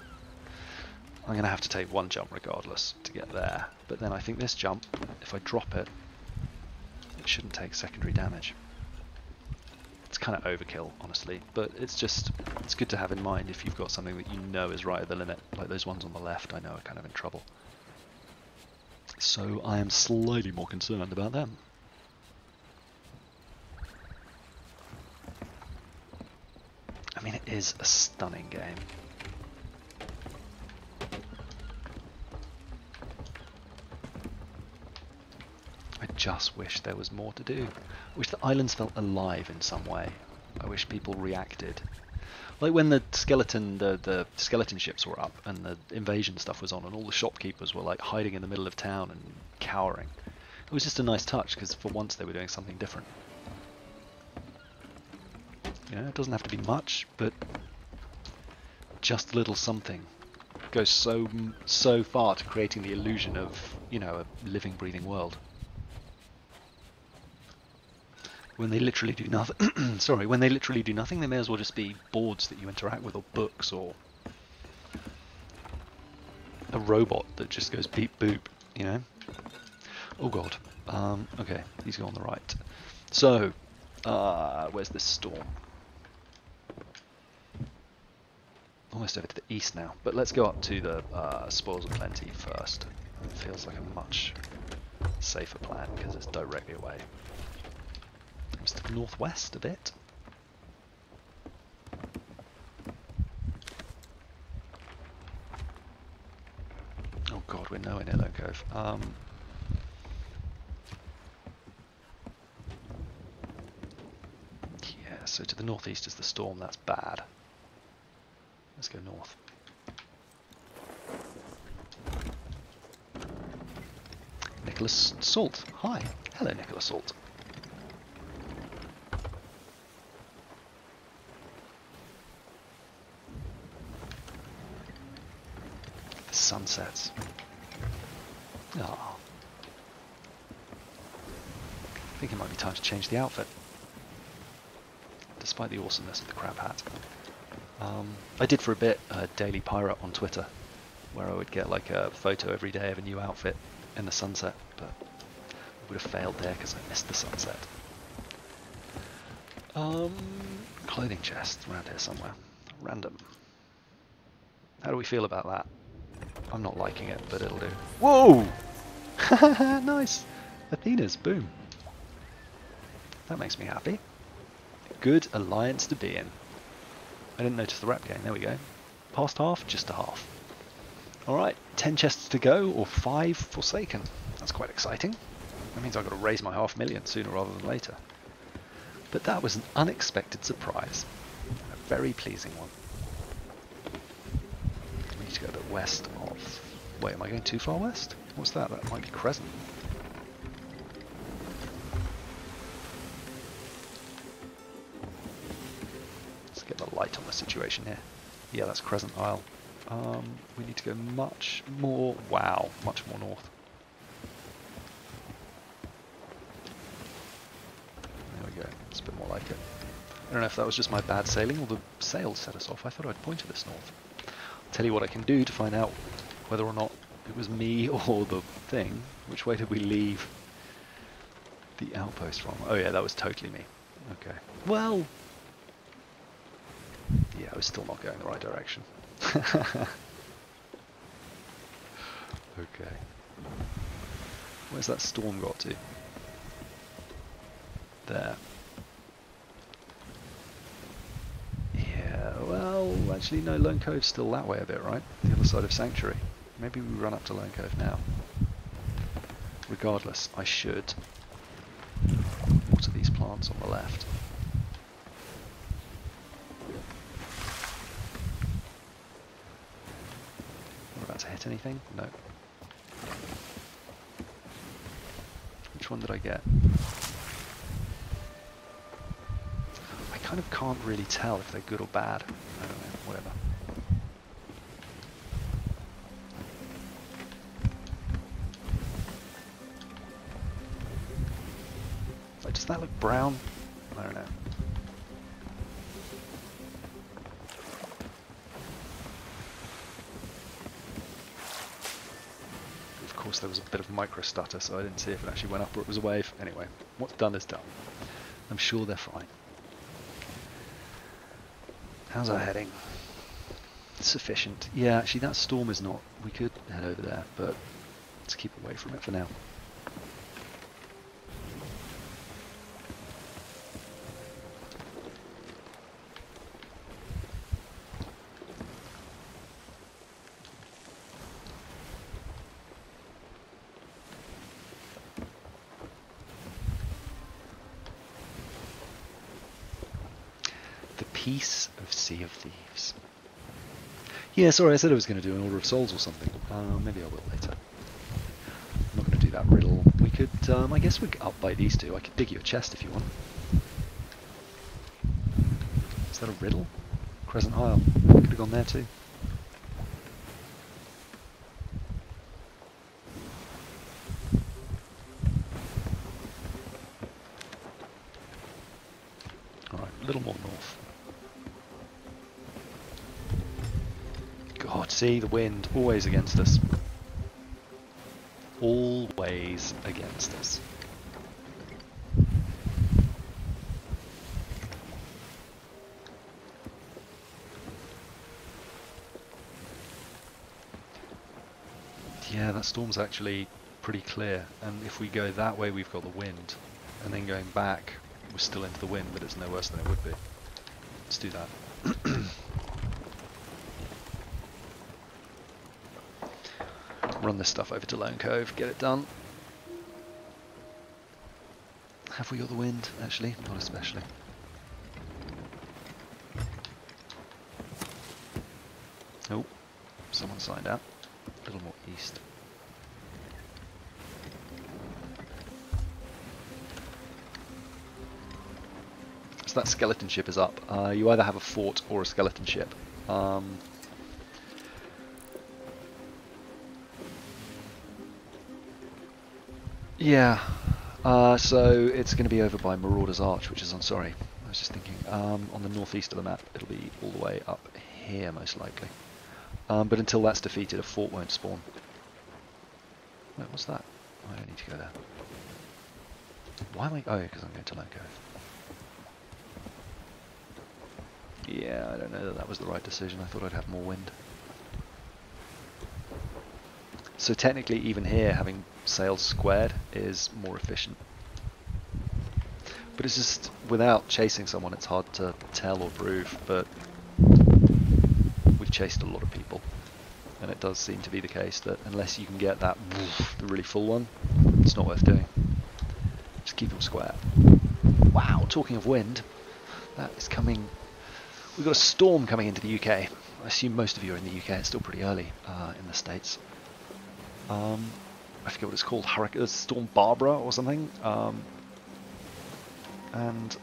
[SPEAKER 1] I'm going to have to take one jump regardless to get there. But then I think this jump, if I drop it, it shouldn't take secondary damage. It's kind of overkill, honestly, but it's good to have in mind if you've got something that you know is right at the limit, like those ones on the left I know are kind of in trouble. So I am slightly more concerned about them. I mean, it is a stunning game. I just wish there was more to do. I wish the islands felt alive in some way. I wish people reacted. Like when the skeleton ships were up and the invasion stuff was on and all the shopkeepers were like hiding in the middle of town and cowering. It was just a nice touch because for once they were doing something different. You know, it doesn't have to be much, but just a little something goes so far to creating the illusion of, you know, a living, breathing world. When they literally do nothing, sorry, when they literally do nothing, they may as well just be boards that you interact with, or books, or a robot that just goes beep boop, you know? Oh god. Okay, these go on the right. So, where's this storm? Almost over to the east now, but let's go up to the Spoils of Plenty first. It feels like a much safer plan because it's directly away. To the northwest a bit. Oh god, we're nowhere near Lone Cove. Yeah, so to the northeast is the storm, that's bad. Let's go north. Nicholas Salt. Hi. Hello, Nicholas Salt. sunsets. Ah. I think it might be time to change the outfit. Despite the awesomeness of the crab hat. I did for a bit a daily pirate on Twitter, where I would get like a photo every day of a new outfit in the sunset, but I would have failed there because I missed the sunset. Clothing chest around here somewhere. Random. How do we feel about that? I'm not liking it, but it'll do. Whoa! Nice! Athena's, boom. That makes me happy. Good alliance to be in. I didn't notice the rep game, there we go. Past half, just a half. Alright, 10 chests to go, or 5 Forsaken. That's quite exciting. That means I've got to raise my 500,000 sooner rather than later. But that was an unexpected surprise. A very pleasing one. We need to go a bit west of... Wait, am I going too far west? What's that? That might be Crescent. Let's get the light on the situation here. Yeah, that's Crescent Isle. We need to go much more... Wow, much more north. It's a bit more like it. I don't know if that was just my bad sailing or the sails set us off. I thought I'd pointed this north. I'll tell you what I can do to find out whether or not it was me or the thing. Which way did we leave the outpost from? Oh yeah, that was totally me. Okay. Well... Yeah, I was still not going the right direction. Okay. Where's that storm got to? There. Yeah, well, actually no, Lone Cove's still that way a bit, right? The other side of Sanctuary. Maybe we run up to Lone Cove now. Regardless, I should water these plants on the left. We're about to hit anything? No. Which one did I get? I kind of can't really tell if they're good or bad. I don't know, whatever. Like, does that look brown? I don't know. Of course there was a bit of micro stutter, so I didn't see if it actually went up or it was a wave. Anyway, what's done is done. I'm sure they're fine. How's our heading? Sufficient. Yeah, actually that storm is not... We could head over there, but let's keep away from it for now. Piece of Sea of Thieves. Yeah, sorry, I said I was going to do an Order of Souls or something. Maybe I will later. I'm not going to do that riddle. We could, I guess we're up by these two. I could dig you a chest if you want. Is that a riddle? Crescent Isle. We could have gone there too. Alright, a little more north. God, see, the wind, always against us. Always against us. Yeah, that storm's actually pretty clear, and if we go that way we've got the wind, and then going back we're still into the wind, but it's no worse than it would be. Let's do that. Run this stuff over to Lone Cove, get it done. Have we got the wind? Actually, not especially. Oh, someone signed out. A little more east. So that skeleton ship is up. You either have a fort or a skeleton ship. Yeah. So it's going to be over by Marauder's Arch, which is on. Sorry, I was just thinking. On the northeast of the map, it'll be all the way up here, most likely. But until that's defeated, a fort won't spawn. Wait, what's that? Oh, I don't need to go there. Why am I? Oh, because I'm going to Lone Cove. Yeah, I don't know that that was the right decision. I thought I'd have more wind. So technically, even here, having sails squared is more efficient. But it's just, without chasing someone, it's hard to tell or prove, but we've chased a lot of people. And it does seem to be the case that unless you can get that, the really full one, it's not worth doing. Just keep them square. Wow, talking of wind, that is coming. We've got a storm coming into the UK. I assume most of you are in the UK, it's still pretty early in the States. I forget what it's called, Hurricane Storm Barbara or something, and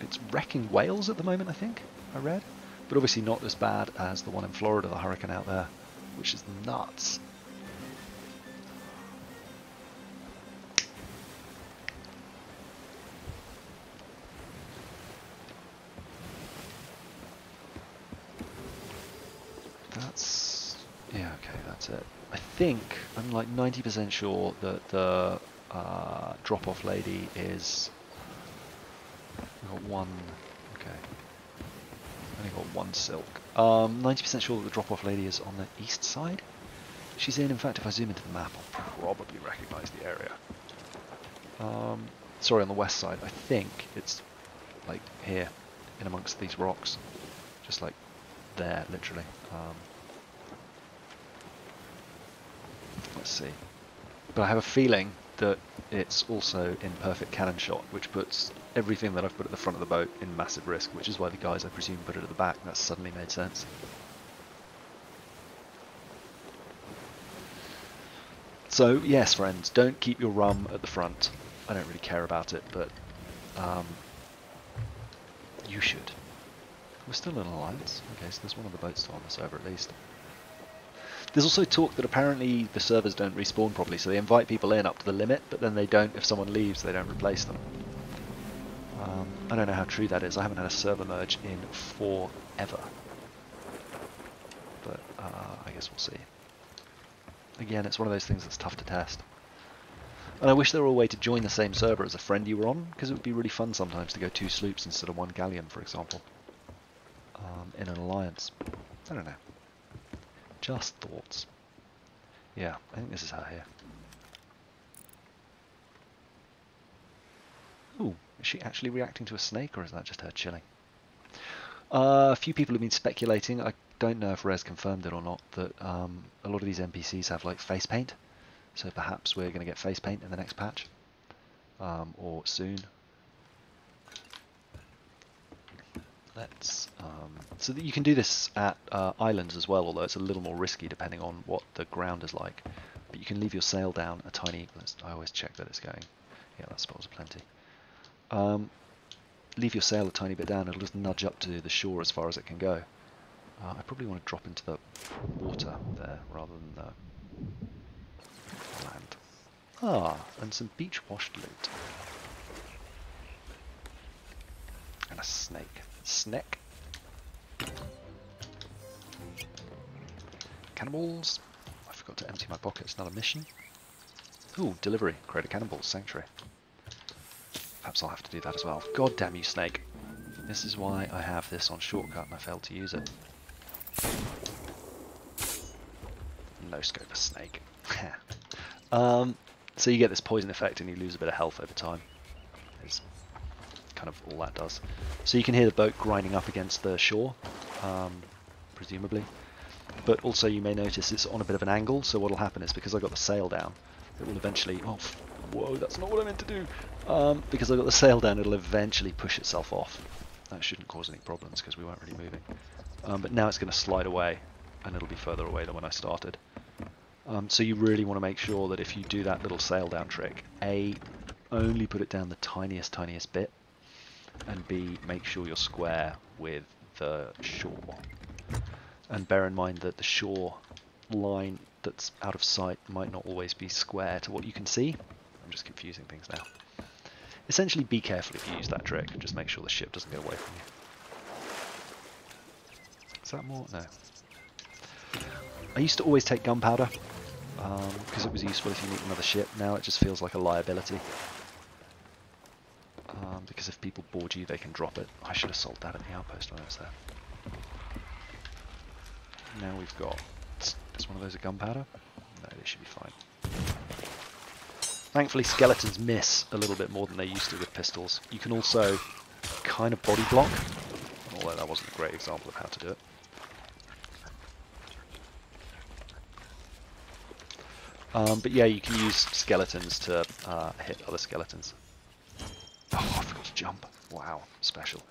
[SPEAKER 1] it's wrecking Wales at the moment, I think, I read, but obviously not as bad as the one in Florida, the hurricane out there, which is nuts. Yeah, okay, that's it. I think, I'm like 90% sure that the drop-off lady is... We've got one... Okay. Only got one silk. 90% sure that the drop-off lady is on the east side. She's in fact, if I zoom into the map, I'll probably recognise the area. Sorry, on the west side. I think it's like here, in amongst these rocks. Just like there, literally. Let's see. But I have a feeling that it's also in perfect cannon shot, which puts everything that I've put at the front of the boat in massive risk, which is why the guys, I presume, put it at the back. That suddenly made sense. So, yes, friends, don't keep your rum at the front. I don't really care about it, but you should. We're still in alliance. Okay, so there's one of the boats still on the server at least. There's also talk that apparently the servers don't respawn properly, so they invite people in up to the limit, but then they don't, if someone leaves, they don't replace them. I don't know how true that is. I haven't had a server merge in forever. But I guess we'll see. Again, it's one of those things that's tough to test. And I wish there were a way to join the same server as a friend you were on, because it would be really fun sometimes to go 2 sloops instead of 1 galleon, for example. In an alliance. I don't know. Just thoughts. Yeah, I think this is her here. Ooh, is she actually reacting to a snake, or is that just her chilling? A few people have been speculating, I don't know if Rez confirmed it or not, that a lot of these NPCs have like face paint. So perhaps we're going to get face paint in the next patch. Or soon. Let's so that you can do this at islands as well, although it's a little more risky depending on what the ground is like. But you can leave your sail down a tiny. I always check that it's going. Yeah, that spells plenty. Leave your sail a tiny bit down; it'll just nudge up to the shore as far as it can go. I probably want to drop into the water there rather than the land. Ah, and some beach washed loot. And a snake. Snake. Cannonballs. I forgot to empty my pockets. Another mission. Ooh, delivery. Create a cannonballs sanctuary. Perhaps I'll have to do that as well. God damn you, snake. This is why I have this on shortcut and I failed to use it. No scope of snake. So you get this poison effect and you lose a bit of health over time. It's kind of all that does. So you can hear the boat grinding up against the shore, presumably. But also you may notice it's on a bit of an angle, so what will happen is because I got the sail down, it will eventually... Oh, whoa, that's not what I meant to do! Because I got the sail down, it'll eventually push itself off. That shouldn't cause any problems because we weren't really moving. But now it's going to slide away, and it'll be further away than when I started. So you really want to make sure that if you do that little sail down trick, A, only put it down the tiniest bit, and B, make sure you're square with the shore. And bear in mind that the shore line that's out of sight might not always be square to what you can see. I'm just confusing things now. Essentially, be careful if you use that trick and just make sure the ship doesn't get away from you. Is that more? No. I used to always take gunpowder because it was useful if you meet another ship. Now it just feels like a liability. Because if people board you, they can drop it. I should have sold that at the outpost when I was there. Now we've got... Is one of those a gunpowder? No, they should be fine. Thankfully, skeletons miss a little bit more than they used to with pistols. You can also kind of body block, although that wasn't a great example of how to do it. But yeah, you can use skeletons to hit other skeletons. Oh, I forgot to jump. Wow, special.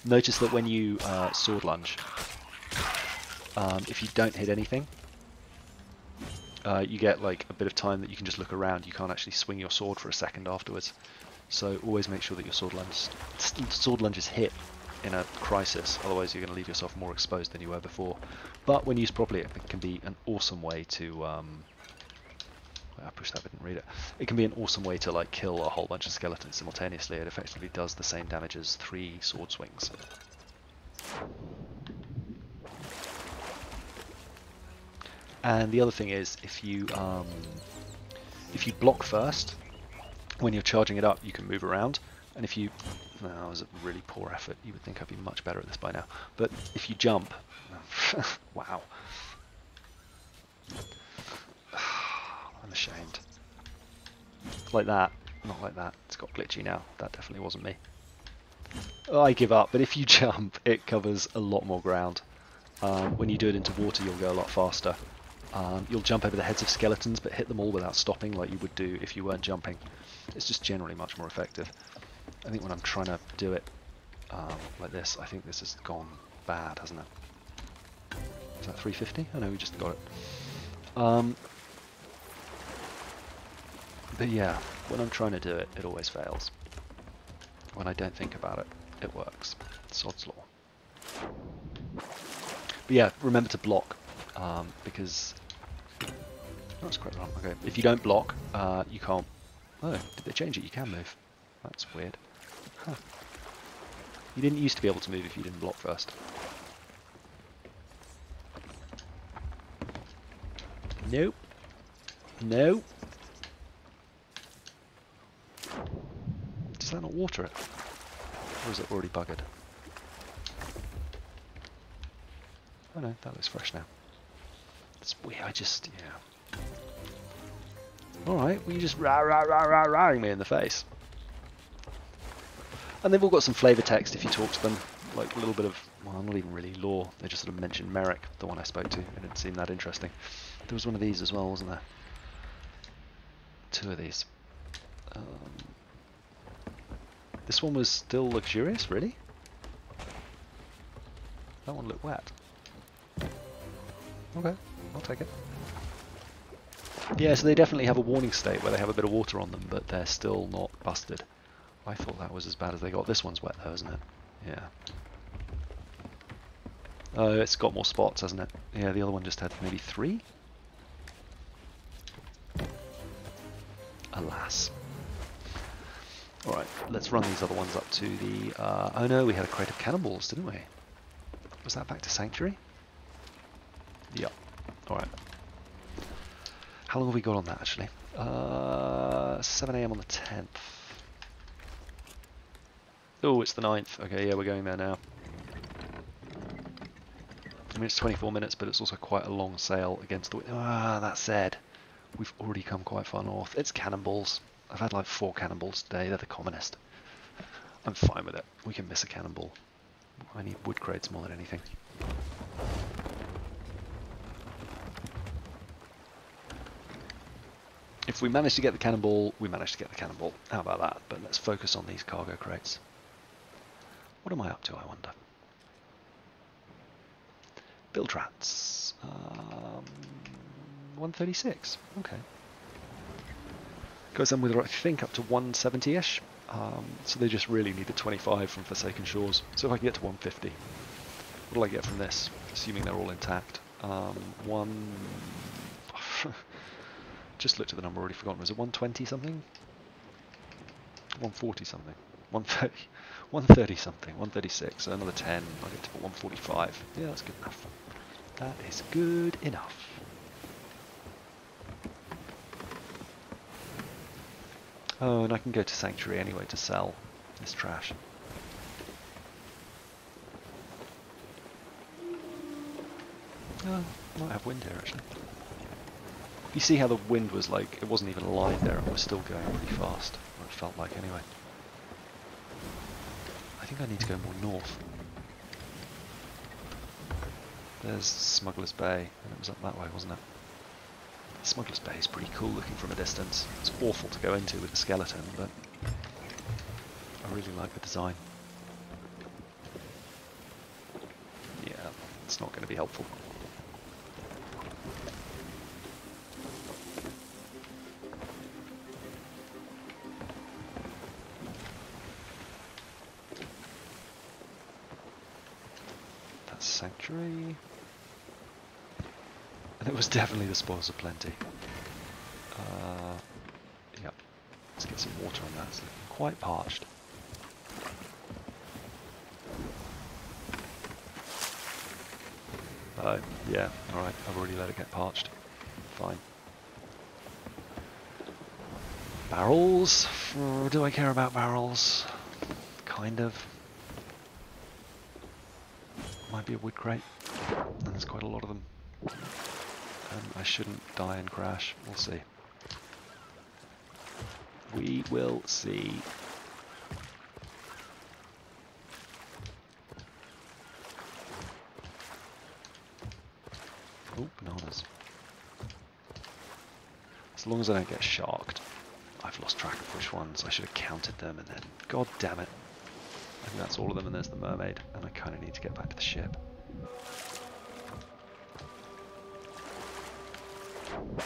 [SPEAKER 1] Notice that when you sword lunge, if you don't hit anything, you get like a bit of time that you can just look around. You can't actually swing your sword for a second afterwards. So always make sure that your sword lunge is hit in a crisis, otherwise you're going to leave yourself more exposed than you were before. But when used properly, it can be an awesome way to... I pushed that, but didn't read it. It can be an awesome way to like kill a whole bunch of skeletons simultaneously. It effectively does the same damage as 3 sword swings. And the other thing is, if you block first, when you're charging it up, you can move around. And if you... No, that was a really poor effort. You would think I'd be much better at this by now. But if you jump... Wow. I'm ashamed. Like that. Not like that. It's got glitchy now. That definitely wasn't me. Oh, I give up. But if you jump, it covers a lot more ground. When you do it into water, you'll go a lot faster. You'll jump over the heads of skeletons, but hit them all without stopping like you would do if you weren't jumping. It's just generally much more effective. I think when I'm trying to do it like this, I think this has gone bad, hasn't it? Is that 350? Oh no, we just got it. But yeah, when I'm trying to do it, it always fails. When I don't think about it, it works. Sod's law. But yeah, remember to block, because... Oh, that's quite wrong. Okay, if you don't block, you can't... Oh, did they change it? You can move. That's weird. Huh. You didn't used to be able to move if you didn't block first. Nope. No. Does that not water it? Or is it already buggered? Oh no, that looks fresh now. It's weird, I just, yeah. Alright, well you just rah-ing me in the face. And they've all got some flavour text if you talk to them. Like a little bit of, well, not even really lore. They just sort of mentioned Merrick, the one I spoke to. It didn't seem that interesting. There was one of these as well, wasn't there? 2 of these. This one was still luxurious, really? That one looked wet. Okay, I'll take it. Yeah, so they definitely have a warning state where they have a bit of water on them, but they're still not busted. I thought that was as bad as they got. This one's wet though, isn't it? Yeah. Oh, it's got more spots, hasn't it? Yeah, the other one just had maybe 3? Alas. Alright, let's run these other ones up to the... oh no, we had a crate of cannonballs, didn't we? Was that back to Sanctuary? Yep. Alright. How long have we got on that, actually? 7 AM on the 10th. Oh, it's the 9th. Okay, yeah, we're going there now. I mean, it's 24 minutes, but it's also quite a long sail against the wind. That said, we've already come quite far north. It's cannonballs. I've had like 4 cannonballs today. They're the commonest. I'm fine with it. We can miss a cannonball. I need wood crates more than anything. If we manage to get the cannonball, we manage to get the cannonball. How about that? But let's focus on these cargo crates. What am I up to, I wonder? Build rats. 136. Okay. Goes then with, I think, up to 170-ish. So they just really need the 25 from Forsaken Shores. So if I can get to 150, what do I get from this? Assuming they're all intact. One. Just looked at the number, already forgotten. Was it 120 something? 140 something? 130? 130 something? 136. So another 10. I'll get to 145. Yeah, that's good enough. That is good enough. Oh, and I can go to Sanctuary anyway to sell this trash. Oh, might have wind here actually. You see how the wind was like, it wasn't even a line there and we're still going pretty fast. Or it felt like anyway. I think I need to go more north. There's Smuggler's Bay, and it was up that way, wasn't it? Smuggler's Bay is pretty cool looking from a distance. It's awful to go into with a skeleton, but I really like the design. Yeah, it's not going to be helpful. That's Sanctuary. And it was definitely the Spoils of Plenty. Yep. Let's get some water on that. It's looking quite parched. Oh, yeah. Alright, I've already let it get parched. Fine. Barrels? Do I care about barrels? Kind of. Might be a wood crate. And there's quite a lot of them. I shouldn't die and crash. We'll see. We will see. Oh, bananas. As long as I don't get sharked. I've lost track of which ones. I should have counted them and then... God damn it. I think that's all of them and there's the mermaid. And I kind of need to get back to the ship.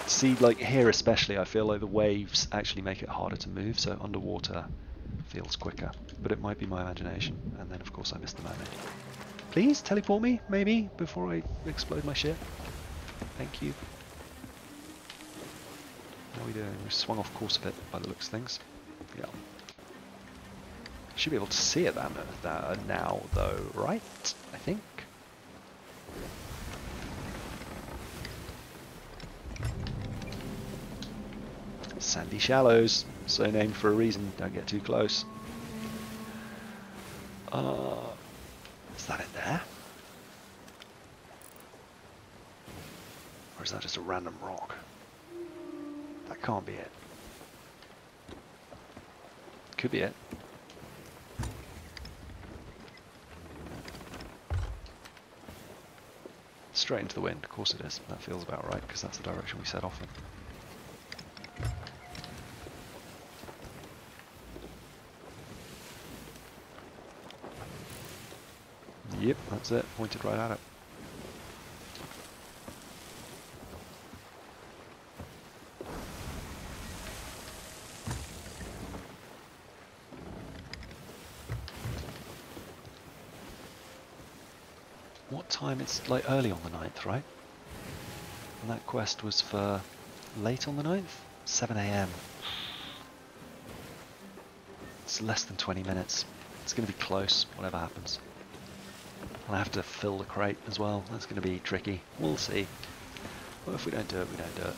[SPEAKER 1] See, like here especially, I feel like the waves actually make it harder to move, so underwater feels quicker. But it might be my imagination, and then of course I missed the mermaid. Please teleport me, maybe, before I explode my ship. Thank you. How are we doing? We swung off course a bit by the looks of things. Yeah. Should be able to see it now, though, right? I think. Sandy Shallows, so named for a reason. Don't get too close. Is that it there? Or is that just a random rock? That can't be it. Could be it. Straight into the wind, of course it is. That feels about right, because that's the direction we set off in. Yep, that's it. Pointed right at it. What time? It's like early on the 9th, right? And that quest was for late on the 9th? 7 AM. It's less than 20 minutes. It's going to be close, whatever happens. I'll have to fill the crate as well. That's going to be tricky. We'll see. Well, if we don't do it, we don't do it.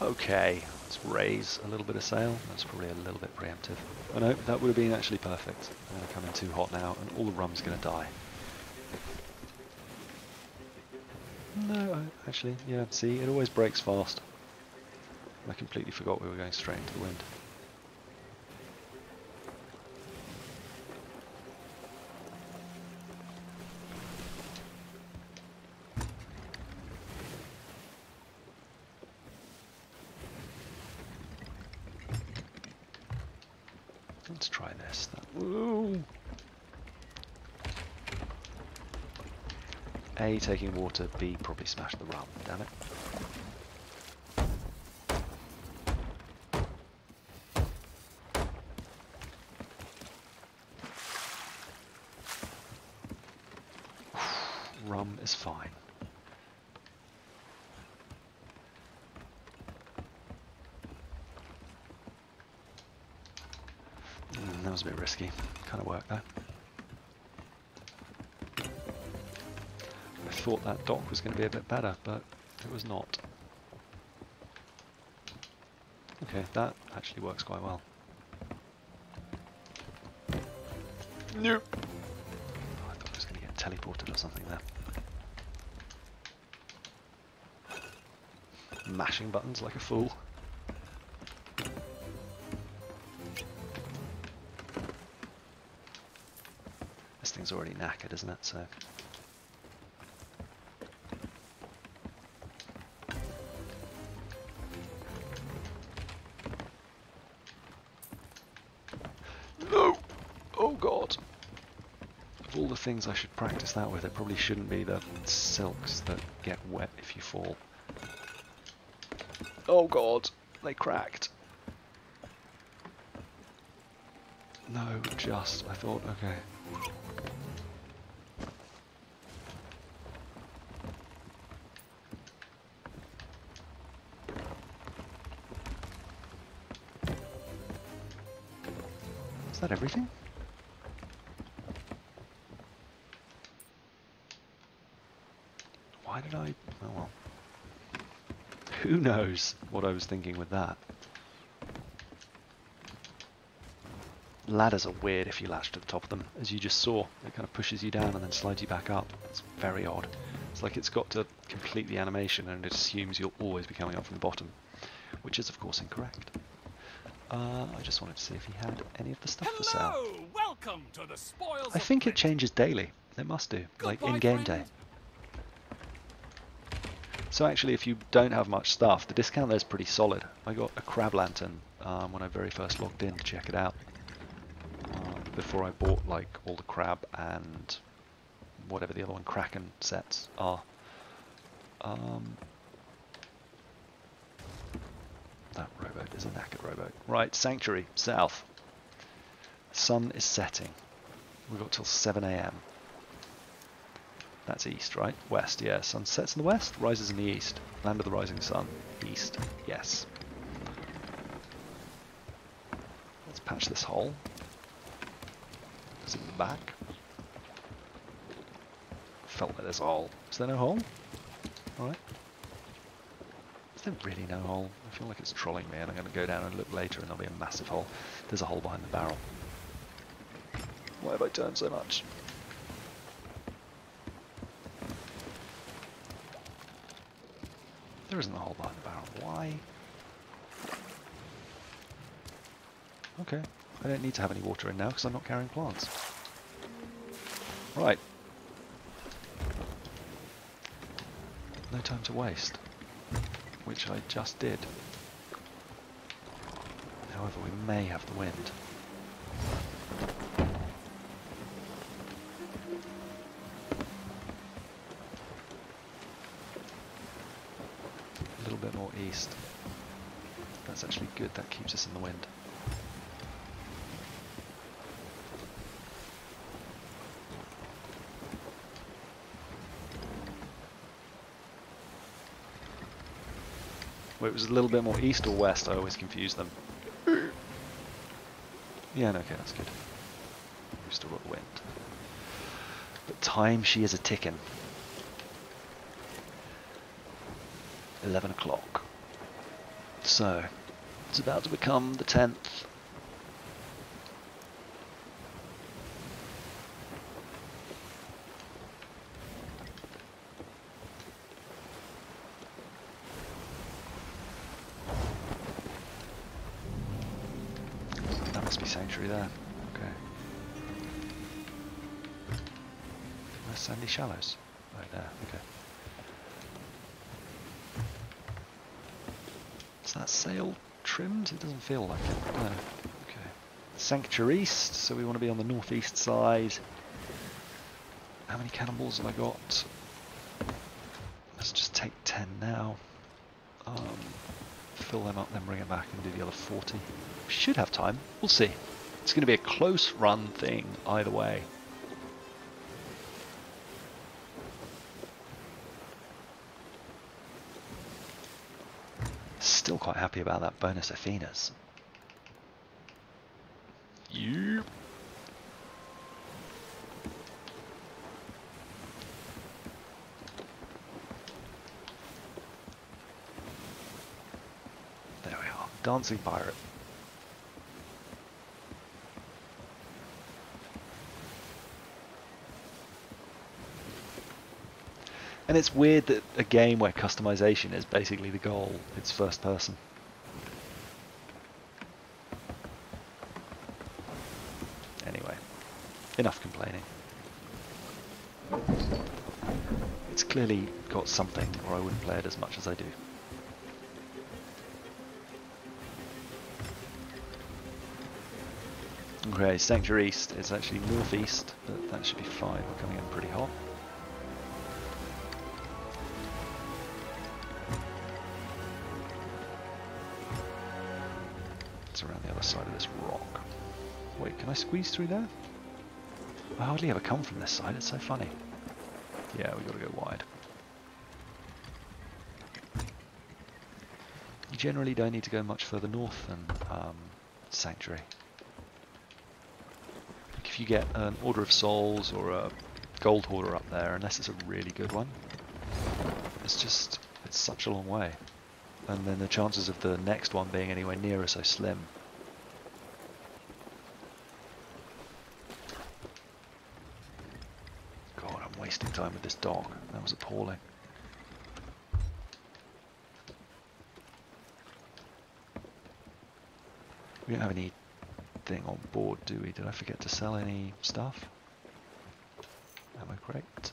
[SPEAKER 1] Okay, let's raise a little bit of sail. That's probably a little bit preemptive. Oh no, that would have been actually perfect. I'm going to come in too hot now and all the rum's going to die. No, actually, yeah, see, it always breaks fast. I completely forgot we were going straight into the wind. Let's try this. Woo! A, taking water, B, probably smash the rum, damn it. Rum is fine. That was a bit risky. Kind of worked though. I thought that dock was going to be a bit better, but it was not. Okay, that actually works quite well. Nope. Oh, I thought I was going to get teleported or something there. Mashing buttons like a fool. This thing's already knackered, isn't it? So. No! Oh god! Of all the things I should practice that with, it probably shouldn't be the silks that get wet if you fall. Oh god, they cracked. No, just, I thought, okay. Is that everything? Why did I... oh well. Who knows what I was thinking with that. Ladders are weird if you latch to the top of them, as you just saw. It kind of pushes you down and then slides you back up. It's very odd. It's like it's got to complete the animation and it assumes you'll always be coming up from the bottom, which is of course incorrect. I just wanted to see if he had any of the stuff for sale.
[SPEAKER 2] Welcome to the spoils.
[SPEAKER 1] I think it changes daily. It must do, like in game day. So actually, if you don't have much stuff, the discount there is pretty solid. I got a crab lantern when I very first logged in to check it out. Before I bought like all the crab and whatever the other one, kraken sets are. That rowboat is a knackered rowboat. Right, Sanctuary, south. Sun is setting. We've got till 7 AM. That's east, right? West, yeah. Sun sets in the west, rises in the east. Land of the rising sun. East, yes. Let's patch this hole. Is it in the back? Felt like there's a hole. Is there no hole? Alright. Is there really no hole? I feel like it's trolling me and I'm going to go down and look later and there'll be a massive hole. There's a hole behind the barrel. Why have I turned so much? There isn't a hole behind the barrel. Why? Okay. I don't need to have any water in now because I'm not carrying plants. Right. No time to waste. Which I just did. However, we may have the wind. A little bit more east. That's actually good, that keeps us in the wind. Well, it was a little bit more east or west, I always confuse them. Yeah, no, okay, that's good. We've still got the wind. But time, she is a ticking. 11 o'clock. So, it's about to become the 10th. Sanctuary there. Okay. Where's Sandy Shallows? Right there, okay. Is that sail trimmed? It doesn't feel like it. No. Okay. Sanctuary East, so we want to be on the northeast side. How many cannonballs have I got? Let's just take 10 now. Fill them up, then bring it back and do the other 40. We should have time. We'll see. It's going to be a close run thing either way. Still quite happy about that bonus Athenas. Yep. There we are. Dancing pirate. And it's weird that a game where customization is basically the goal, it's first person. Anyway, enough complaining. It's clearly got something, or I wouldn't play it as much as I do. Okay, Sanctuary East is actually northeast, but that should be fine. We're coming in pretty hot. Around the other side of this rock. Wait, can I squeeze through there? I hardly ever come from this side, it's so funny. Yeah, we gotta go wide. You generally don't need to go much further north than Sanctuary. Like if you get an Order of Souls or a Gold Hoarder up there, unless it's a really good one, it's such a long way. And then the chances of the next one being anywhere near are so slim. God, I'm wasting time with this dog. That was appalling. We don't have anything on board, do we? Did I forget to sell any stuff? Ammo crate.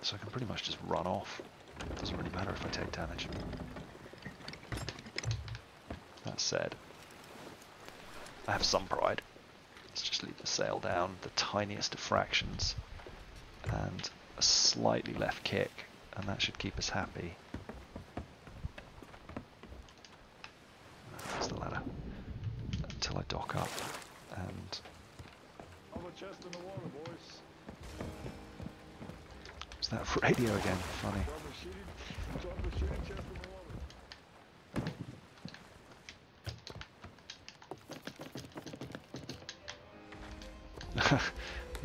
[SPEAKER 1] So I can pretty much just run off. It doesn't really matter if I take damage. That said, I have some pride. Let's just leave the sail down, the tiniest of fractions, and a slightly left kick, and that should keep us happy. That's the ladder. Until I dock up, and...
[SPEAKER 5] Have a chest in the water, boys.
[SPEAKER 1] Is that radio again? Funny.
[SPEAKER 5] Drop the shooting chest in the water.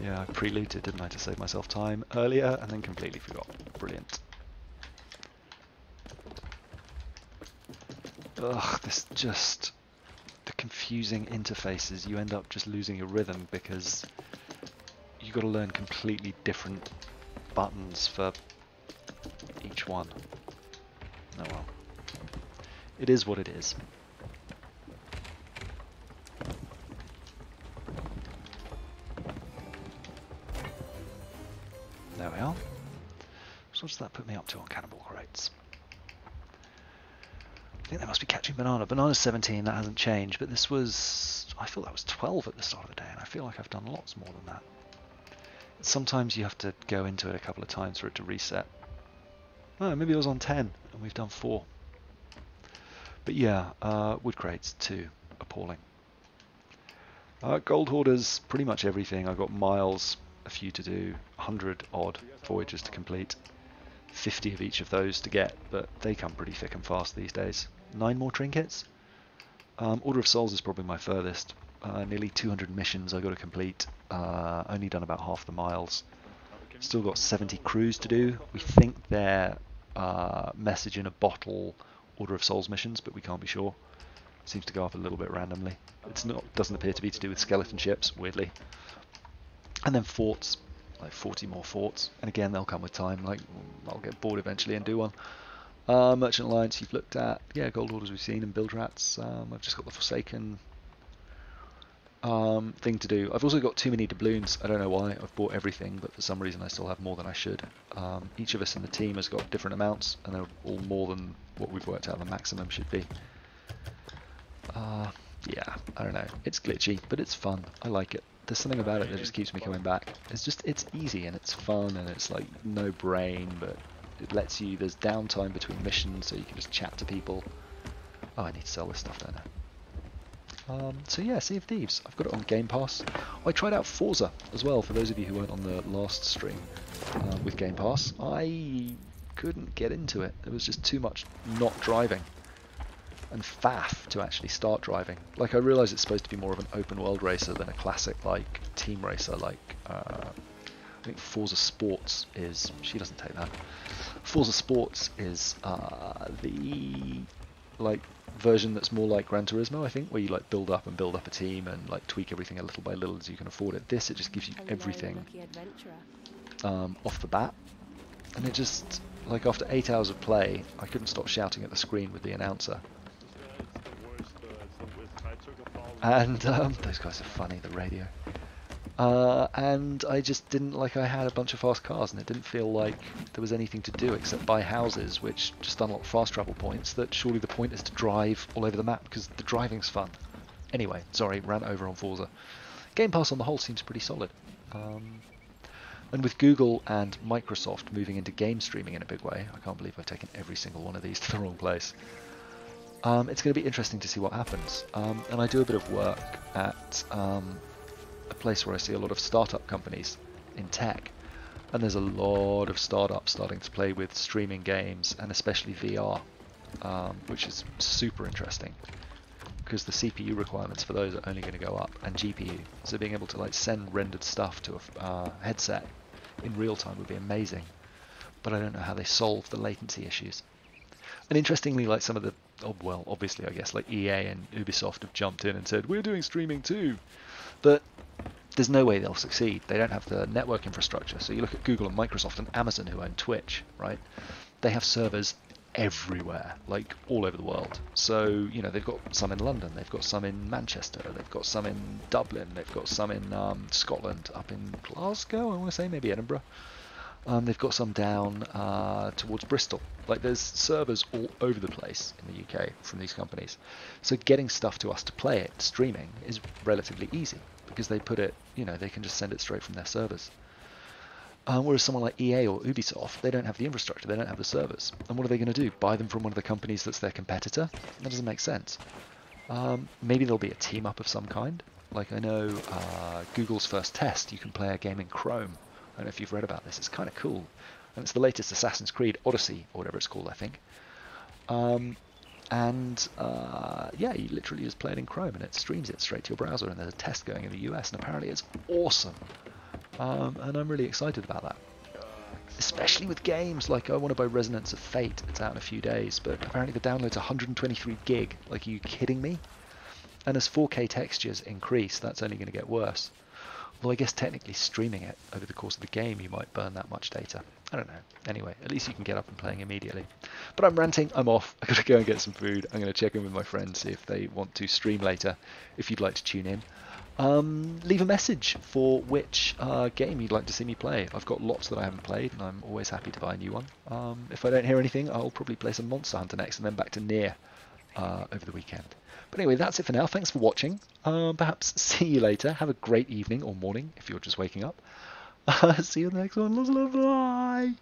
[SPEAKER 1] Yeah, I pre-looted, didn't I, to save myself time earlier, and then completely forgot. Brilliant. Ugh, the confusing interfaces, you end up just losing your rhythm because you got to learn completely different buttons for each one. Oh well. It is what it is. There we are. So what does that put me up to on cannonball crates? I think they must be catching banana. Banana's 17, that hasn't changed, but this was... I thought that was 12 at the start of the day, and I feel like I've done lots more than that. Sometimes you have to go into it a couple of times for it to reset. Oh, maybe it was on 10, and we've done 4. But yeah, wood crates, 2. Appalling. Gold hoarders, pretty much everything. I've got miles, a few to do, 100 odd voyages to complete. 50 of each of those to get, but they come pretty thick and fast these days. 9 more trinkets. Order of Souls is probably my furthest. Nearly 200 missions I've got to complete. Only done about half the miles. Still got 70 crews to do. We think they're message in a bottle Order of Souls missions, but we can't be sure. Seems to go up a little bit randomly. Doesn't appear to be to do with skeleton ships, weirdly. And then forts, like 40 more forts. And again, they'll come with time. Like I'll get bored eventually and do one. Merchant Alliance you've looked at. Yeah, gold orders we've seen, and build rats. I've just got the Forsaken thing to do. I've also got too many doubloons. I don't know why. I've bought everything, but for some reason I still have more than I should. Each of us in the team has got different amounts, and they're all more than what we've worked out the maximum should be. Yeah, I don't know. It's glitchy, but it's fun. I like it. There's something about it that just keeps me coming back. It's easy and it's fun and it's like no brain, but it lets you, there's downtime between missions so you can just chat to people. Oh, I need to sell this stuff, don't I? So yeah, Sea of Thieves. I've got it on Game Pass. I tried out Forza as well, for those of you who weren't on the last stream with Game Pass. I couldn't get into it. There was just too much not driving and faff to actually start driving. Like, I realise it's supposed to be more of an open world racer than a classic like team racer like I think Forza Sports is. She doesn't take that. Forza Sports is the like version that's more like Gran Turismo, I think, where you like build up a team and like tweak everything a little by little as you can afford it. This, it just gives you everything off the bat, and it just, like, after 8 hours of play, I couldn't stop shouting at the screen with the announcer. And those guys are funny, the radio. And I just didn't, like, I had a bunch of fast cars and it didn't feel like there was anything to do except buy houses, which just unlock fast travel points, that surely the point is to drive all over the map because the driving's fun. Anyway, sorry, ran over on Forza. Game Pass on the whole seems pretty solid. And with Google and Microsoft moving into game streaming in a big way, I can't believe I've taken every single one of these to the wrong place. It's going to be interesting to see what happens. And I do a bit of work at a place where I see a lot of startup companies in tech, and there's a lot of startups starting to play with streaming games and especially VR, which is super interesting because the CPU requirements for those are only going to go up, and GPU. So being able to like send rendered stuff to a headset in real time would be amazing, but I don't know how they solve the latency issues. And interestingly, like some of the, oh, well, obviously I guess like EA and Ubisoft have jumped in and said we're doing streaming too, but there's no way they'll succeed. They don't have the network infrastructure. So you look at Google and Microsoft and Amazon, who own Twitch, right? They have servers everywhere, like all over the world. So, you know, they've got some in London, they've got some in Manchester, they've got some in Dublin, they've got some in Scotland, up in Glasgow, I want to say, maybe Edinburgh. They've got some down towards Bristol. Like, there's servers all over the place in the UK from these companies. So getting stuff to us to play it, streaming, is relatively easy because they put it, you know, they can just send it straight from their servers. Whereas someone like EA or Ubisoft, they don't have the infrastructure, they don't have the servers. And what are they going to do? Buy them from one of the companies that's their competitor? That doesn't make sense. Maybe there'll be a team up of some kind. Like, I know Google's first test, you can play a game in Chrome. I don't know if you've read about this. It's kind of cool. And it's the latest Assassin's Creed Odyssey, or whatever it's called, I think. Yeah, you literally just play it in Chrome and it streams it straight to your browser, and there's a test going in the US, and apparently it's awesome. And I'm really excited about that. Especially with games like, I want to buy Resonance of Fate. It's out in a few days, but apparently the download's 123 gig. Like, are you kidding me? And as 4K textures increase, that's only going to get worse. Although I guess technically streaming it over the course of the game, you might burn that much data. I don't know. Anyway, at least you can get up and playing immediately. But I'm ranting, I'm off. I've got to go and get some food. I'm going to check in with my friends, see if they want to stream later, if you'd like to tune in. Leave a message for which game you'd like to see me play. I've got lots that I haven't played, and I'm always happy to buy a new one. If I don't hear anything, I'll probably play some Monster Hunter next, and then back to Nier over the weekend. But anyway, that's it for now. Thanks for watching. Perhaps see you later. Have a great evening or morning if you're just waking up. See you in the next one. Bye.